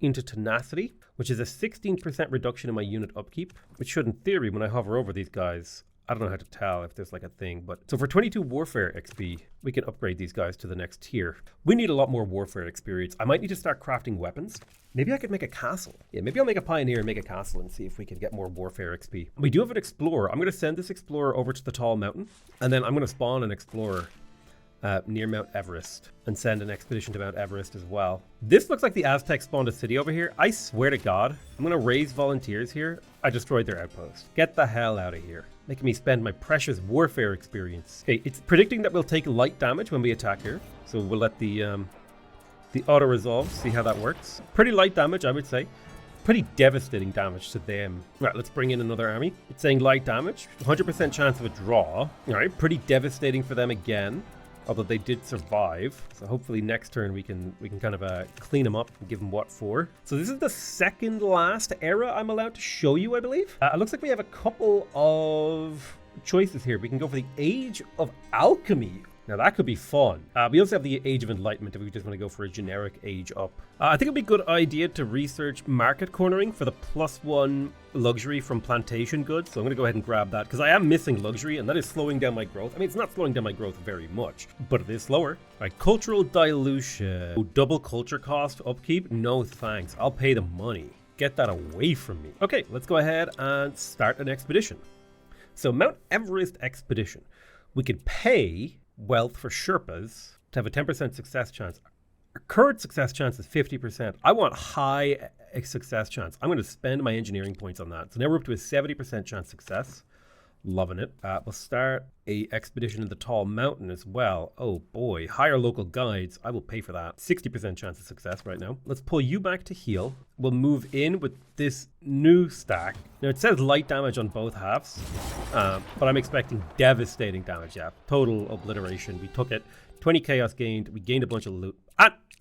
into tenacity, which is a 16% reduction in my unit upkeep, which should, in theory, when I hover over these guys, I don't know how to tell if there's like a thing, but so for 22 warfare XP, we can upgrade these guys to the next tier. We need a lot more warfare experience. I might need to start crafting weapons. Maybe I could make a castle. Yeah, maybe I'll make a pioneer and make a castle and see if we can get more warfare XP. We do have an explorer. I'm going to send this explorer over to the tall mountain, and then I'm going to spawn an explorer near Mount Everest and send an expedition to Mount Everest as well. This looks like the Aztec spawned a city over here. I swear to God, I'm going to raise volunteers here. I destroyed their outpost. Get the hell out of here. Making me spend my precious warfare experience. Okay, it's predicting that we'll take light damage when we attack here. So we'll let the auto resolve, see how that works. Pretty light damage, I would say. pretty devastating damage to them. Right, let's bring in another army. It's saying light damage, 100% chance of a draw. All right, pretty devastating for them again. Although they did survive, so hopefully next turn we can kind of clean them up and give them what for. So this is the second last era I'm allowed to show you, I believe. It looks like we have a couple of choices here. We can go for the Age of Alchemy. Now that could be fun. We also have the Age of Enlightenment if we just want to go for a generic age up. I think it'd be a good idea to research market cornering for the +1 luxury from plantation goods. So I'm going to go ahead and grab that because I am missing luxury and that is slowing down my growth. I mean, it's not slowing down my growth very much, but it is slower. All right, cultural dilution. Oh, double culture cost upkeep? No thanks. I'll pay the money. Get that away from me. Okay, let's go ahead and start an expedition. So Mount Everest expedition. We could pay wealth for Sherpas to have a 10% success chance. Our current success chance is 50%. I want high success chance. I'm going to spend my engineering points on that. So now we're up to a 70% chance success. Loving it. We'll start a expedition in the Tall Mountain as well. Oh boy, hire local guides. I will pay for that. 60% chance of success right now. Let's pull you back to heal. We'll move in with this new stack. Now it says light damage on both halves, but I'm expecting devastating damage. Yeah, total obliteration. We took it. 20 chaos gained. We gained a bunch of loot.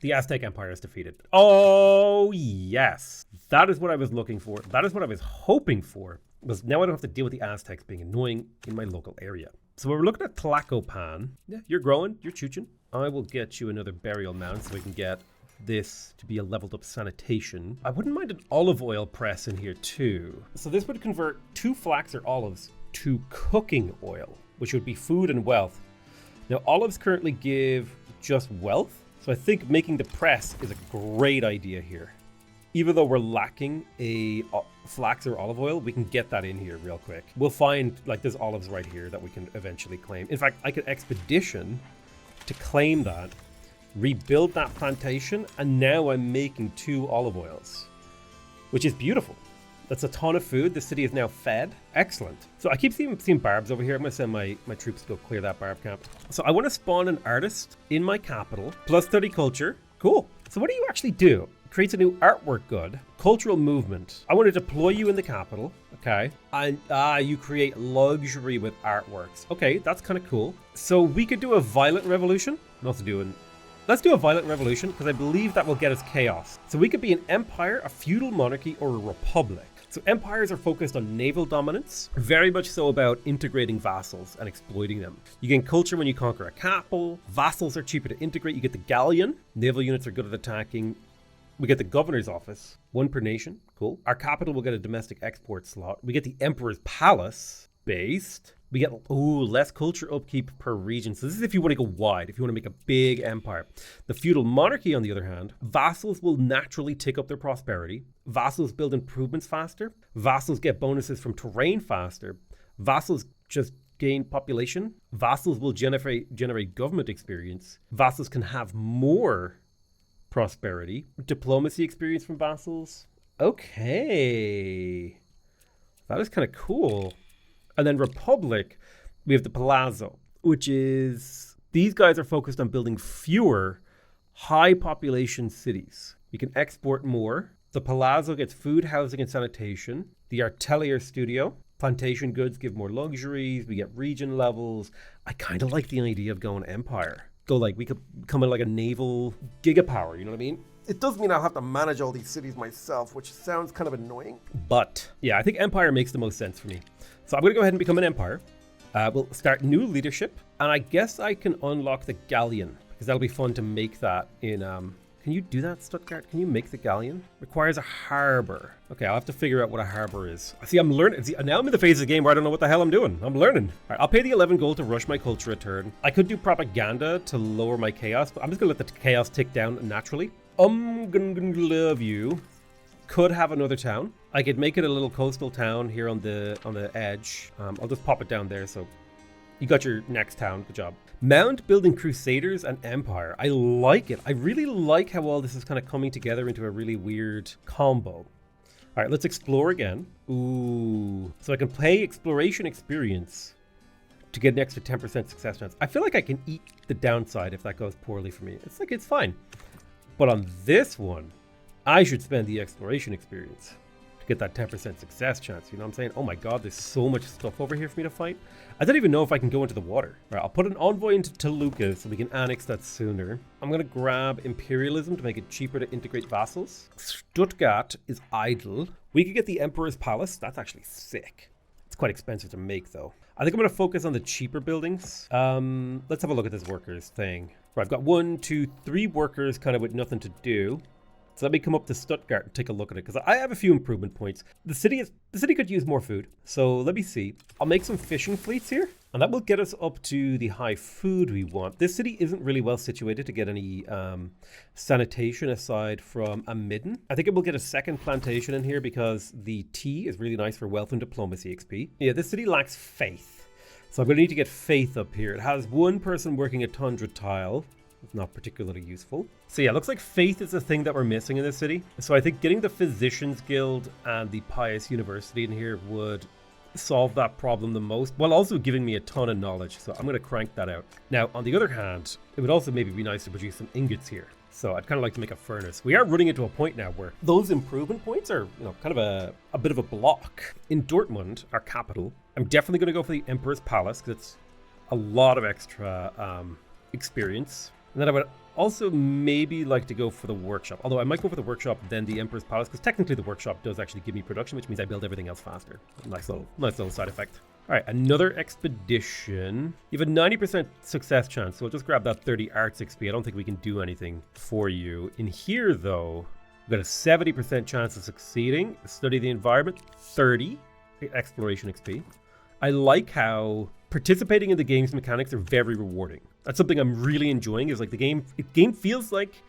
The Aztec Empire is defeated. Oh yes, that is what I was looking for. That is what I was hoping for. Because now I don't have to deal with the Aztecs being annoying in my local area. So we're looking at Tlacopan. Yeah, you're growing, you're chooching. I will get you another burial mound so we can get this to be a leveled up sanitation. I wouldn't mind an olive oil press in here too. So this would convert 2 flax or olives to cooking oil, which would be food and wealth. Now olives currently give just wealth. So I think making the press is a great idea here. Even though we're lacking a flax or olive oil, we can get that in here real quick. We'll find, like, there's olives right here that we can eventually claim. In fact, I could expedition to claim that, rebuild that plantation, and now I'm making 2 olive oils, which is beautiful. That's a ton of food. The city is now fed. Excellent. So I keep seeing barbs over here. I'm going to send my troops to go clear that barb camp. So I want to spawn an artist in my capital, plus 30 culture. Cool. So what do you actually do? Creates a new artwork good. Cultural movement. I want to deploy you in the capital. Okay. And you create luxury with artworks. Okay, that's kind of cool. So we could do a violent revolution. Let's do a violent revolution because I believe that will get us chaos. So we could be an empire, a feudal monarchy, or a republic. So empires are focused on naval dominance, very much so about integrating vassals and exploiting them. You gain culture when you conquer a capital. Vassals are cheaper to integrate. You get the galleon. Naval units are good at attacking. We get the governor's office, 1 per nation. Cool. Our capital will get a domestic export slot. We get the emperor's palace based. We get, less culture upkeep per region. So this is if you want to go wide, if you want to make a big empire. The feudal monarchy, on the other hand, vassals will naturally tick up their prosperity. Vassals build improvements faster. Vassals get bonuses from terrain faster. Vassals just gain population. Vassals will generate government experience. Vassals can have more prosperity. Diplomacy experience from vassals. Okay. That is kind of cool. And then Republic, we have the Palazzo, which is, these guys are focused on building fewer high population cities. You can export more. The Palazzo gets food, housing, and sanitation. The Artelier Studio, plantation goods give more luxuries. We get region levels. I kind of like the idea of going empire. We could come in like a naval gigapower, you know what I mean? It does mean I'll have to manage all these cities myself, which sounds kind of annoying. But yeah, I think empire makes the most sense for me. So I'm going to go ahead and become an empire. We'll start new leadership. And I guess I can unlock the galleon because that'll be fun to make that in... Can you do that, Stuttgart? Can you make the galleon? Requires a harbor. Okay, I'll have to figure out what a harbor is. See, I'm learning. See, now I'm in the phase of the game where I don't know what the hell I'm doing. I'm learning. All right, I'll pay the 11 gold to rush my culture a turn. I could do propaganda to lower my chaos, but I'm just going to let the chaos tick down naturally. I'm gonna love you. Could have another town. I could make it a little coastal town here on the edge. I'll just pop it down there. So you got your next town. Good job. Mound building crusaders and empire. I like it. I really like how all this is kind of coming together into a really weird combo. All right, let's explore again. Ooh. So I can pay exploration experience to get an extra 10% success chance. I feel like I can eat the downside if that goes poorly for me. It's fine. But on this one, I should spend the exploration experience. get that 10% success chance. You know what I'm saying? Oh my god, there's so much stuff over here for me to fight. I don't even know if I can go into the water. All right, I'll put an envoy into Toluca so we can annex that sooner. I'm going to grab Imperialism to make it cheaper to integrate vassals. Stuttgart is idle. We could get the Emperor's Palace. That's actually sick. It's quite expensive to make, though. I think I'm going to focus on the cheaper buildings. Let's have a look at this workers thing. Right, I've got 1, 2, 3 workers kind of with nothing to do. So let me come up to Stuttgart and take a look at it, because I have a few improvement points. The city could use more food. So let me see. I'll make some fishing fleets here, and that will get us up to the high food we want. This city isn't really well situated to get any sanitation aside from a midden. I think it will get a second plantation in here because the tea is really nice for wealth and diplomacy XP. Yeah, this city lacks faith. So I'm going to need to get faith up here. It has 1 person working a tundra tile. It's not particularly useful. So yeah, looks like faith is the thing that we're missing in this city. So I think getting the Physicians Guild and the Pious University in here would solve that problem the most, while also giving me a ton of knowledge. So I'm going to crank that out. Now, on the other hand, it would also maybe be nice to produce some ingots here. So I'd kind of like to make a furnace. We are running into a point now where those improvement points are, you know, kind of a bit of a block. In Dortmund, our capital, I'm definitely going to go for the Emperor's Palace because it's a lot of extra experience. And then I would also maybe like to go for the workshop. Although I might go for the workshop, then the Emperor's Palace, because technically the workshop does actually give me production, which means I build everything else faster. Nice little side effect. All right, another expedition. You have a 90% success chance, so we'll just grab that 30 arts XP. I don't think we can do anything for you. In here, though, we've got a 70% chance of succeeding. Study the environment, 30 exploration XP. I like how participating in the game's mechanics are very rewarding. That's something I'm really enjoying, is like the game feels like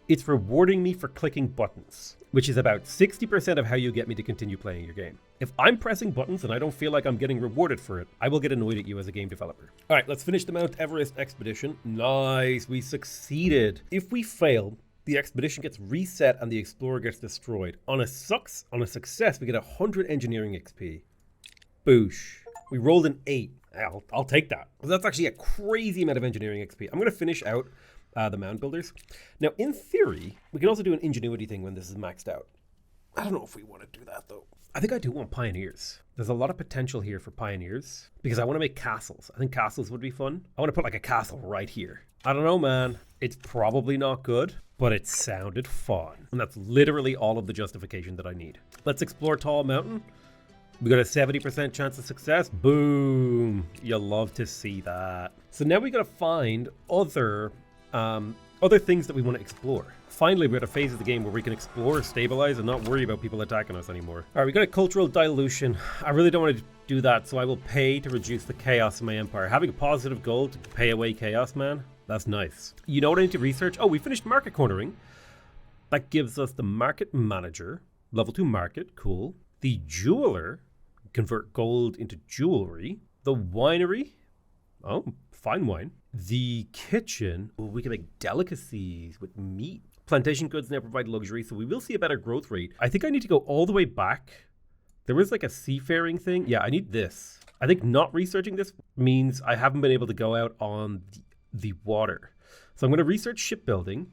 it's rewarding me for clicking buttons, which is about 60% of how you get me to continue playing your game. If I'm pressing buttons and I don't feel like I'm getting rewarded for it, I will get annoyed at you as a game developer. All right, let's finish the Mount Everest expedition. Nice, we succeeded. If we fail, the expedition gets reset and the explorer gets destroyed. On a success, we get 100 engineering XP. Boosh. We rolled an 8. I'll take that. That's actually a crazy amount of engineering XP. I'm going to finish out the mound builders. Now, in theory, we can also do an ingenuity thing when this is maxed out. I don't know if we want to do that, though. I think I do want pioneers. There's a lot of potential here for pioneers because I want to make castles. I think castles would be fun. I want to put like a castle right here. I don't know, man. It's probably not good, but it sounded fun. And that's literally all of the justification that I need. Let's explore Tall Mountain. We got a 70% chance of success. Boom. You'll love to see that. So now we got to find other things that we want to explore. Finally, we're at a phase of the game where we can explore, stabilize, and not worry about people attacking us anymore. All right, we got a cultural dilution. I really don't want to do that, so I will pay to reduce the chaos in my empire. Having a positive goal to pay away chaos, man, that's nice. You know what I need to research? Oh, we finished market cornering. That gives us the market manager, level 2 market, cool. The jeweler, convert gold into jewelry. The winery, oh, fine wine. The kitchen, oh, we can make delicacies with meat. Plantation goods now provide luxury, so we will see a better growth rate. I think I need to go all the way back. There was like a seafaring thing. Yeah, I need this. I think not researching this means I haven't been able to go out on the water. So I'm going to research shipbuilding.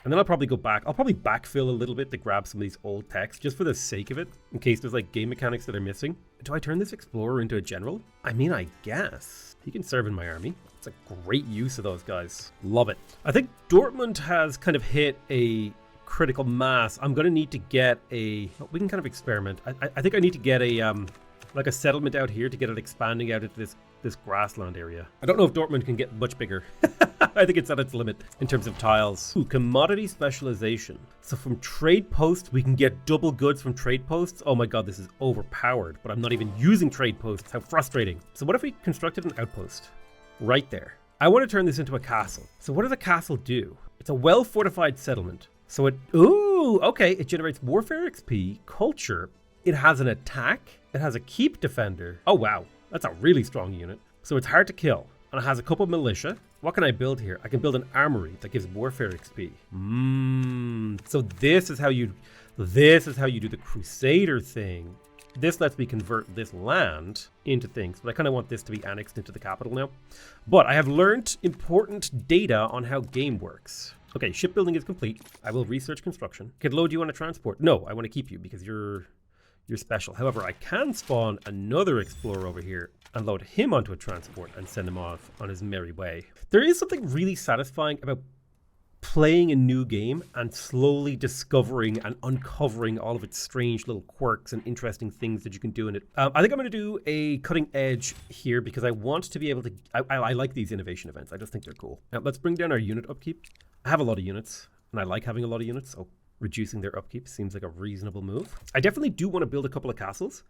And then I'll probably go back. I'll probably backfill a little bit to grab some of these old texts just for the sake of it, in case there's like game mechanics that are missing. Do I turn this explorer into a general? I mean, I guess. He can serve in my army. It's a great use of those guys. Love it. I think Dortmund has kind of hit a critical mass. I'm going to need to get a... Oh, we can kind of experiment. I think I need to get a like a settlement out here to get it expanding out into this grassland area. I don't know if Dortmund can get much bigger. I think it's at its limit in terms of tiles. Ooh, commodity specialization. So from trade posts, we can get double goods from trade posts. Oh my god, this is overpowered, but I'm not even using trade posts. How frustrating. So what if we constructed an outpost right there? I want to turn this into a castle. So what does a castle do? It's a well-fortified settlement. So ooh, okay, it generates warfare XP, culture. It has an attack. It has a keep defender. Oh wow, that's a really strong unit. So it's hard to kill. And it has a couple of militia. What can I build here? I can build an armory that gives warfare XP. So this is how you do the Crusader thing. This lets me convert this land into things, but I kind of want this to be annexed into the capital now. But I have learned important data on how game works. Okay, shipbuilding is complete. I will research construction. Kidlo, do you want to transport? No, I want to keep you because you're You're special. However, I can spawn another explorer over here and load him onto a transport and send him off on his merry way. There is something really satisfying about playing a new game and slowly discovering and uncovering all of its strange little quirks and interesting things that you can do in it. I think I'm going to do a cutting edge here because I want to be able to... I like these innovation events. I just think they're cool. Now, let's bring down our unit upkeep. I have a lot of units, and I like having a lot of units, so reducing their upkeep seems like a reasonable move. I definitely do want to build a couple of castles.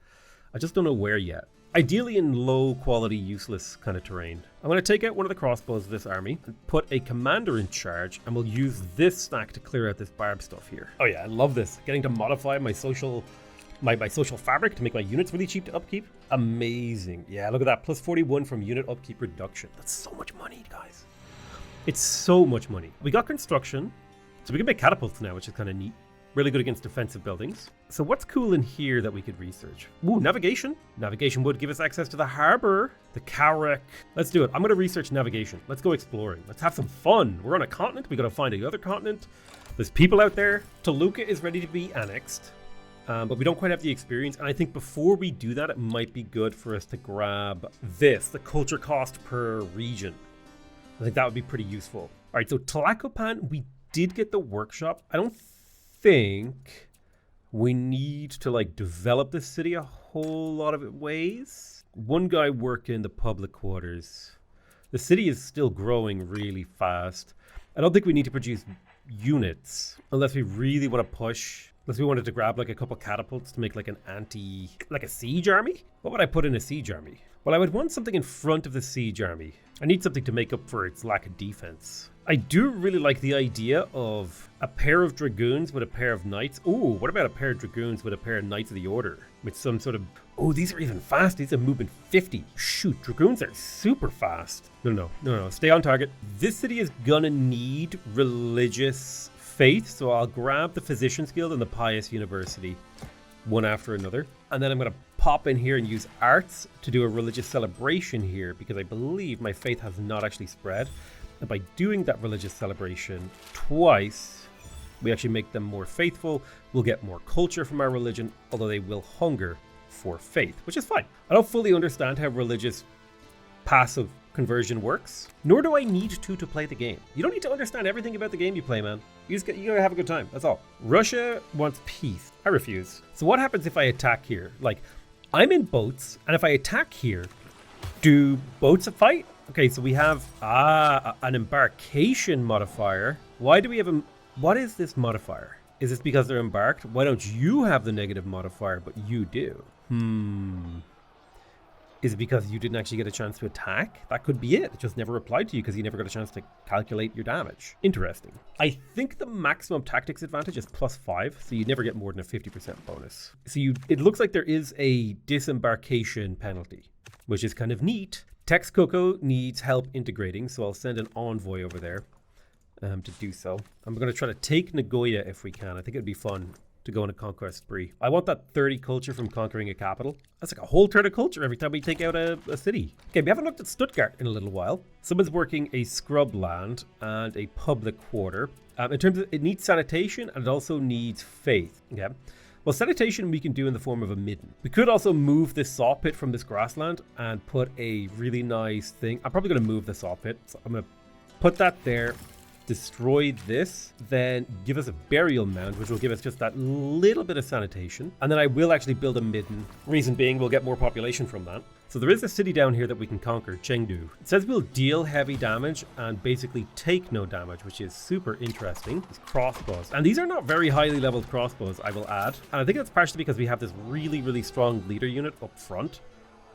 I just don't know where yet. Ideally in low quality, useless kind of terrain. I'm going to take out one of the crossbows of this army and put a commander in charge, and we'll use this stack to clear out this barb stuff here. Oh yeah, I love this. Getting to modify my social fabric to make my units really cheap to upkeep. Amazing. Yeah, look at that. Plus 41 from unit upkeep reduction. That's so much money, guys. It's so much money. We got construction, so we can make catapults now, which is kind of neat. Really good against defensive buildings. So what's cool in here that we could research? Ooh, navigation. Navigation would give us access to the harbor, the Carrick. Let's do it. I'm going to research navigation. Let's go exploring. Let's have some fun. We're on a continent. We got to find another continent. There's people out there. Toluca is ready to be annexed, but we don't quite have the experience. And I think before we do that, it might be good for us to grab this, the culture cost per region. I think that would be pretty useful. All right, so Tlacopan, we did get the workshop. I don't think we need to like develop the city a whole lot of ways. One guy working the public quarters. The city is still growing really fast. I don't think we need to produce units unless we really want to push. Unless we wanted to grab like a couple catapults to make like a siege army. What would I put in a siege army? Well, I would want something in front of the siege army. I need something to make up for its lack of defense. I do really like the idea of a pair of dragoons with a pair of knights. Ooh, what about a pair of dragoons with a pair of knights of the order? With some sort of... Oh, these are even fast. These are movement 50. Shoot, dragoons are super fast. No. Stay on target. This city is gonna need religious faith, so I'll grab the Physician's Guild and the Pious University one after another. And then I'm gonna pop in here and use arts to do a religious celebration here because I believe my faith has not actually spread. And by doing that religious celebration twice, we actually make them more faithful. We'll get more culture from our religion, although they will hunger for faith, which is fine. I don't fully understand how religious passive conversion works, nor do I need to play the game. You don't need to understand everything about the game you play, man. You gotta have a good time, that's all. Russia wants peace. I refuse. So what happens if I attack here? Like, I'm in boats, and if I attack here, do boats fight? Okay, so we have an embarkation modifier. Why do we have what is this modifier? Is this because they're embarked? Why don't you have the negative modifier, but you do? Is it because you didn't actually get a chance to attack? That could be it. It just never applied to you because you never got a chance to calculate your damage. Interesting. I think the maximum tactics advantage is +5, so you never get more than a 50% bonus. So it looks like there is a disembarkation penalty, which is kind of neat. Texcoco needs help integrating, so I'll send an envoy over there to do so. I'm going to try to take Nagoya if we can. I think it'd be fun to go on a conquest spree. I want that 30 culture from conquering a capital. That's like a whole turn of culture every time we take out a city. Okay, we haven't looked at Stuttgart in a little while. Someone's working a scrub land and a public quarter. In terms of, it needs sanitation and it also needs faith. Okay. Well, sanitation we can do in the form of a midden. We could also move this saw pit from this grassland and put a really nice thing. I'm probably going to move the saw pit. So I'm going to put that there. Destroy this, then give us a burial mound, which will give us just that little bit of sanitation. And then I will actually build a midden. Reason being, we'll get more population from that. So there is a city down here that we can conquer, Chengdu. It says we'll deal heavy damage and basically take no damage, which is super interesting. These crossbows. And these are not very highly leveled crossbows, I will add. And I think that's partially because we have this really, really strong leader unit up front,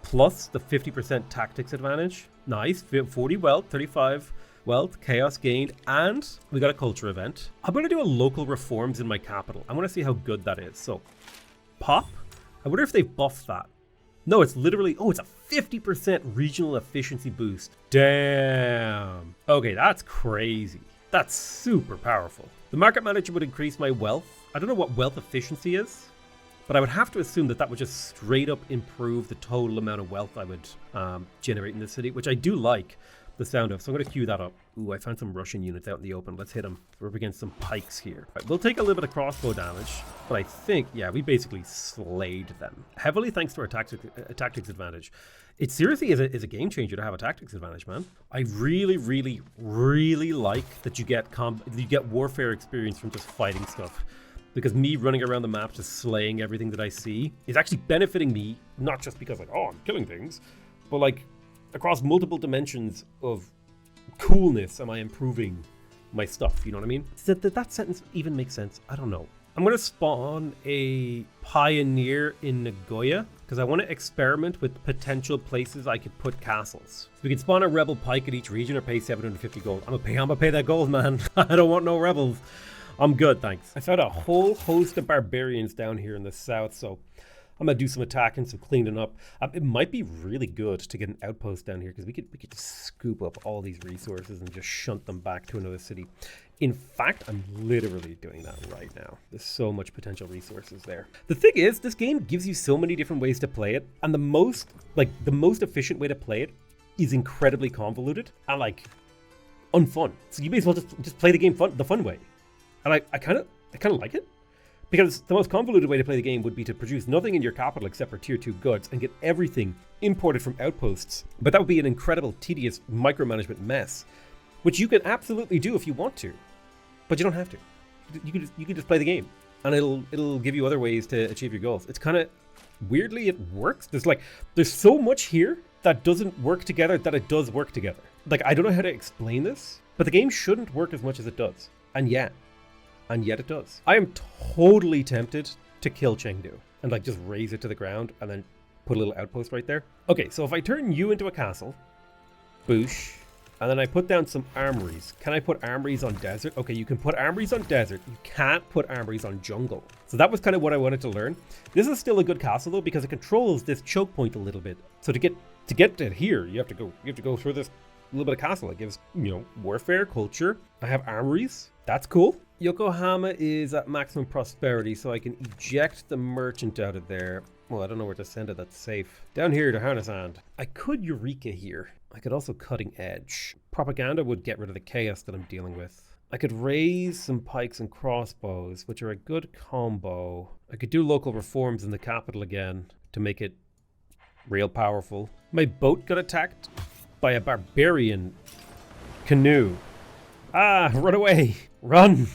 plus the 50% tactics advantage. Nice, 40 wealth, 35 wealth, chaos gained, and we got a culture event. I'm going to do a local reforms in my capital. I want to see how good that is. So, pop. I wonder if they've buffed that. No, it's literally, it's a 50% regional efficiency boost. Damn. Okay, that's crazy. That's super powerful. The market manager would increase my wealth. I don't know what wealth efficiency is, but I would have to assume that would just straight up improve the total amount of wealth I would generate in this city, which I do like. the sound of. So I'm going to queue that up. Ooh, I found some Russian units out in the open. Let's hit them. We're up against some pikes here. Right, we'll take a little bit of crossbow damage, but I think, yeah, we basically slayed them. Heavily thanks to our tactics advantage. It seriously is a game changer to have a tactics advantage, man. I really, really, really like that you get warfare experience from just fighting stuff. Because me running around the map just slaying everything that I see is actually benefiting me, not just because like, oh, I'm killing things, but like across multiple dimensions of coolness am I improving my stuff, you know what I mean? Did that sentence even make sense? I don't know. I'm going to spawn a pioneer in Nagoya because I want to experiment with potential places I could put castles. We can spawn a rebel pike at each region or pay 750 gold. I'm gonna pay that gold, man. I don't want no rebels. I'm good, thanks. I found a whole host of barbarians down here in the south, so I'm gonna do some attacking, some cleaning up. It might be really good to get an outpost down here because we could just scoop up all these resources and just shunt them back to another city. In fact, I'm literally doing that right now. There's so much potential resources there. The thing is, this game gives you so many different ways to play it, and the most efficient way to play it is incredibly convoluted and like unfun. So you may as well just play the game the fun way. And I kind of like it, because the most convoluted way to play the game would be to produce nothing in your capital except for tier 2 goods and get everything imported from outposts. But that would be an incredible, tedious micromanagement mess, which you can absolutely do if you want to, but you don't have to. You can just play the game, and it'll give you other ways to achieve your goals. It's kind of weirdly it works. There's so much here that doesn't work together that it does work together. Like, I don't know how to explain this, but the game shouldn't work as much as it does, and yet it does. I am totally tempted to kill Chengdu and like just raze it to the ground and then put a little outpost right there. Okay, so if I turn you into a castle, boosh, and then I put down some armories. Can I put armories on desert? Okay, you can put armories on desert. You can't put armories on jungle. So that was kind of what I wanted to learn. This is still a good castle though, because it controls this choke point a little bit. So to get to here, you have to go through this little bit of castle. It gives, warfare, culture. I have armories. That's cool. Yokohama is at maximum prosperity, so I can eject the merchant out of there. Well, I don't know where to send it that's safe. Down here to Harnessand. I could Eureka here. I could also cutting edge. Propaganda would get rid of the chaos that I'm dealing with. I could raise some pikes and crossbows, which are a good combo. I could do local reforms in the capital again to make it real powerful. My boat got attacked by a barbarian canoe. Ah, run away. Run.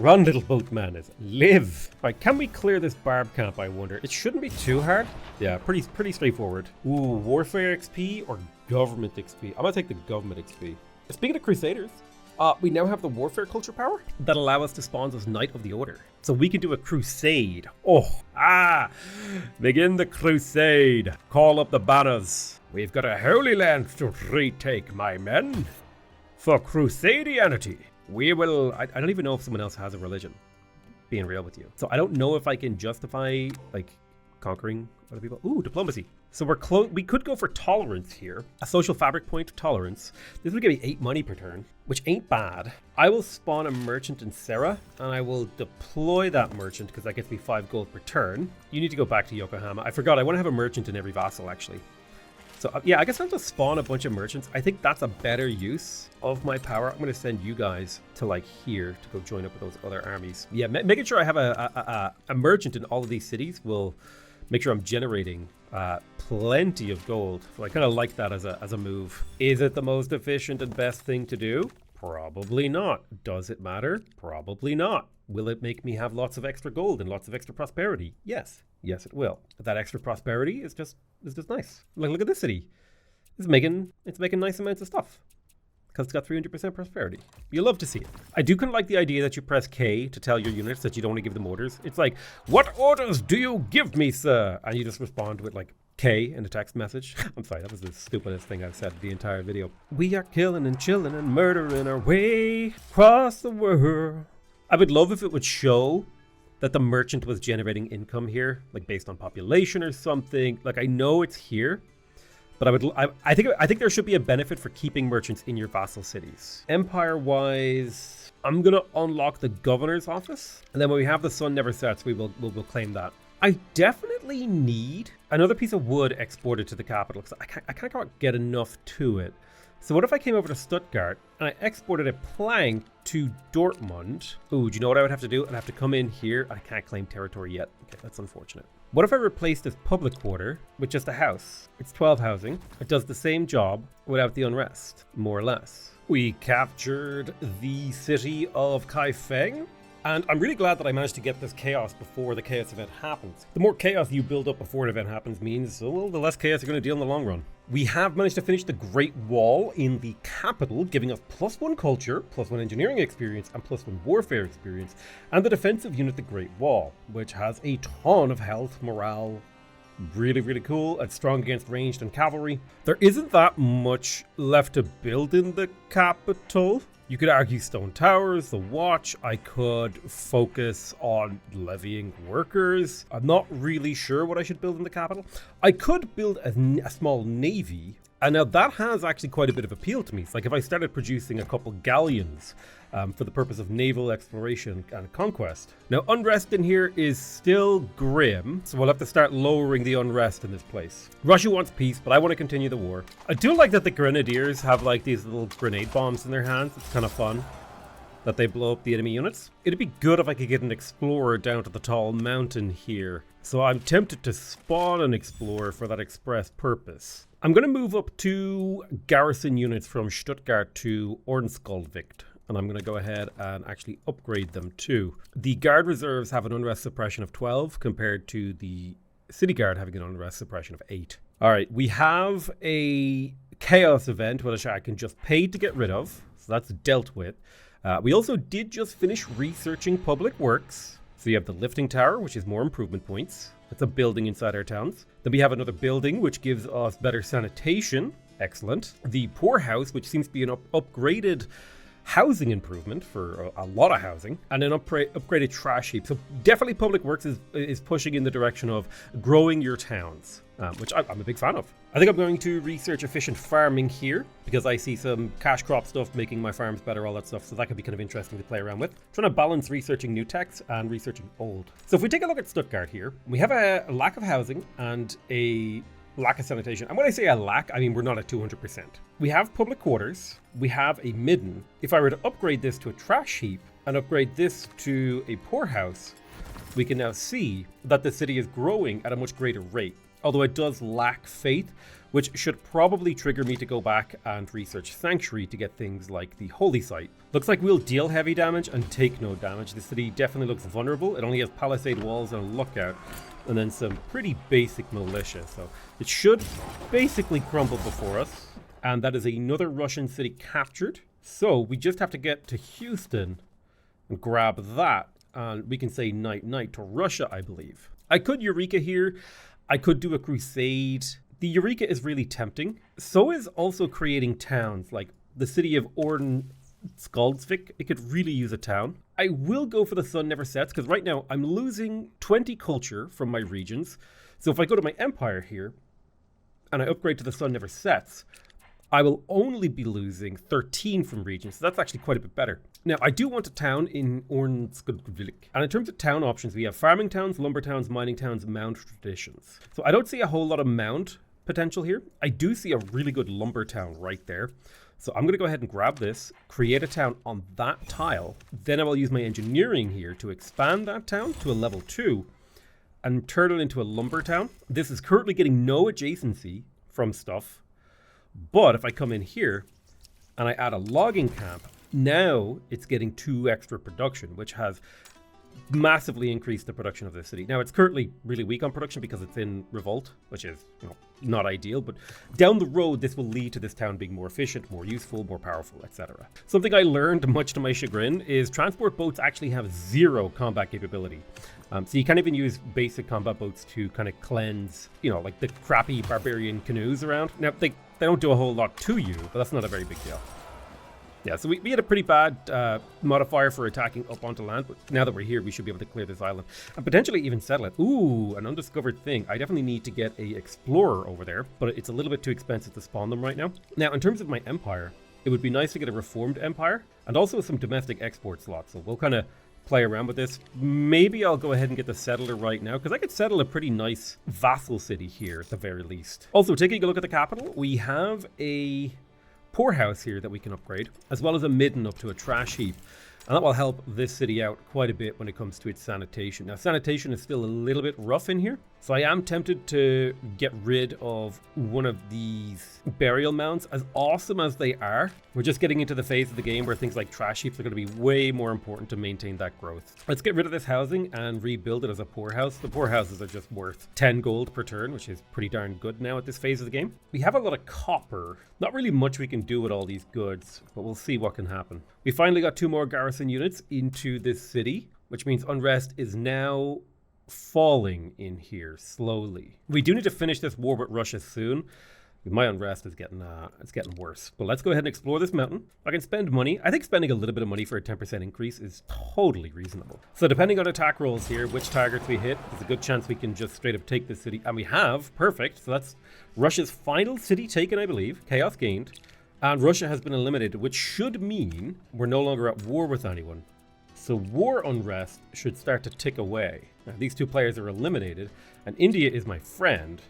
Run, little boatman. Live. Right, can we clear this barb camp, I wonder? It shouldn't be too hard. Yeah, pretty straightforward. Ooh, warfare XP or government XP? I'm gonna take the government XP. Speaking of crusaders, we now have the warfare culture power that allow us to spawn as Knight of the Order. So we can do a crusade. Begin the crusade. Call up the banners. We've got a holy land to retake, my men. For crusadianity, we will... I don't even know if someone else has a religion, being real with you. So I don't know if I can justify, like, conquering other people. Ooh, diplomacy. So we could go for tolerance here. A social fabric point of tolerance. This would give me 8 money per turn, which ain't bad. I will spawn a merchant in Serra, and I will deploy that merchant because that gets me 5 gold per turn. You need to go back to Yokohama. I forgot, I want to have a merchant in every vassal, actually. So yeah, I guess I'll just spawn a bunch of merchants. I think that's a better use of my power. I'm going to send you guys to like here to go join up with those other armies. Yeah, making sure I have a merchant in all of these cities will make sure I'm generating plenty of gold. So I kind of like that as a move. Is it the most efficient and best thing to do? Probably not. Does it matter? Probably not. Will it make me have lots of extra gold and lots of extra prosperity? Yes. Yes, it will. That extra prosperity is just nice. Like, look at this city. It's making nice amounts of stuff because it's got 300% prosperity. You love to see it. I do kind of like the idea that you press K to tell your units that you don't want to give them orders. It's like, what orders do you give me, sir? And you just respond with like K in a text message. I'm sorry, that was the stupidest thing I've said the entire video. We are killing and chilling and murdering our way across the world. I would love if it would show that the merchant was generating income here, like based on population or something. Like, I know it's here, but I think there should be a benefit for keeping merchants in your vassal cities. Empire-wise, I'm gonna unlock the governor's office, and then when we have the sun never sets, we'll claim that. I definitely need another piece of wood exported to the capital because I can't quite get enough to it. So what if I came over to Stuttgart and I exported a plank to Dortmund? Ooh, do you know what I would have to do? I'd have to come in here. I can't claim territory yet. Okay, that's unfortunate. What if I replace this public quarter with just a house? It's 12 housing. It does the same job without the unrest, more or less. We captured the city of Kaifeng. And I'm really glad that I managed to get this chaos before the chaos event happens. The more chaos you build up before an event happens means, well, the less chaos you're going to deal in the long run. We have managed to finish the Great Wall in the capital, giving us +1 culture, +1 engineering experience, and +1 warfare experience, and the defensive unit, the Great Wall, which has a ton of health, morale. Really, really cool. It's strong against ranged and cavalry. There isn't that much left to build in the capital. You could argue stone towers, the watch. I could focus on levying workers. I'm not really sure what I should build in the capital. I could build a small navy. And now that has actually quite a bit of appeal to me. It's like if I started producing a couple galleons for the purpose of naval exploration and conquest. Now, unrest in here is still grim, so we'll have to start lowering the unrest in this place. Russia wants peace, but I want to continue the war. I do like that the grenadiers have like these little grenade bombs in their hands. It's kind of fun that they blow up the enemy units. It'd be good if I could get an explorer down to the tall mountain here. So I'm tempted to spawn an explorer for that express purpose. I'm going to move up to garrison units from Stuttgart to Ornskjoldvikt. And I'm going to go ahead and actually upgrade them too. The guard reserves have an unrest suppression of 12 compared to the city guard having an unrest suppression of 8. All right, we have a chaos event, which I can just pay to get rid of. So that's dealt with. We also did just finish researching public works. So you have the lifting tower, which is more improvement points. It's a building inside our towns. Then we have another building, which gives us better sanitation. Excellent. The poorhouse, which seems to be an upgraded housing improvement for a lot of housing, and an upgraded trash heap. So definitely public works is pushing in the direction of growing your towns, which I'm a big fan of. I think I'm going to research efficient farming here because I see some cash crop stuff making my farms better, all that stuff. So that could be kind of interesting to play around with. Trying to balance researching new techs and researching old. So if we take a look at Stuttgart here, we have a lack of housing and a lack of sanitation. And when I say a lack, I mean we're not at 200%. We have public quarters, we have a midden. If I were to upgrade this to a trash heap and upgrade this to a poorhouse, we can now see that the city is growing at a much greater rate. Although it does lack faith, which should probably trigger me to go back and research Sanctuary to get things like the Holy Site. Looks like we'll deal heavy damage and take no damage. The city definitely looks vulnerable. It only has palisade walls and a lookout, and then some pretty basic militia. So it should basically crumble before us. And that is another Russian city captured. So we just have to get to Houston and grab that. And we can say night-night to Russia, I believe. I could Eureka here. I could do a crusade. The Eureka is really tempting. So is also creating towns like the city of Ornskjoldvikt. It could really use a town. I will go for the sun never sets because right now I'm losing 20 culture from my regions. So if I go to my empire here and I upgrade to the sun never sets, I will only be losing 13 from regions. So that's actually quite a bit better. Now, I do want a town in Ornskjoldvikt. And in terms of town options, we have farming towns, lumber towns, mining towns, mound traditions. So I don't see a whole lot of mound potential here. I do see a really good lumber town right there. So I'm going to go ahead and grab this, create a town on that tile. Then I will use my engineering here to expand that town to a level 2 and turn it into a lumber town. This is currently getting no adjacency from stuff. But if I come in here and I add a logging camp, now it's getting 2 extra production, which has massively increased the production of this city. Now it's currently really weak on production because it's in revolt, which is not ideal, but down the road this will lead to this town being more efficient, more useful, more powerful, etc. Something I learned, much to my chagrin, is transport boats actually have 0 combat capability. So you can't even use basic combat boats to kind of cleanse, like the crappy barbarian canoes around. Now they don't do a whole lot to you, but that's not a very big deal. Yeah, so we had a pretty bad modifier for attacking up onto land, but now that we're here, we should be able to clear this island and potentially even settle it. Ooh, an undiscovered thing. I definitely need to get a explorer over there, but it's a little bit too expensive to spawn them right now. Now, in terms of my empire, it would be nice to get a reformed empire and also some domestic export slots. So we'll kind of play around with this. Maybe I'll go ahead and get the settler right now because I could settle a pretty nice vassal city here at the very least. Also, taking a look at the capital, we have a poorhouse here that we can upgrade, as well as a midden up to a trash heap. And that will help this city out quite a bit when it comes to its sanitation. Now, sanitation is still a little bit rough in here, so I am tempted to get rid of one of these burial mounds. As awesome as they are, we're just getting into the phase of the game where things like trash heaps are going to be way more important to maintain that growth. Let's get rid of this housing and rebuild it as a poorhouse. The poorhouses are just worth 10 gold per turn, which is pretty darn good now at this phase of the game. We have a lot of copper. Not really much we can do with all these goods, but we'll see what can happen. We finally got 2 more garrison units into this city, which means unrest is now falling in here slowly. We do need to finish this war with Russia soon. My unrest is getting worse. But let's go ahead and explore this mountain. I can spend money. I think spending a little bit of money for a 10% increase is totally reasonable. So depending on attack rolls here, which targets we hit, there's a good chance we can just straight up take this city. And we have. Perfect. So that's Russia's final city taken, I believe. Chaos gained. And Russia has been eliminated, which should mean we're no longer at war with anyone. So war unrest should start to tick away. Now, these 2 players are eliminated, and India is my friend.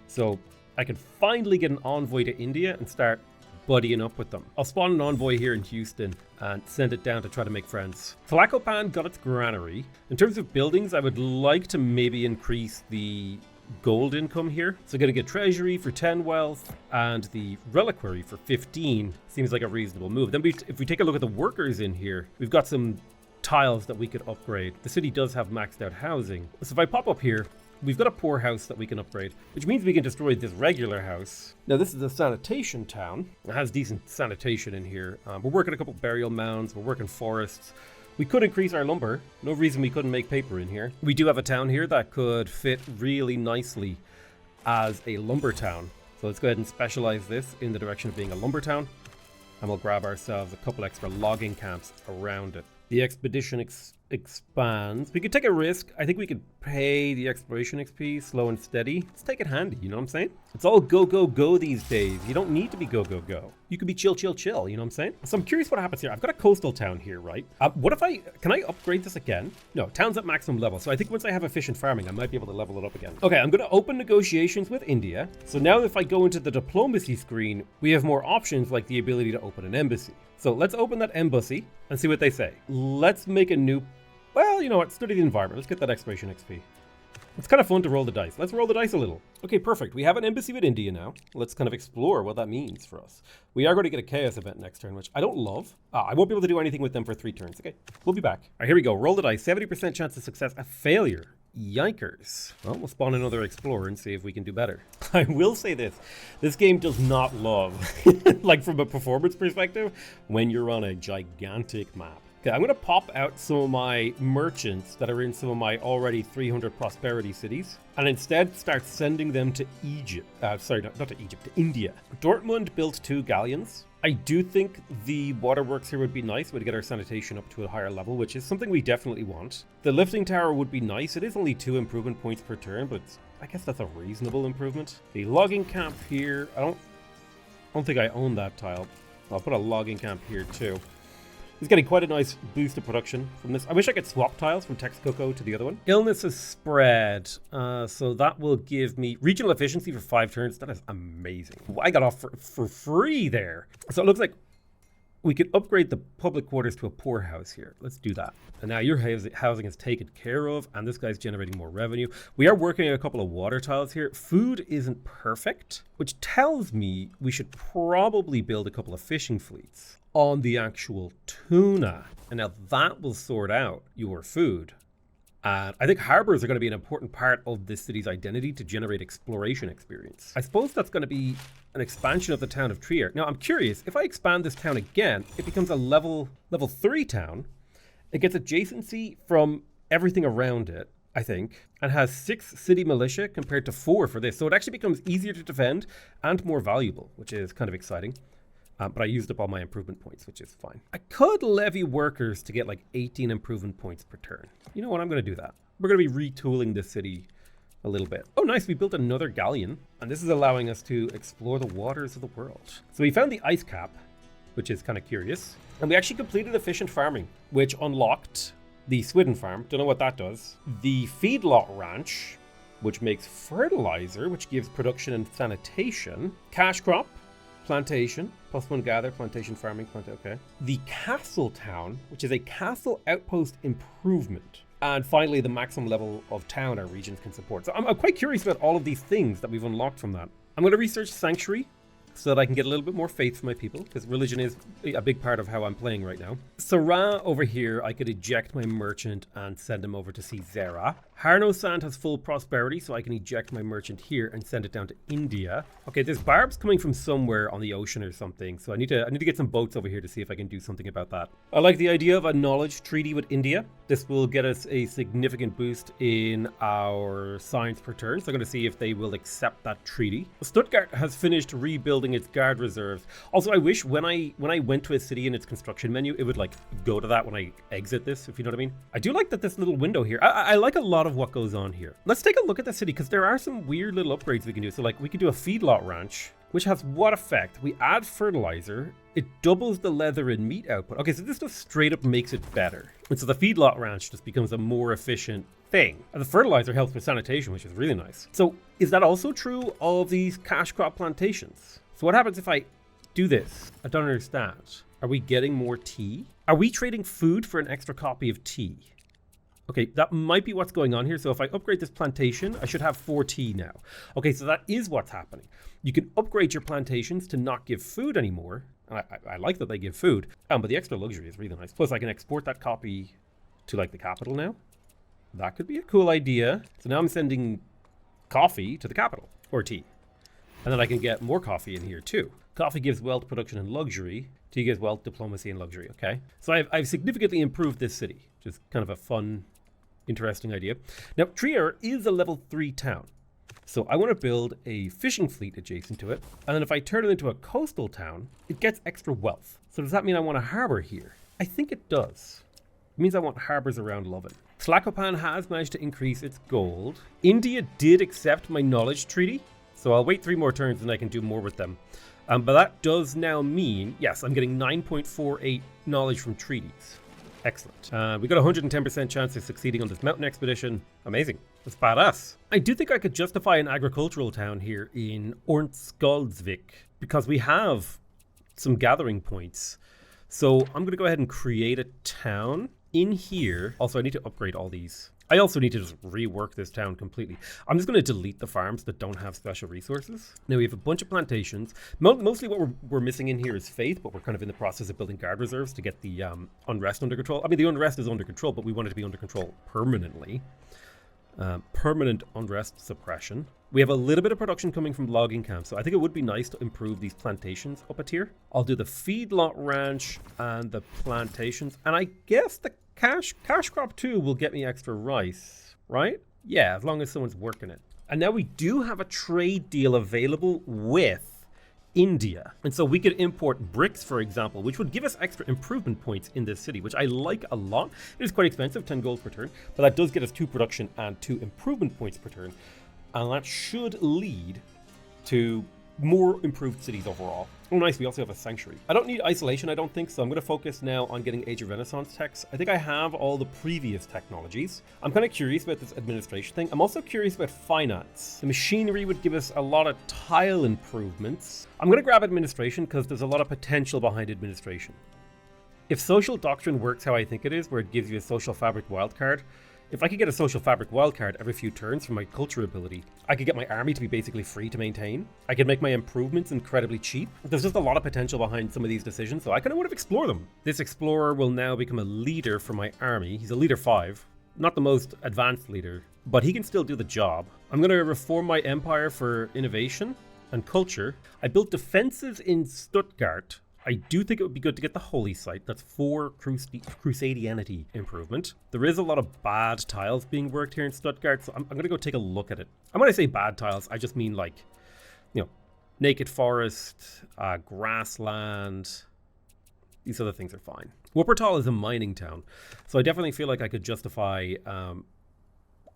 So I can finally get an envoy to India and start buddying up with them. I'll spawn an envoy here in Houston and send it down to try to make friends. Tlacopan got its granary. In terms of buildings, I would like to maybe increase the gold income here. So going to get treasury for 10 wealth and the reliquary for 15 seems like a reasonable move. Then if we take a look at the workers in here, we've got some tiles that we could upgrade. The city does have maxed out housing. So if I pop up here, we've got a poorhouse that we can upgrade, which means we can destroy this regular house. Now this is a sanitation town. It has decent sanitation in here. We're working a couple burial mounds. We're working forests. We could increase our lumber. No reason we couldn't make paper in here. We do have a town here that could fit really nicely as a lumber town. So let's go ahead and specialize this in the direction of being a lumber town. And we'll grab ourselves a couple extra logging camps around it. The expedition expands. We could take a risk. I think we could pay the exploration XP slow and steady. Let's take it handy, you know what I'm saying? It's all go, go, go these days. You don't need to be go, go, go. You could be chill, chill, chill, you know what I'm saying? So I'm curious what happens here. I've got a coastal town here, right? What if can I upgrade this again? No, town's at maximum level. So I think once I have efficient farming, I might be able to level it up again. Okay, I'm going to open negotiations with India. So now if I go into the diplomacy screen, we have more options like the ability to open an embassy. So let's open that embassy and see what they say. Let's make a new, well, you know what, study the environment. Let's get that exploration XP. It's kind of fun to roll the dice. Let's roll the dice a little. Okay, perfect. We have an embassy with India now. Let's kind of explore what that means for us. We are going to get a chaos event next turn, which I don't love. I won't be able to do anything with them for 3 turns. Okay, we'll be back. All right, here we go. Roll the dice. 70% chance of success. A failure. Yikers. Well, we'll spawn another explorer and see if we can do better. I will say this game does not love, like from a performance perspective, when you're on a gigantic map. Okay, I'm going to pop out some of my merchants that are in some of my already 300 prosperity cities and instead start sending them to Egypt. Sorry, not to Egypt, to India. Dortmund built 2 galleons. I do think the waterworks here would be nice. We'd get our sanitation up to a higher level, which is something we definitely want. The lifting tower would be nice. It is only 2 improvement points per turn, but I guess that's a reasonable improvement. The logging camp here, I don't think I own that tile. I'll put a logging camp here too. He's getting quite a nice boost of production from this. I wish I could swap tiles from Texcoco to the other one. Illness is spread, so that will give me regional efficiency for 5 turns. That is amazing. I got off for free there. So it looks like we could upgrade the public quarters to a poorhouse here. Let's do that. And now your housing is taken care of, and this guy's generating more revenue. We are working on a couple of water tiles here. Food isn't perfect, which tells me we should probably build a couple of fishing fleets on the actual tuna. And now that will sort out your food. And I think harbors are going to be an important part of this city's identity to generate exploration experience. I suppose that's going to be an expansion of the town of Trier. Now I'm curious, if I expand this town again, it becomes a level 3 town. It gets adjacency from everything around it, I think, and has 6 city militia compared to 4 for this. So it actually becomes easier to defend and more valuable, which is kind of exciting. But I used up all my improvement points, which is fine. I could levy workers to get like 18 improvement points per turn. You know what? I'm going to do that. We're going to be retooling this city a little bit. Oh, nice. We built another galleon, and this is allowing us to explore the waters of the world. So we found the ice cap, which is kind of curious. And we actually completed efficient farming, which unlocked the Swidden farm. Don't know what that does. The feedlot ranch, which makes fertilizer, which gives production and sanitation. Cash crop. plantation, +1 gather, plantation farming, okay. The castle town, which is a castle outpost improvement. And finally, the maximum level of town our regions can support. So I'm quite curious about all of these things that we've unlocked from that. I'm going to research sanctuary so that I can get a little bit more faith from my people, because religion is a big part of how I'm playing right now. Sarah over here, I could eject my merchant and send him over to see Zera. Harnosand has full prosperity, so I can eject my merchant here and send it down to India. Okay, there's barbs coming from somewhere on the ocean or something, so I need to get some boats over here to see if I can do something about that. I like the idea of a knowledge treaty with India. This will get us a significant boost in our science per turn, so I'm going to see if they will accept that treaty. Stuttgart has finished rebuilding its guard reserves. Also, I wish when I went to a city in its construction menu, it would like go to that when I exit this, if you know what I mean. I do like that this little window here. I like a lot of what goes on here. Let's take a look at the city, because there are some weird little upgrades we can do. So like we could do a feedlot ranch, which has what effect? We add fertilizer, it doubles the leather and meat output. Okay, so this just straight up makes it better. And so the feedlot ranch just becomes a more efficient thing. And the fertilizer helps with sanitation, which is really nice. So is that also true of these cash crop plantations? So what happens if I do this? I don't understand. Are we getting more tea? Are we trading food for an extra copy of tea? Okay, that might be what's going on here. So if I upgrade this plantation, I should have 4 tea now. Okay, so that is what's happening. You can upgrade your plantations to not give food anymore. I like that they give food, but the extra luxury is really nice. Plus, I can export that copy to like the capital now. That could be a cool idea. So now I'm sending coffee to the capital, or tea. And then I can get more coffee in here too. Coffee gives wealth, production, and luxury. Tea gives wealth, diplomacy, and luxury. Okay, so I've significantly improved this city, which is kind of a fun, interesting idea. Now, Trier is a level 3 town. So I want to build a fishing fleet adjacent to it. And then if I turn it into a coastal town, it gets extra wealth. So does that mean I want a harbor here? I think it does. It means I want harbors around Lovin. Tlacopan has managed to increase its gold. India did accept my knowledge treaty. So I'll wait 3 more turns and I can do more with them. But that does now mean, yes, I'm getting 9.48 knowledge from treaties. Excellent. We got a 110% chance of succeeding on this mountain expedition. Amazing. That's badass. I do think I could justify an agricultural town here in Ornskoldsvik, because we have some gathering points. So I'm going to go ahead and create a town in here. Also, I need to upgrade all these. I also need to just rework this town completely. I'm just going to delete the farms that don't have special resources. Now we have a bunch of plantations. Mostly what we're missing in here is faith, but we're kind of in the process of building guard reserves to get the unrest under control. I mean, the unrest is under control, but we want it to be under control permanently. Permanent unrest suppression. We have a little bit of production coming from logging camps, so I think it would be nice to improve these plantations up a tier. I'll do the feedlot ranch and the plantations, and I guess the cash crop 2 will get me extra rice, right? Yeah, as long as someone's working it. And now we do have a trade deal available with India. And so we could import bricks, for example, which would give us extra improvement points in this city, which I like a lot. It is quite expensive, 10 gold per turn, but that does get us 2 production and 2 improvement points per turn. And that should lead to more improved cities overall. Oh nice, we also have a sanctuary. I don't need isolation, I don't think, so I'm going to focus now on getting Age of Renaissance techs. I think I have all the previous technologies. I'm kind of curious about this administration thing. I'm also curious about finance. The machinery would give us a lot of tile improvements. I'm going to grab administration because there's a lot of potential behind administration. If social doctrine works how I think it is, where it gives you a social fabric wildcard, if I could get a social fabric wildcard every few turns from my culture ability, I could get my army to be basically free to maintain. I could make my improvements incredibly cheap. There's just a lot of potential behind some of these decisions, so I kind of want to explore them. This explorer will now become a leader for my army. He's a leader 5. Not the most advanced leader, but he can still do the job. I'm going to reform my empire for innovation and culture. I built defenses in Stuttgart. I do think it would be good to get the holy site. That's 4 Crusadianity improvement. There is a lot of bad tiles being worked here in Stuttgart, so I'm going to go take a look at it. And when I say bad tiles, I just mean like, you know, naked forest, grassland. These other things are fine. Wuppertal is a mining town, so I definitely feel like I could justify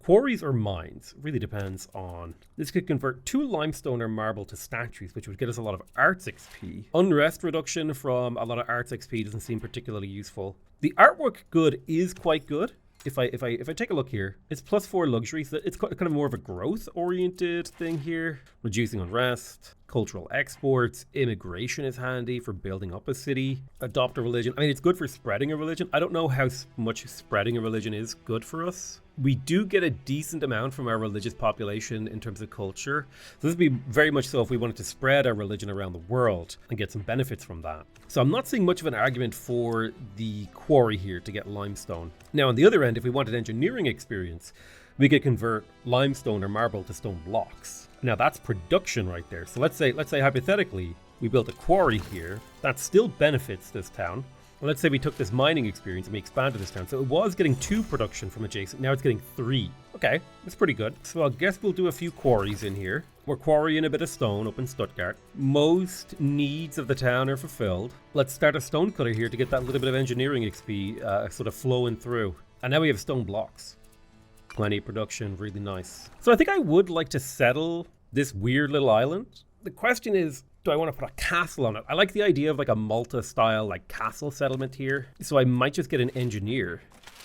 quarries or mines. Really depends on. This could convert 2 limestone or marble to statues, which would get us a lot of arts XP. Unrest reduction from a lot of arts XP doesn't seem particularly useful. The artwork good is quite good. If I take a look here, it's +4 luxury, so it's kind of more of a growth oriented thing here. Reducing unrest, cultural exports, immigration is handy for building up a city, adopt a religion. I mean, it's good for spreading a religion. I don't know how much spreading a religion is good for us. We do get a decent amount from our religious population in terms of culture. So this would be very much so if we wanted to spread our religion around the world and get some benefits from that. So I'm not seeing much of an argument for the quarry here to get limestone. Now on the other end, if we wanted engineering experience, we could convert limestone or marble to stone blocks. Now that's production right there. So let's say hypothetically, we built a quarry here. That still benefits this town. Well, let's say we took this mining experience and we expanded this town. So it was getting 2 production from adjacent. Now it's getting 3. Okay, that's pretty good. So I guess we'll do a few quarries in here. We're quarrying a bit of stone up in Stuttgart. Most needs of the town are fulfilled. Let's start a stone cutter here to get that little bit of engineering XP sort of flowing through. And now we have stone blocks. Plenty of production, really nice. So I think I would like to settle this weird little island. The question is, do I want to put a castle on it? I like the idea of like a Malta style like castle settlement here. So I might just get an engineer,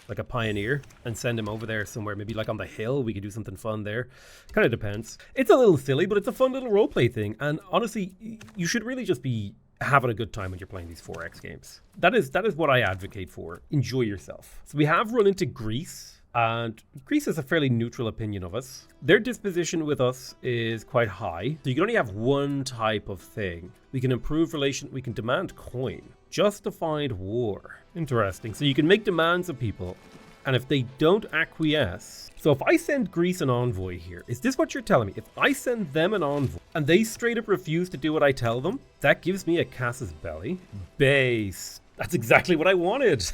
like a pioneer, and send him over there somewhere. Maybe like on the hill, we could do something fun there. Kind of depends. It's a little silly, but it's a fun little roleplay thing. And honestly, you should really just be having a good time when you're playing these 4X games. That is what I advocate for. Enjoy yourself. So we have run into Greece. And Greece has a fairly neutral opinion of us. Their disposition with us is quite high. So you can only have one type of thing. We can improve relation, we can demand coin. Justified war. Interesting. So you can make demands of people, and if they don't acquiesce. So if I send Greece an envoy here, is this what you're telling me? If I send them an envoy, and they straight up refuse to do what I tell them, that gives me a casus belli. Base. That's exactly what I wanted.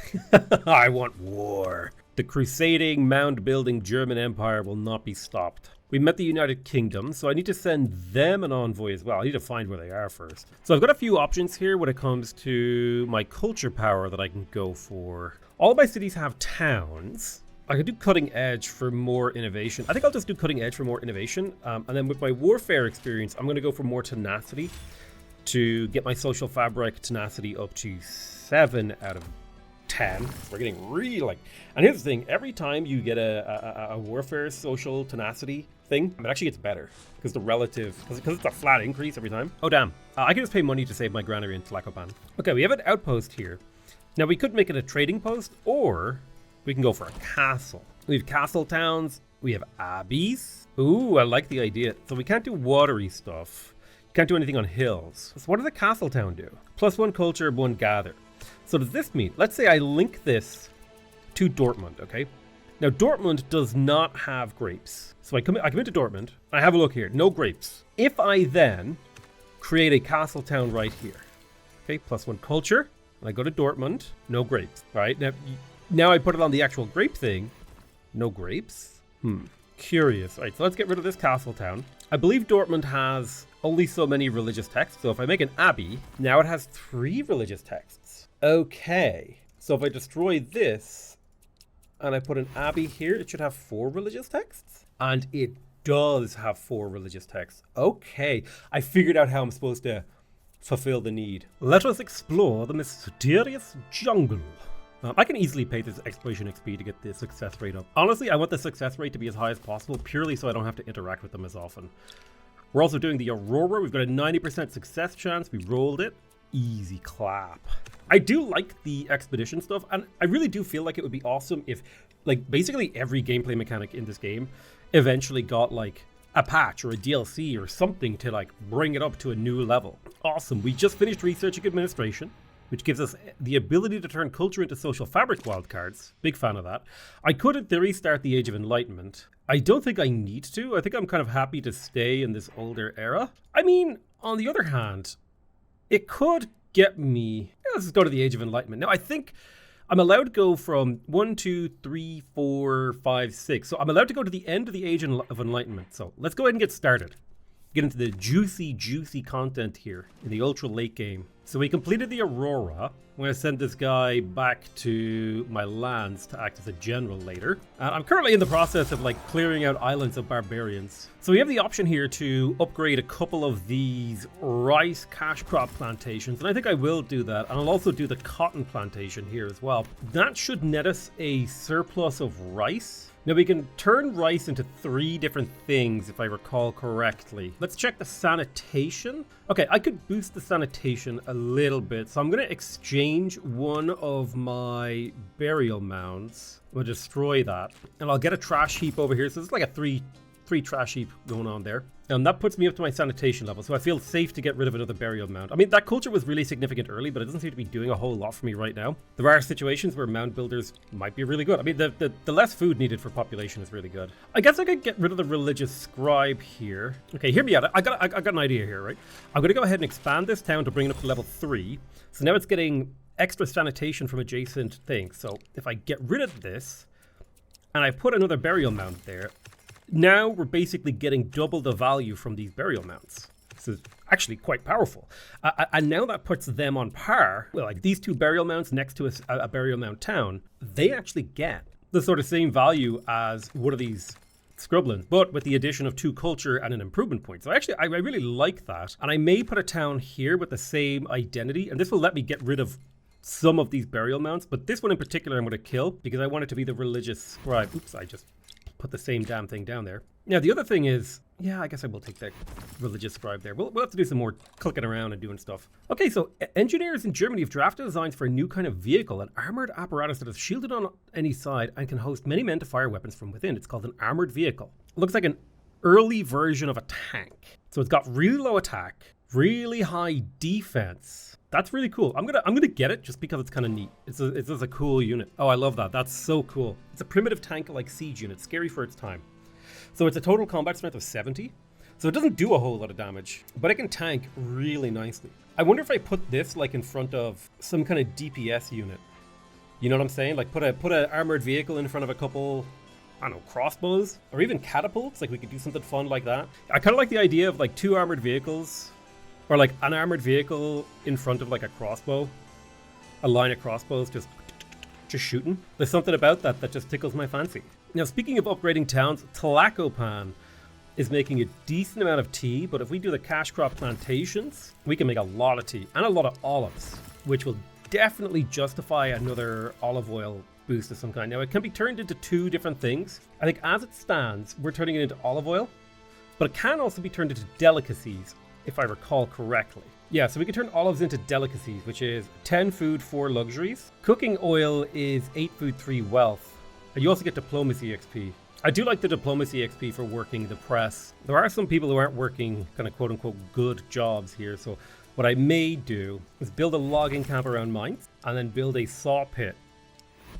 I want war. The crusading, mound-building German Empire will not be stopped. We met the United Kingdom, so I need to send them an envoy as well. I need to find where they are first. So I've got a few options here when it comes to my culture power that I can go for. All of my cities have towns. I could do cutting edge for more innovation. I think I'll just do cutting edge for more innovation. And then with my warfare experience, I'm going to go for more tenacity to get my social fabric tenacity up to 7 out of 10. We're getting really like, and here's the thing, every time you get a warfare social tenacity thing, it actually gets better because the relative, because it's a flat increase every time. Oh damn, I can just pay money to save my granary in Tlacopan. Okay, we have an outpost here. Now we could make it a trading post, or we can go for a castle. We have castle towns, we have abbeys. Ooh, I like the idea. So we can't do watery stuff. Can't do anything on hills. So what does a castle town do? +1 culture, 1 gather. So does this mean, let's say I link this to Dortmund, okay? Now Dortmund does not have grapes. So I come into Dortmund, I have a look here, no grapes. If I then create a castle town right here, okay, +1 culture, and I go to Dortmund, no grapes, all right? Now I put it on the actual grape thing, no grapes? Curious. All right, so let's get rid of this castle town. I believe Dortmund has only so many religious texts, so if I make an abbey, now it has 3 religious texts. Okay, so if I destroy this and I put an abbey here, it should have 4 religious texts. And it does have 4 religious texts. Okay, I figured out how I'm supposed to fulfill the need. Let us explore the mysterious jungle. I can easily pay this exploration XP to get the success rate up. Honestly, I want the success rate to be as high as possible, purely so I don't have to interact with them as often. We're also doing the Aurora. We've got a 90% success chance. We rolled it. Easy clap. I do like the expedition stuff, and I really do feel like it would be awesome if, like, basically every gameplay mechanic in this game eventually got, like, a patch or a DLC or something to, like, bring it up to a new level. Awesome. We just finished researching administration, which gives us the ability to turn culture into social fabric wildcards. Big fan of that. I could, in theory, start the Age of Enlightenment. I don't think I need to. I think I'm kind of happy to stay in this older era. I mean, on the other hand, it could get me... let's just go to the Age of Enlightenment. Now, I think I'm allowed to go from 1, 2, 3, 4, 5, 6. So I'm allowed to go to the end of the Age of Enlightenment. So let's go ahead and get started. Get into the juicy content here in the ultra late game. So we completed the Aurora. I'm going to send this guy back to my lands to act as a general later. I'm currently in the process of like clearing out islands of barbarians. So we have the option here to upgrade a couple of these rice cash crop plantations, and I think I will do that. And I'll also do the cotton plantation here as well. That should net us a surplus of rice. Now we can turn rice into 3 different things if I recall correctly. Let's check the sanitation. Okay, I could boost the sanitation a little bit. So I'm going to exchange one of my burial mounds. We'll destroy that. And I'll get a trash heap over here. So it's like a three trash heap going on there. And that puts me up to my sanitation level, so I feel safe to get rid of another burial mound. I mean, that culture was really significant early, but it doesn't seem to be doing a whole lot for me right now. There are situations where mound builders might be really good. I mean, the less food needed for population is really good. I guess I could get rid of the religious scribe here. Okay, hear me out. I got an idea here, right? I'm going to go ahead and expand this town to bring it up to level 3. So now it's getting extra sanitation from adjacent things. So if I get rid of this, and I put another burial mound there, now we're basically getting double the value from these burial mounds. This is actually quite powerful. And now that puts them on par. Well, like these 2 burial mounds next to a burial mound town, they actually get the sort of same value as one of these scrublands, but with the addition of 2 culture and an improvement point. So actually, I really like that. And I may put a town here with the same identity, and this will let me get rid of some of these burial mounds, but this one in particular I'm going to kill because I want it to be the religious scribe. Oops, I just put the same damn thing down there. Now, the other thing is, yeah, I guess I will take that religious scribe there. We'll have to do some more clicking around and doing stuff. Okay, so engineers in Germany have drafted designs for a new kind of vehicle, an armored apparatus that is shielded on any side and can host many men to fire weapons from within. It's called an armored vehicle. It looks like an early version of a tank. So it's got really low attack, really high defense. That's really cool. I'm gonna get it just because it's kind of neat. It's just a cool unit. Oh, I love that. That's so cool. It's a primitive tank-like siege unit, scary for its time. So it's a total combat strength of 70. So it doesn't do a whole lot of damage, but it can tank really nicely. I wonder if I put this like in front of some kind of DPS unit. You know what I'm saying? Like put an armored vehicle in front of a couple, I don't know, crossbows or even catapults. Like we could do something fun like that. I kind of like the idea of like 2 armored vehicles. Or like an armored vehicle in front of like a crossbow. A line of crossbows just shooting. There's something about that just tickles my fancy. Now, speaking of upgrading towns, Tlacopan is making a decent amount of tea, but if we do the cash crop plantations, we can make a lot of tea and a lot of olives, which will definitely justify another olive oil boost of some kind. Now, it can be turned into 2 different things. I think as it stands, we're turning it into olive oil, but it can also be turned into delicacies, if I recall correctly. Yeah, so we can turn olives into delicacies, which is 10 food, 4 luxuries. Cooking oil is 8 food, 3 wealth. And you also get diplomacy XP. I do like the diplomacy XP for working the press. There are some people who aren't working kind of quote-unquote good jobs here, so what I may do is build a logging camp around mines, and then build a saw pit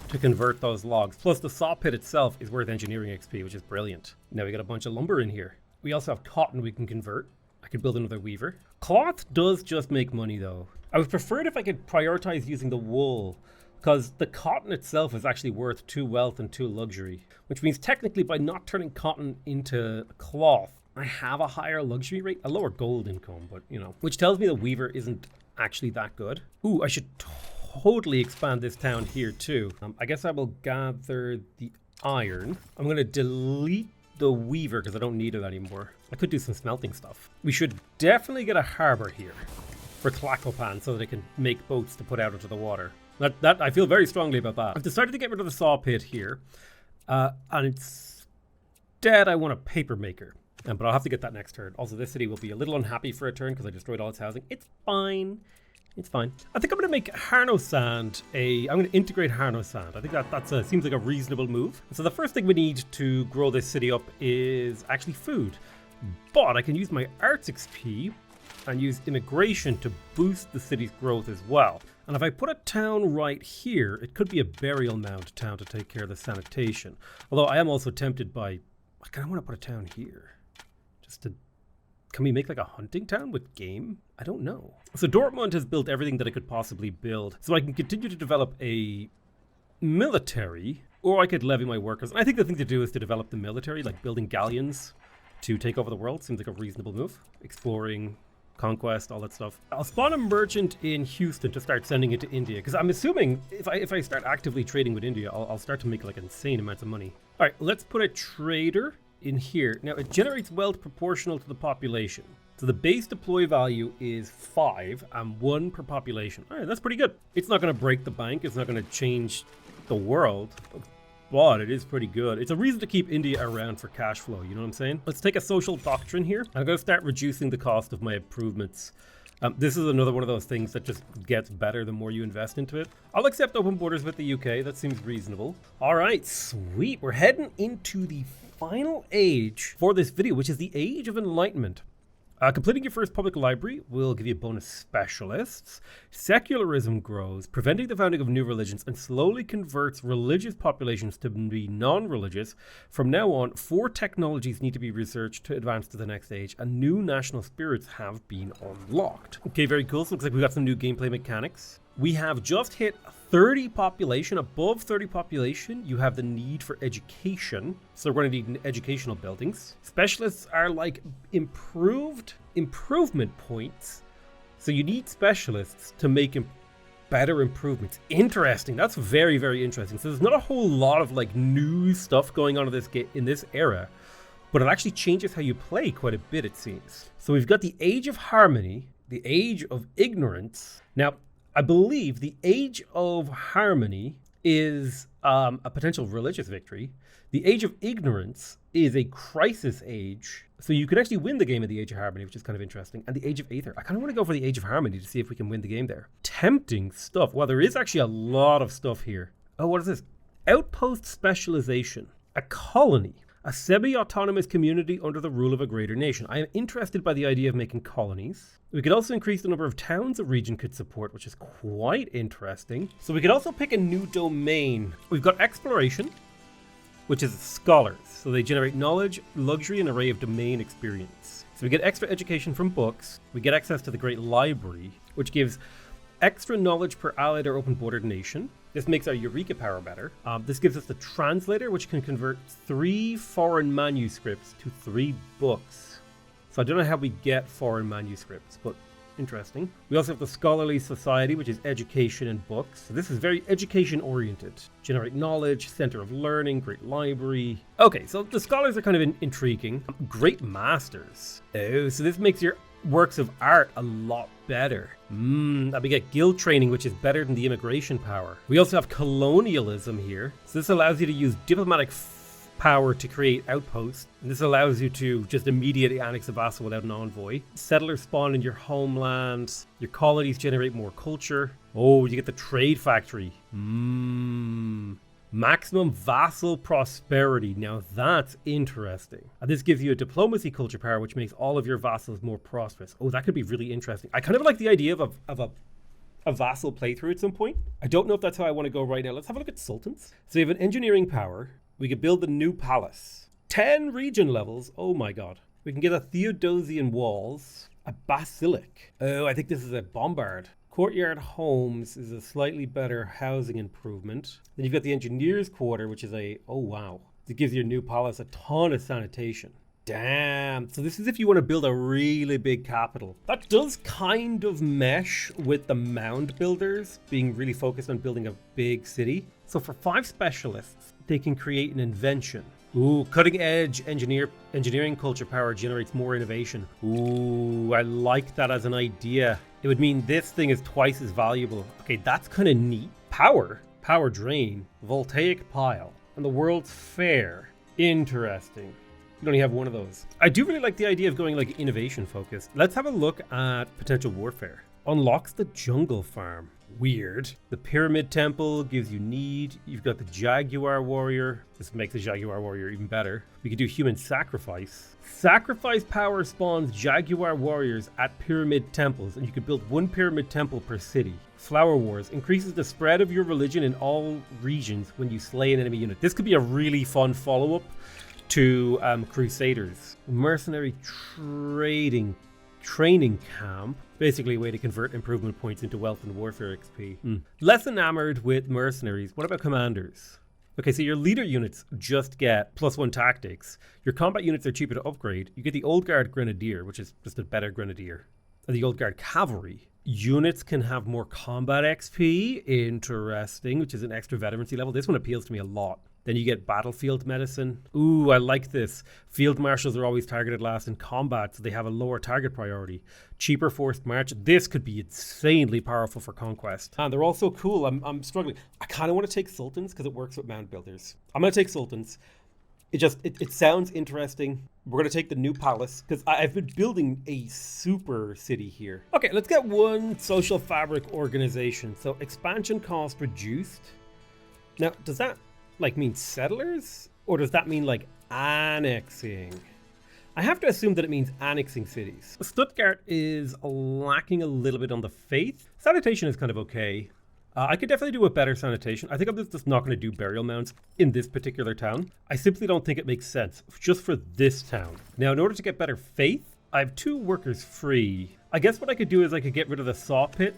to convert those logs. Plus the saw pit itself is worth engineering XP, which is brilliant. Now we got a bunch of lumber in here. We also have cotton we can convert. I could build another weaver. Cloth does just make money though. I would prefer it if I could prioritize using the wool, because the cotton itself is actually worth 2 wealth and 2 luxury, which means technically by not turning cotton into cloth, I have a higher luxury rate, a lower gold income, but you know, which tells me the weaver isn't actually that good. Ooh, I should totally expand this town here too. I guess I will gather the iron. I'm going to delete the weaver because I don't need it anymore. I could do some smelting stuff. We should definitely get a harbor here for Tlacopan so that they can make boats to put out into the water. That I feel very strongly about that. I've decided to get rid of the saw pit here, and instead I want a paper maker. But I'll have to get that next turn. Also, this city will be a little unhappy for a turn because I destroyed all its housing. It's fine. It's fine. I think I'm going to make Harno Sand I'm going to integrate Harno Sand. I think that seems like a reasonable move. So the first thing we need to grow this city up is actually food. But I can use my arts XP and use immigration to boost the city's growth as well. And if I put a town right here, it could be a burial mound town to take care of the sanitation. Although I am also tempted by, I kind of want to put a town here. Can we make like a hunting town with game? I don't know. So Dortmund has built everything that I could possibly build. So I can continue to develop a military, or I could levy my workers. And I think the thing to do is to develop the military, like building galleons to take over the world. Seems like a reasonable move. Exploring, conquest, all that stuff. I'll spawn a merchant in Houston to start sending it to India, because I'm assuming if I start actively trading with India, I'll start to make like insane amounts of money. All right, let's put a trader in here. Now it generates wealth proportional to the population. So the base deploy value is 5 and 1 per population. All right, that's pretty good. It's not going to break the bank. It's not going to change the world. but it is pretty good. It's a reason to keep India around for cash flow, you know what I'm saying? Let's take a social doctrine here. I'm going to start reducing the cost of my improvements. This is another one of those things that just gets better the more you invest into it. I'll accept open borders with the UK. That seems reasonable. All right, sweet. We're heading into the final age for this video, which is the Age of Enlightenment. Completing your first public library will give you bonus specialists. Secularism grows, preventing the founding of new religions, and slowly converts religious populations to be non-religious. From now on, 4 technologies need to be researched to advance to the next age, and new national spirits have been unlocked. Okay, very cool. So looks like we got some new gameplay mechanics. We have just hit 30 population. Above 30 population, you have the need for education. So we're going to need educational buildings. Specialists are like improvement points. So you need specialists to make better improvements. Interesting. That's very, very interesting. So there's not a whole lot of like new stuff going on in this game in this era, but it actually changes how you play quite a bit, it seems. So we've got the Age of Harmony, the Age of Ignorance. Now, I believe the Age of Harmony is a potential religious victory. The Age of Ignorance is a crisis age. So you can actually win the game in the Age of Harmony, which is kind of interesting. And the Age of Aether. I kind of want to go for the Age of Harmony to see if we can win the game there. Tempting stuff. Well, there is actually a lot of stuff here. Oh, what is this? Outpost specialization. A colony. A semi-autonomous community under the rule of a greater nation. I am interested by the idea of making colonies. We could also increase the number of towns a region could support, which is quite interesting. So we could also pick a new domain. We've got exploration, which is scholars. So they generate knowledge, luxury, and an array of domain experience. So we get extra education from books. We get access to the Great Library, which gives extra knowledge per allied or open bordered nation. This makes our Eureka power better. This gives us the translator, which can convert 3 foreign manuscripts to 3 books. So I don't know how we get foreign manuscripts, but interesting. We also have the Scholarly Society, which is education and books. So this is very education oriented. Generate knowledge, center of learning, great library. Okay, so the scholars are kind of intriguing. Great masters. Oh, so this makes your works of art a lot better. And we get guild training, which is better than the immigration power. We also have colonialism here. So this allows you to use diplomatic power to create outposts. And this allows you to just immediately annex a vassal without an envoy. Settlers spawn in your homeland. Your colonies generate more culture. Oh, you get the trade factory. Maximum vassal prosperity. Now that's interesting. And this gives you a diplomacy culture power, which makes all of your vassals more prosperous. Oh, that could be really interesting. I kind of like the idea of a vassal playthrough at some point. I don't know if that's how I want to go right now. Let's have a look at sultans. So you have an engineering power. We could build the new palace. 10 region levels. Oh my god. We can get a Theodosian walls. A basilic. Oh, I think this is a bombard. Courtyard Homes is a slightly better housing improvement. Then you've got the Engineers Quarter, which is oh wow. It gives your new palace a ton of sanitation. Damn. So this is if you want to build a really big capital. That does kind of mesh with the mound builders being really focused on building a big city. So for 5 specialists, they can create an invention. Ooh, cutting edge engineering culture power generates more innovation. Ooh, I like that as an idea. It would mean this thing is twice as valuable. Okay, that's kind of neat. Power drain, voltaic pile, and the World's Fair. Interesting. We only have one of those. I do really like the idea of going like innovation focused. Let's have a look at potential warfare. Unlocks the jungle farm. Weird. The Pyramid Temple gives you need. You've got the Jaguar Warrior. This makes the Jaguar Warrior even better. We could do human sacrifice. Sacrifice power spawns Jaguar Warriors at Pyramid Temples, and you could build 1 Pyramid Temple per city. Flower Wars increases the spread of your religion in all regions when you slay an enemy unit. This could be a really fun follow-up to Crusaders. Mercenary training camp. Basically a way to convert improvement points into wealth and warfare XP. Less enamored with mercenaries. What about commanders? Okay, so your leader units just get +1 tactics. Your combat units are cheaper to upgrade. You get the Old Guard Grenadier, which is just a better Grenadier. And the Old Guard Cavalry. Units can have more combat XP. Interesting, which is an extra veterancy level. This one appeals to me a lot. Then you get battlefield medicine. Ooh, I like this. Field marshals are always targeted last in combat, so they have a lower target priority. Cheaper forced march. This could be insanely powerful for conquest. And they're also cool. I'm struggling. I kind of want to take sultans because it works with mound builders. I'm going to take sultans. It sounds interesting. We're going to take the new palace because I've been building a super city here. Okay, let's get one social fabric organization. So expansion cost reduced. Now, does that like mean settlers, or does that mean like annexing? I have to assume that it means annexing cities. Stuttgart is lacking a little bit on the faith. Sanitation is kind of okay. I could definitely do a better sanitation. I think I'm just not going to do burial mounds in this particular town. I simply don't think it makes sense just for this town. Now, in order to get better faith, I have 2 workers free. I guess what I could do is I could get rid of the saw pit.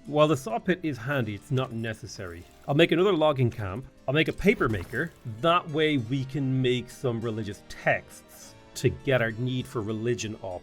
While the saw pit is handy, it's not necessary. I'll make another logging camp. I'll make a paper maker. That way we can make some religious texts to get our need for religion up.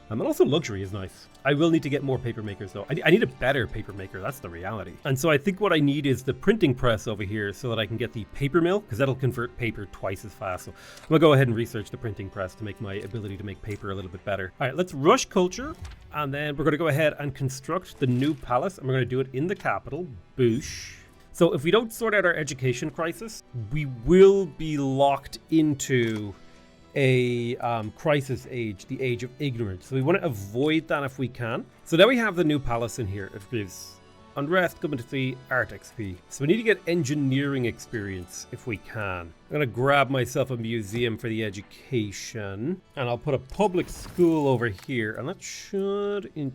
And also luxury is nice. I will need to get more paper makers though. I need a better paper maker, that's the reality. And so I think what I need is the printing press over here so that I can get the paper mill, because that'll convert paper twice as fast. So I'm gonna go ahead and research the printing press to make my ability to make paper a little bit better. All right, let's rush culture. And then we're gonna go ahead and construct the new palace. And we're gonna do it in the capital, Boosh. So if we don't sort out our education crisis, we will be locked into a crisis age, the age of ignorance. So we want to avoid that if we can. So now we have the new palace in here. It gives unrest, government, art XP. So we need to get engineering experience if we can. I'm going to grab myself a museum for the education. And I'll put a public school over here. And that should, in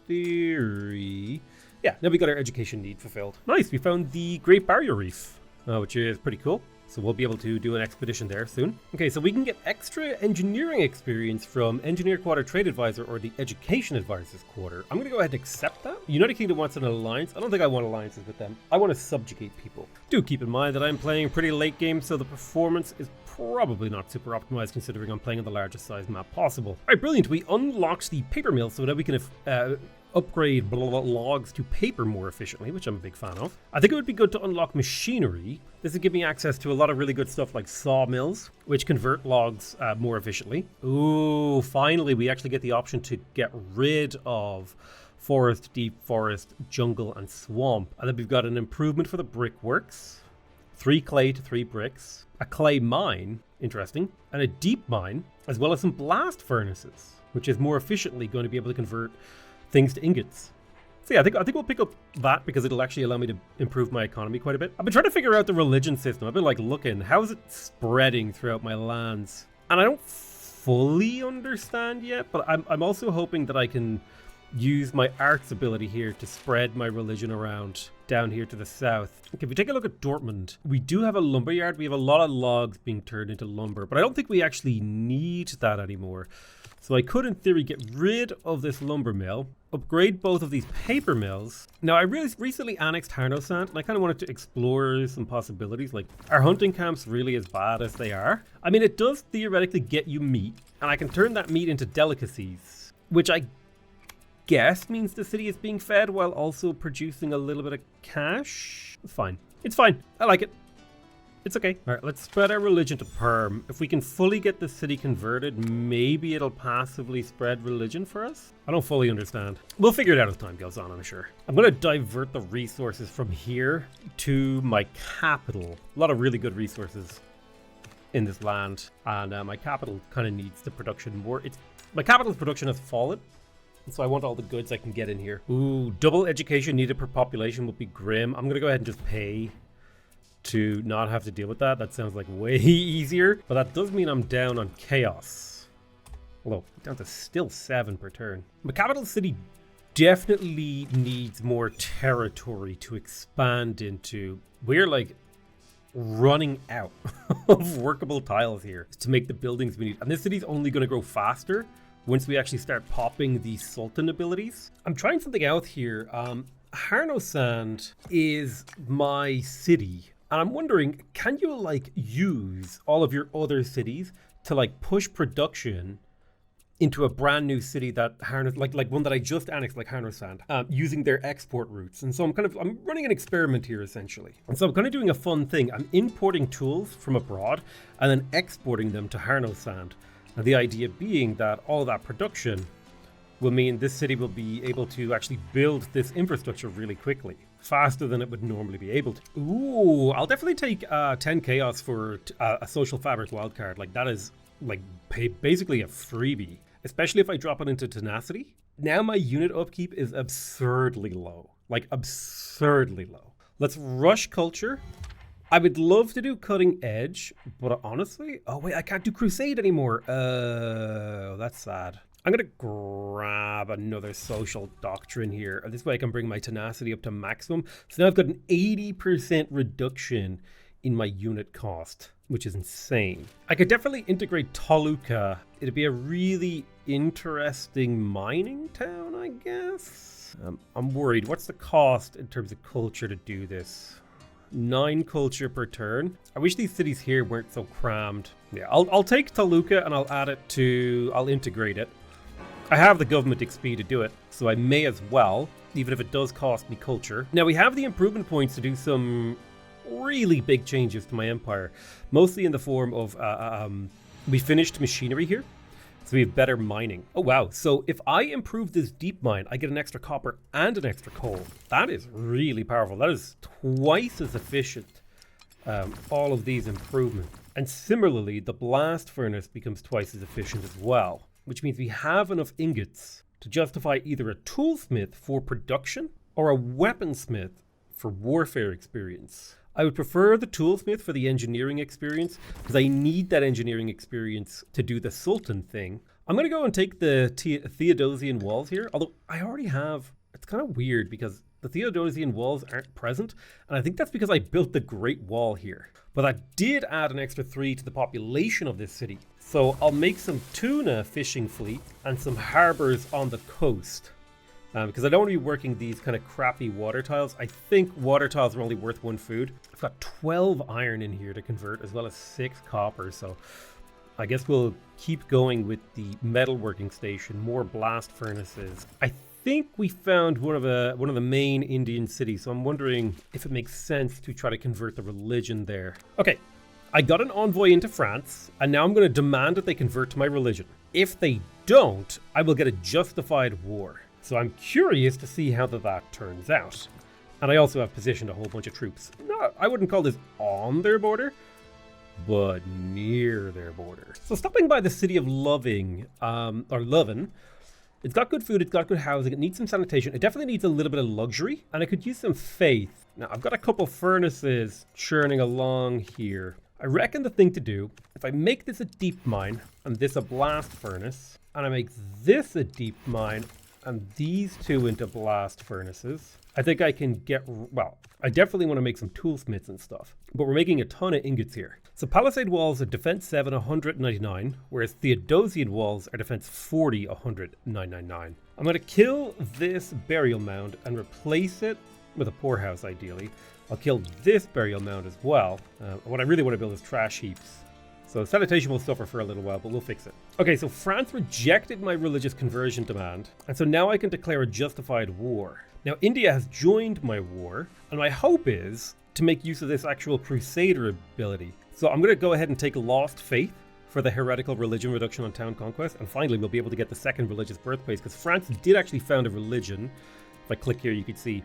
theory... Yeah, now we got our education need fulfilled. Nice, we found the Great Barrier Reef, which is pretty cool. So we'll be able to do an expedition there soon. Okay, so we can get extra engineering experience from Engineer Quarter Trade Advisor or the Education Advisor's Quarter. I'm going to go ahead and accept that. United Kingdom wants an alliance. I don't think I want alliances with them. I want to subjugate people. Do keep in mind that I'm playing a pretty late game, so the performance is probably not super optimized considering I'm playing on the largest size map possible. All right, brilliant. We unlocked the paper mill so that we can upgrade logs to paper more efficiently, which I'm a big fan of. I think it would be good to unlock machinery. This would give me access to a lot of really good stuff like sawmills, which convert logs more efficiently. Ooh, finally, we actually get the option to get rid of forest, deep forest, jungle, and swamp. And then we've got an improvement for the brickworks, 3 clay to 3 bricks, a clay mine, interesting, and a deep mine, as well as some blast furnaces, which is more efficiently going to be able to convert things to ingots. So yeah, I think we'll pick up that because it'll actually allow me to improve my economy quite a bit. I've been trying to figure out the religion system. I've been like looking, how is it spreading throughout my lands? And I don't fully understand yet, but I'm also hoping that I can use my arts ability here to spread my religion around down here to the south. Okay, if we take a look at Dortmund, we do have a lumber yard. We have a lot of logs being turned into lumber, but I don't think we actually need that anymore. So I could, in theory, get rid of this lumber mill, upgrade both of these paper mills. Now, I really recently annexed Harnosand, and I kind of wanted to explore some possibilities. Like, are hunting camps really as bad as they are? I mean, it does theoretically get you meat, and I can turn that meat into delicacies, which I guess means the city is being fed while also producing a little bit of cash. It's fine. It's fine. I like it. It's okay. All right, let's spread our religion to Perm. If we can fully get the city converted, maybe it'll passively spread religion for us? I don't fully understand. We'll figure it out as time goes on, I'm sure. I'm going to divert the resources from here to my capital. A lot of really good resources in this land. And my capital kind of needs the production more. My capital's production has fallen. So I want all the goods I can get in here. Ooh, double education needed per population would be grim. I'm going to go ahead and just pay to not have to deal with that. That sounds like way easier, but that does mean I'm down on chaos. Although, down to still 7 per turn. My capital city definitely needs more territory to expand into. We're like running out of workable tiles here to make the buildings we need. And this city's only going to grow faster once we actually start popping the Sultan abilities. I'm trying something out here. Harnosand is my city. And I'm wondering, can you like use all of your other cities to like push production into a brand new city that like one that I just annexed, like Harnosand, using their export routes. And so I'm running an experiment here essentially. And so I'm kind of doing a fun thing. I'm importing tools from abroad and then exporting them to Harnosand. And the idea being that all of that production will mean this city will be able to actually build this infrastructure really quickly, faster than it would normally be able to. Ooh, I'll definitely take 10 chaos for a social fabric wildcard. Like that is like basically a freebie, especially if I drop it into tenacity. Now my unit upkeep is absurdly low, like absurdly low. Let's rush culture. I would love to do cutting edge, but honestly, oh wait, I can't do crusade anymore. That's sad. I'm going to grab another social doctrine here. This way I can bring my tenacity up to maximum. So now I've got an 80% reduction in my unit cost, which is insane. I could definitely integrate Toluca. It'd be a really interesting mining town, I guess. I'm worried. What's the cost in terms of culture to do this? 9 culture per turn. I wish these cities here weren't so crammed. Yeah, I'll take Toluca and I'll integrate it. I have the government XP to do it, so I may as well, even if it does cost me culture. Now we have the improvement points to do some really big changes to my empire, mostly in the form of, we finished machinery here, so we have better mining. Oh wow, so if I improve this deep mine, I get an extra copper and an extra coal. That is really powerful. That is twice as efficient, all of these improvements. And similarly, the blast furnace becomes twice as efficient as well, which means we have enough ingots to justify either a toolsmith for production or a weaponsmith for warfare experience. I would prefer the toolsmith for the engineering experience because I need that engineering experience to do the Sultan thing. I'm going to go and take the Theodosian walls here, although I already have. It's kind of weird because the Theodosian walls aren't present, and I think that's because I built the Great Wall here. But I did add an extra 3 to the population of this city. So I'll make some tuna fishing fleet and some harbors on the coast. Because I don't want to be working these kind of crappy water tiles. I think water tiles are only worth 1 food. I've got 12 iron in here to convert, as well as 6 copper. So I guess we'll keep going with the metalworking station, more blast furnaces. I think we found one of the main Indian cities, so I'm wondering if it makes sense to try to convert the religion there. Okay, I got an envoy into France, and now I'm going to demand that they convert to my religion. If they don't, I will get a justified war. So I'm curious to see how that turns out. And I also have positioned a whole bunch of troops. No, I wouldn't call this on their border, but near their border. So stopping by the city of Loving, or Loven, it's got good food, it's got good housing, it needs some sanitation, it definitely needs a little bit of luxury, and I could use some faith. Now, I've got a couple furnaces churning along here. I reckon the thing to do, if I make this a deep mine, and this a blast furnace, and I make this a deep mine, and these 2 into blast furnaces, I think I can get, well, I definitely want to make some toolsmiths and stuff, but we're making a ton of ingots here. So Palisade walls are defense 7, 199, whereas Theodosian walls are defense 40, 100, 999. I'm going to kill this burial mound and replace it with a poorhouse, ideally. I'll kill this burial mound as well. What I really want to build is trash heaps. So sanitation will suffer for a little while, but we'll fix it. Okay, so France rejected my religious conversion demand, and so now I can declare a justified war. Now India has joined my war, and my hope is to make use of this actual crusader ability. So I'm going to go ahead and take Lost Faith for the heretical religion reduction on town conquest, and finally we'll be able to get the second religious birthplace, because France did actually found a religion. If I click here, you can see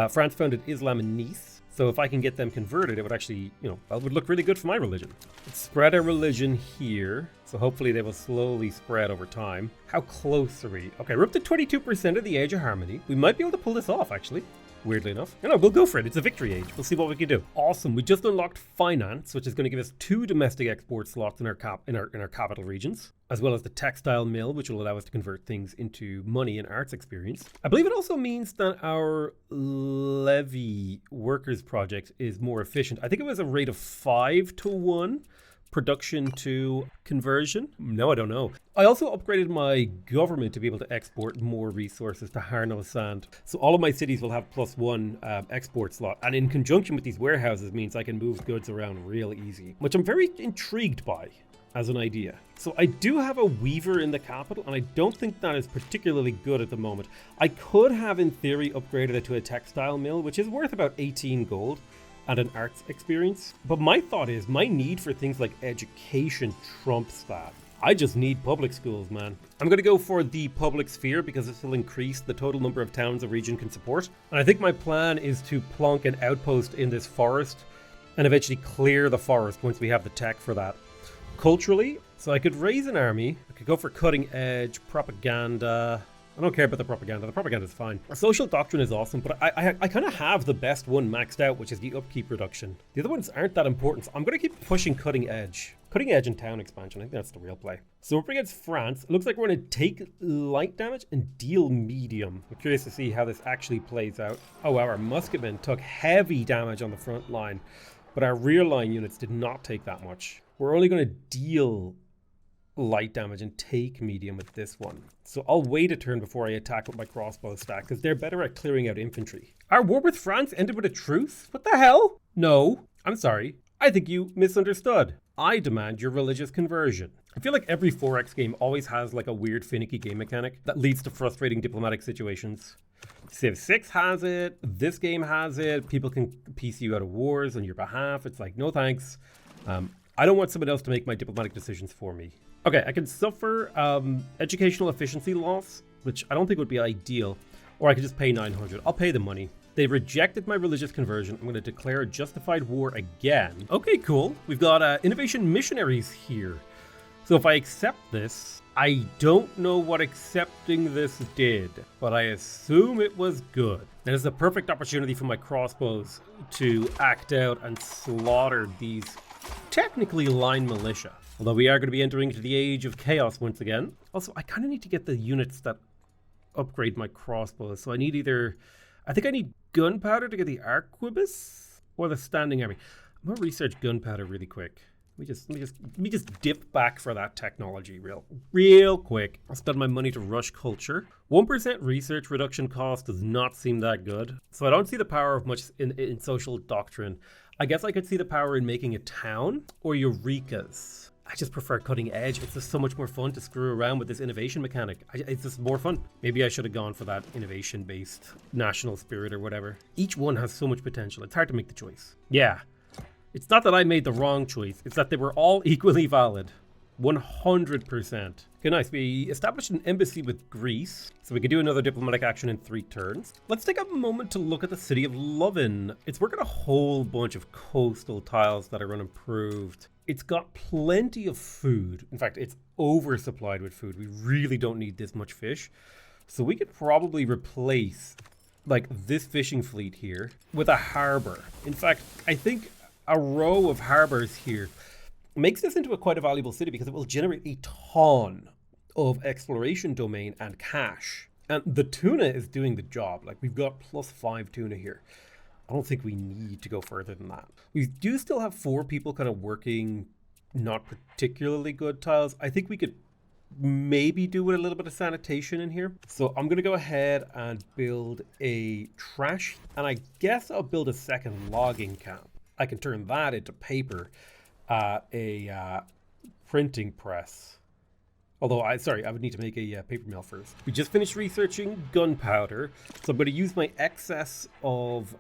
France founded Islam in Nice. So if I can get them converted, it would actually, it would look really good for my religion. Let's spread our religion here. So hopefully they will slowly spread over time. How close are we? Okay, we're up to 22% of the Age of Harmony. We might be able to pull this off, actually. Weirdly enough. No, we'll go for it. It's a victory age. We'll see what we can do. Awesome. We just unlocked finance, which is going to give us 2 domestic export slots in our capital regions, as well as the textile mill, which will allow us to convert things into money and arts experience. I believe it also means that our levy workers project is more efficient. I think it was a rate of 5-to-1 production to conversion. No, I don't know. I also upgraded my government to be able to export more resources to Harnosand. So all of my cities will have +1 export slot. And in conjunction with these warehouses means I can move goods around real easy, which I'm very intrigued by. as an idea. So I do have a weaver in the capital, and I don't think that is particularly good at the moment. I could have, in theory, upgraded it to a textile mill, which is worth about 18 gold and an arts experience. But my thought is, my need for things like education trumps that. I just need public schools, man. I'm going to go for the public sphere because this will increase the total number of towns a region can support. And I think my plan is to plonk an outpost in this forest and eventually clear the forest once we have the tech for that. Culturally, so I could raise an army. I could go for cutting edge, propaganda. I don't care about the propaganda. The propaganda is fine. Social doctrine is awesome, but I kind of have the best one maxed out, which is the upkeep reduction. The other ones aren't that important, so I'm going to keep pushing cutting edge. Cutting edge and town expansion, I think that's the real play. So we're up against France. It looks like we're going to take light damage and deal medium. I'm curious to see how this actually plays out. Oh wow, our musketmen took heavy damage on the front line, but our rear line units did not take that much. We're only going to deal light damage and take medium with this one. So I'll wait a turn before I attack with my crossbow stack, because they're better at clearing out infantry. Our war with France ended with a truce? What the hell? No, I'm sorry. I think you misunderstood. I demand your religious conversion. I feel like every 4X game always has like a weird finicky game mechanic that leads to frustrating diplomatic situations. Civ 6 has it, this game has it, people can piece you out of wars on your behalf. It's like, no thanks. I don't want someone else to make my diplomatic decisions for me. Okay, I can suffer educational efficiency loss, which I don't think would be ideal, or I could just pay 900. I'll pay the money. They rejected my religious conversion. I'm going to declare a justified war again. Okay, cool. We've got innovation missionaries here. So if I accept this, I don't know what accepting this did, but I assume it was good. That is a perfect opportunity for my crossbows to act out and slaughter these technically line militia. Although we are going to be entering into the age of chaos once again. Also, I kind of need to get the units that upgrade my crossbows. So I need I think I need gunpowder to get the arquebus or the standing army. I'm going to research gunpowder really quick. Let me just dip back for that technology real quick. I'll spend my money to rush culture. 1% research reduction cost does not seem that good. So I don't see the power of much in social doctrine. I guess I could see the power in making a town or eurekas. I just prefer cutting edge. It's just so much more fun to screw around with this innovation mechanic. It's just more fun. Maybe I should have gone for that innovation-based national spirit or whatever. Each one has so much potential. It's hard to make the choice. Yeah. It's not that I made the wrong choice. It's that they were all equally valid. 100%. Okay, nice. We established an embassy with Greece, so we can do another diplomatic action in 3 turns. Let's take a moment to look at the city of Lovin. It's working a whole bunch of coastal tiles that are unimproved. It's got plenty of food. In fact, it's oversupplied with food. We really don't need this much fish. So we could probably replace like this fishing fleet here with a harbor. In fact, I think a row of harbors here makes this into quite a valuable city because it will generate a ton of exploration domain and cash. And the tuna is doing the job. Like, we've got +5 tuna here. I don't think we need to go further than that. We do still have 4 people kind of working not particularly good tiles. I think we could maybe do with a little bit of sanitation in here. So I'm going to go ahead and build a trash. And I guess I'll build a second logging camp. I can turn that into paper. A printing press. Although, I would need to make a paper mill first. We just finished researching gunpowder, so I'm going to use my excess of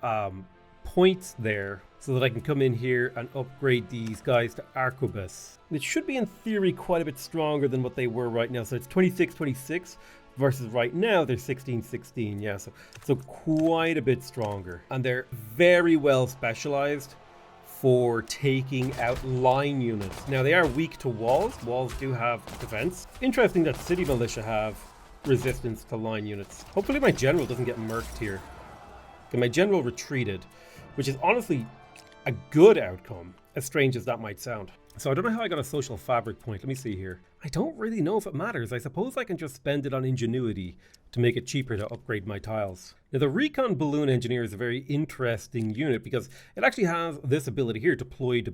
points there so that I can come in here and upgrade these guys to arquebus. It should be, in theory, quite a bit stronger than what they were right now. So it's 26-26 versus right now they're 16-16. Yeah, so quite a bit stronger. And they're very well specialized for taking out line units. Now, they are weak to walls. Walls do have defense. Interesting that city militia have resistance to line units. Hopefully my general doesn't get murked here. Okay, my general retreated, which is honestly a good outcome, as strange as that might sound. So I don't know how I got a social fabric point. Let me see here. I don't really know if it matters. I suppose I can just spend it on ingenuity to make it cheaper to upgrade my tiles. Now, the recon balloon engineer is a very interesting unit because it actually has this ability here, deploy to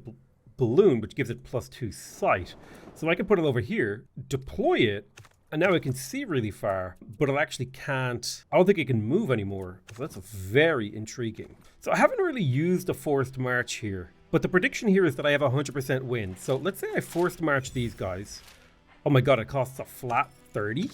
balloon, which gives it +2 sight. So I can put it over here, deploy it, and now it can see really far, but it actually can't. I don't think it can move anymore. So that's very intriguing. So I haven't really used a forced march here. But the prediction here is that I have 100% win. So let's say I forced march these guys. Oh my god, it costs a flat 30?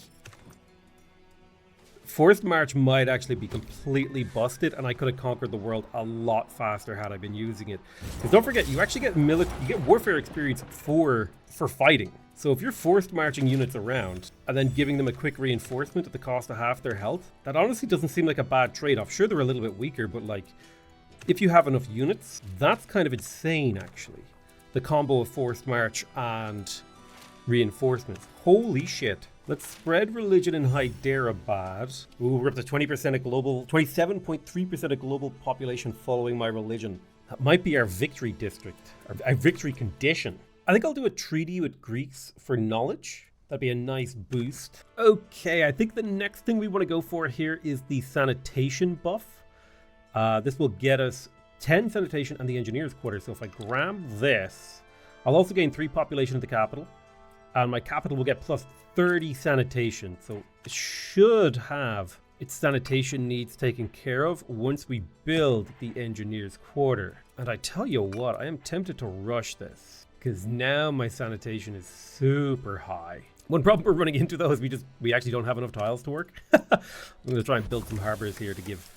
Forced march might actually be completely busted, and I could have conquered the world a lot faster had I been using it. Because don't forget, you actually get you get warfare experience for fighting. So if you're forced marching units around and then giving them a quick reinforcement at the cost of half their health, that honestly doesn't seem like a bad trade-off. Sure, they're a little bit weaker, but like, if you have enough units, that's kind of insane actually. The combo of forced march and reinforcements. Holy shit. Let's spread religion in Hyderabad. Ooh, we're up to 20% of global, 27.3% of global population following my religion. That might be our victory district, our victory condition. I think I'll do a treaty with Greeks for knowledge. That'd be a nice boost. Okay, I think the next thing we want to go for here is the sanitation buff. This will get us 10 sanitation and the engineer's quarter. So if I grab this, I'll also gain 3 population of the capital. And my capital will get plus 30 sanitation. So it should have its sanitation needs taken care of once we build the engineer's quarter. And I tell you what, I am tempted to rush this, because now my sanitation is super high. One problem we're running into though is we actually don't have enough tiles to work. I'm going to try and build some harbors here to give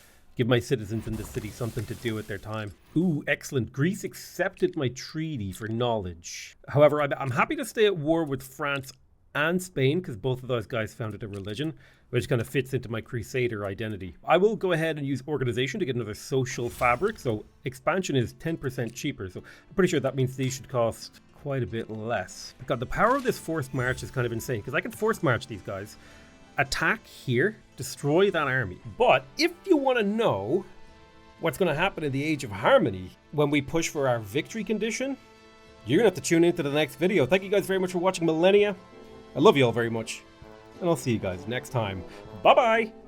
my citizens in the city something to do with their time. Ooh, excellent. Greece accepted my treaty for knowledge. However, I'm happy to stay at war with France and Spain, because both of those guys founded a religion, which kind of fits into my crusader identity. I will go ahead and use organization to get another social fabric. So expansion is 10% cheaper. So I'm pretty sure that means these should cost quite a bit less. God, the power of this forced march is kind of insane, because I can force march these guys, attack here, destroy that army. But if you want to know what's going to happen in the Age of Harmony when we push for our victory condition, you're going to have to tune into the next video. Thank you guys very much for watching Millennia. I love you all very much, and I'll see you guys next time. Bye-bye!